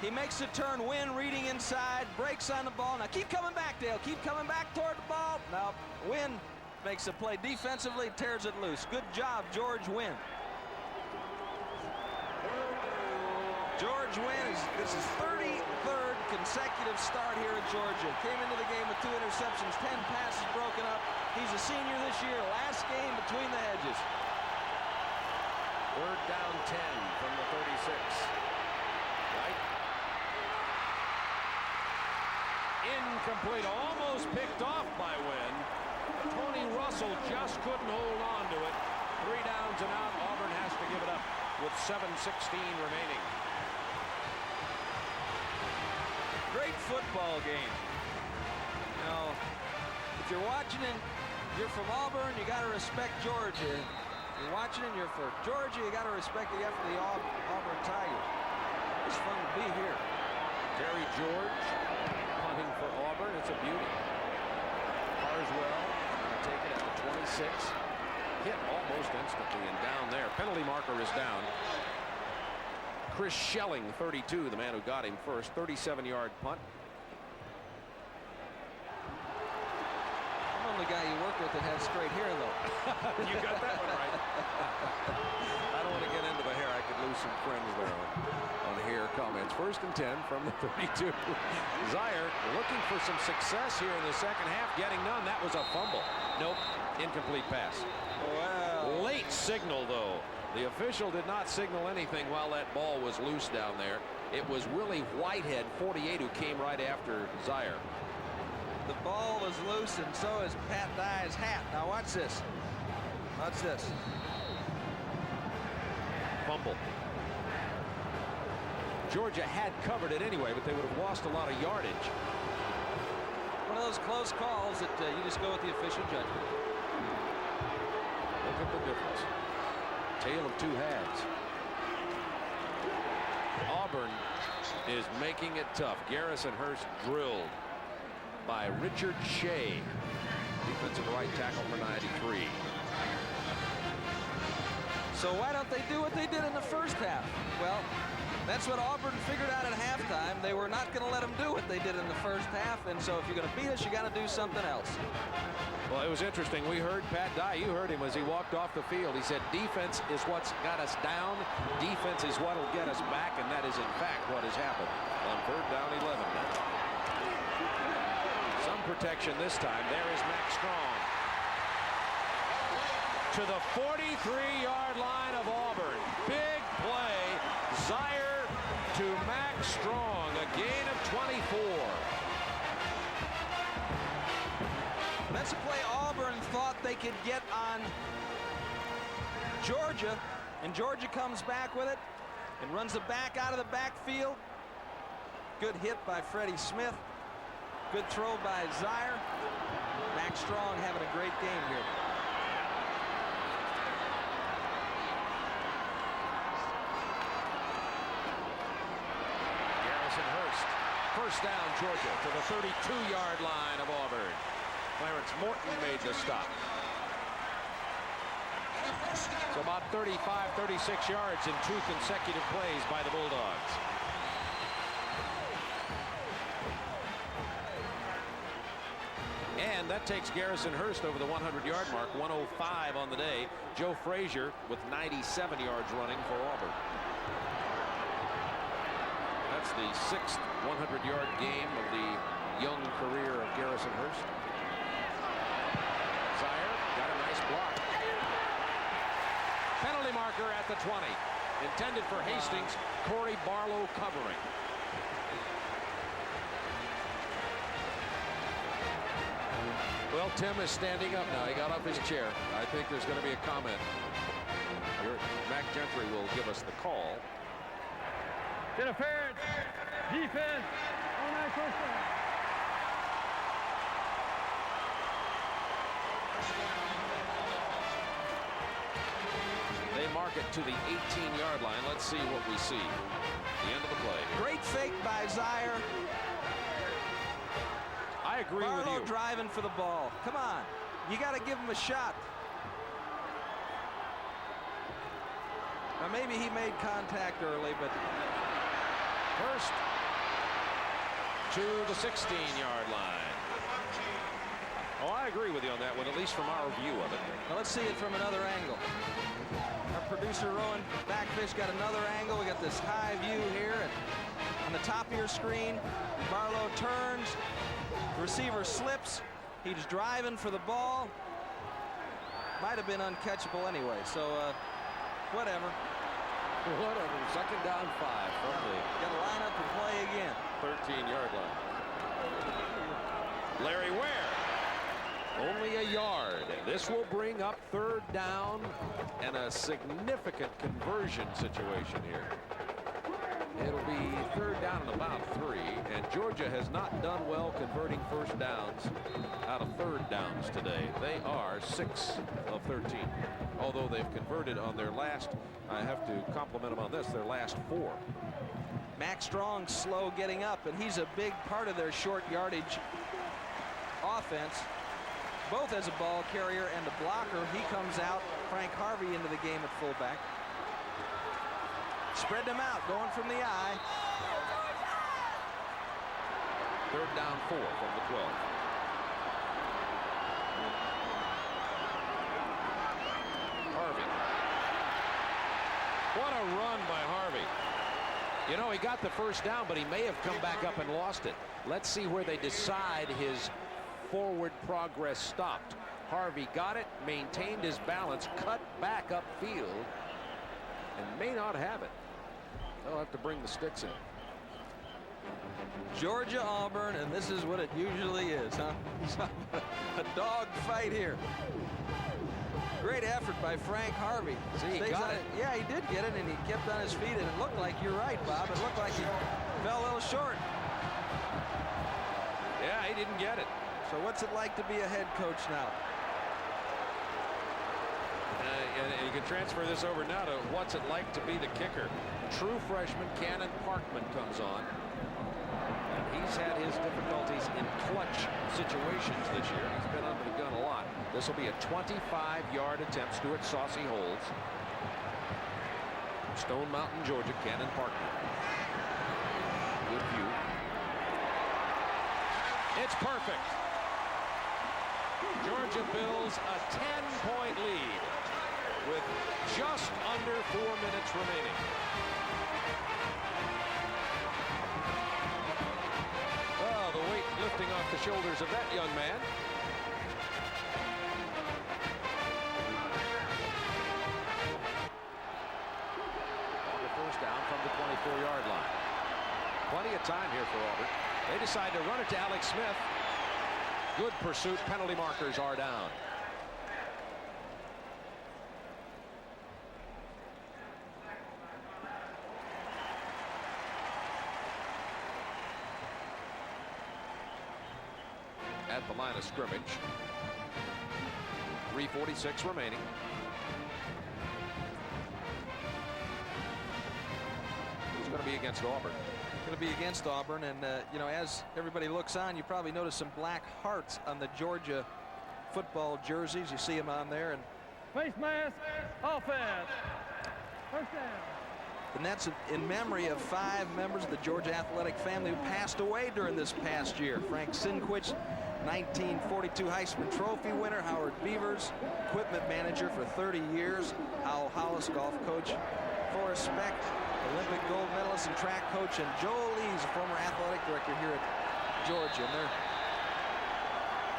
He makes a turn. Wynn reading inside, breaks on the ball. Now keep coming back, Dale. Keep coming back toward the ball. Now Wynn makes a play defensively, tears it loose. Good job, George Wynn. George Wynn, this is 33rd consecutive start here at Georgia. Came into the game with 2 interceptions, 10 passes broken up. He's a senior this year, last game between the hedges. 3rd down 10 from the 36. Right. Incomplete, almost picked off by Wynn. Tony Russell just couldn't hold on to it. 3 downs and out. Auburn has to give it up with 7:16 remaining. Great football game. You know, if you're watching and you're from Auburn, you got to respect Georgia. If you're watching and you're for Georgia, you got to respect the effort of the Auburn Tigers. It's fun to be here. Terry George punting for Auburn. It's a beauty. Carswell going to take it at the 26. Hit almost instantly and down there. Penalty marker is down. Chris Schelling, 32, the man who got him first. 37-yard punt. I'm the guy you work with that has straight hair, though. You got that one right. I don't want to get into the hair. I could lose some friends there on hair comments. 1st and 10 from the 32. Zaire looking for some success here in the second half. Getting none. That was a fumble. Nope. Incomplete pass. Wow. Late signal, though. The official did not signal anything while that ball was loose down there. It was Willie Whitehead, 48, who came right after Zaire. The ball was loose, and so is Pat Dye's hat. Now watch this. Watch this. Fumble. Georgia had covered it anyway, but they would have lost a lot of yardage. One of those close calls that you just go with the official judgment. Look at the difference. Tale of two halves. Auburn is making it tough. Garrison Hurst drilled by Richard Shea, defensive right tackle for 93. So why don't they do what they did in the first half? Well, that's what Auburn figured out at halftime. They were not going to let them do what they did in the first half, and so if you're going to beat us, you got to do something else. Well, it was interesting. We heard Pat Dye. You heard him as he walked off the field. He said defense is what's got us down. Defense is what will get us back, and that is, in fact, what has happened on 3rd down 11 now. Some protection this time. There is Max Strong. To the 43-yard line of Auburn. Big play. Zaire to Max Strong. A gain of 24. That's a play Auburn thought they could get on Georgia, and Georgia comes back with it and runs the back out of the backfield. Good hit by Freddie Smith. Good throw by Zaire. Max Strong having a great game here. Garrison Hurst. 1st down, Georgia, to the 32-yard line of Auburn. Clarence Morton made the stop. So about 35, 36 yards in 2 consecutive plays by the Bulldogs. And that takes Garrison Hurst over the 100-yard mark, 105 on the day. Joe Frazier with 97 yards running for Auburn. That's the 6th 100-yard game of the young career of Garrison Hurst. Zaire got a nice block. Penalty marker at the 20. Intended for Hastings. Corey Barlow covering. Well, Tim is standing up now. He got off his chair. I think there's going to be a comment. Mac Gentry will give us the call. Interference. Defense. On that 1st down. They mark it to the 18-yard line. Let's see what we see. The end of the play. Great fake by Zaire. I agree with you. Barlow driving for the ball. Come on. You got to give him a shot. Now, maybe he made contact early, but Hurst to the 16-yard line. Oh, I agree with you on that one, at least from our view of it. Now, let's see it from another angle. Our producer, Rowan Backfish, got another angle. We got this high view here. And on the top of your screen, Barlow turns. The receiver slips. He's driving for the ball. Might have been uncatchable anyway, so whatever. Whatever. 2nd down 5 from the... Got to line up and play again. 13-yard line. Larry Ware. Only a yard. This will bring up 3rd down and a significant conversion situation here. It'll be 3rd down and about 3, and Georgia has not done well converting first downs out of 3rd downs today. They are 6 of 13, although they've converted on their last, I have to compliment them on this, their last 4. Max Strong slow getting up, and he's a big part of their short yardage offense, both as a ball carrier and a blocker. He comes out, Frank Harvey into the game at fullback. Spread them out, going from the eye. 3rd down 4 from the 12. Harvey. What a run by Harvey. You know, he got the first down, but he may have come back up and lost it. Let's see where they decide his forward progress stopped. Harvey got it, maintained his balance, cut back upfield, and may not have it. They'll have to bring the sticks in. Georgia, Auburn, and this is what it usually is, huh? A dog fight here. Great effort by Frank Harvey. See, he got it. Yeah, he did get it, and he kept on his feet, and it looked like, you're right, Bob, it looked like he fell a little short. Yeah, he didn't get it. So what's it like to be a head coach now? And you can transfer this over now to what's it like to be the kicker. True freshman Cannon Parkman comes on. And he's had his difficulties in clutch situations this year. He's been under the gun a lot. This will be a 25-yard attempt. Stuart Saucy holds. Stone Mountain, Georgia, Cannon Parkman. Good view. It's perfect. Georgia builds a 10-point lead with just under 4 minutes remaining. Oh, the weight lifting off the shoulders of that young man. On the first down from the 24-yard line. Plenty of time here for Auburn. They decide to run it to Alex Smith. Good pursuit. Penalty markers are down. At the line of scrimmage. 3:46 remaining. Who's going to be against Auburn? Going to be against Auburn, and you know, as everybody looks on, you probably notice some black hearts on the Georgia football jerseys. You see them on there, and face mask, offense, first down. And that's in memory of 5 members of the Georgia athletic family who passed away during this past year. Frank Sinquich, 1942 Heisman Trophy winner. Howard Beavers, equipment manager for 30 years. Hal Hollis, golf coach. Forrest Speck, Olympic gold medalist and track coach. And Joe Lees, former athletic director here at Georgia. And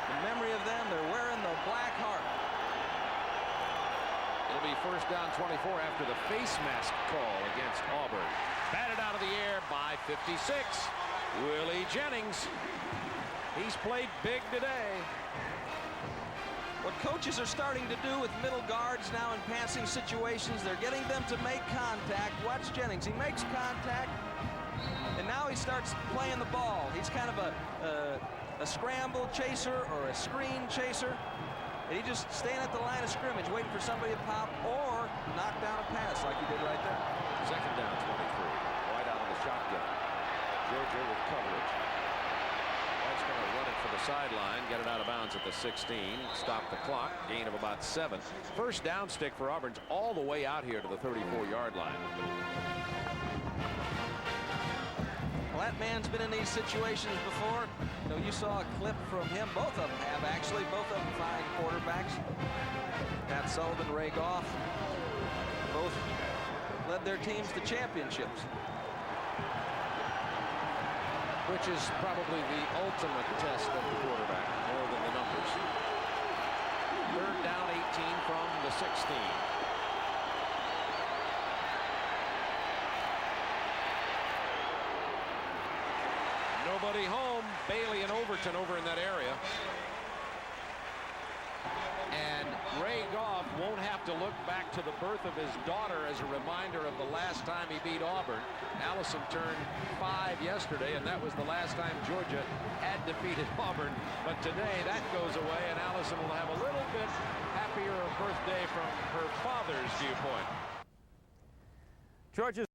in memory of them, they're wearing the black heart. It'll be first down 24 after the face mask call against Auburn. Batted out of the air by 56. Willie Jennings. He's played big today. What coaches are starting to do with middle guards now in passing situations, they're getting them to make contact. Watch Jennings. He makes contact, and now he starts playing the ball. He's kind of a scramble chaser or a screen chaser. And he just staying at the line of scrimmage, waiting for somebody to pop or knock down a pass like he did right there. Second down 23. Wide out of the shotgun. Georgia with coverage. That's going to run it for the sideline, get it out of bounds at the 16, stop the clock, gain of about 7. First down stick for Auburn's all the way out here to the 34-yard line. Well, that man's been in these situations before. You know, you saw a clip from him. Both of them have, actually. Both of them fine quarterbacks. Pat Sullivan, Ray Goff. Both led their teams to championships. Which is probably the ultimate test of the quarterback, more than the numbers. Third down 18 from the 16. Nobody home. Bailey and Overton over in that area. And Ray Goff won't have to look back to the birth of his daughter as a reminder of the last time he beat Auburn. Allison turned 5 yesterday, and that was the last time Georgia had defeated Auburn. But today that goes away, and Allison will have a little bit happier birthday from her father's viewpoint. Georgia's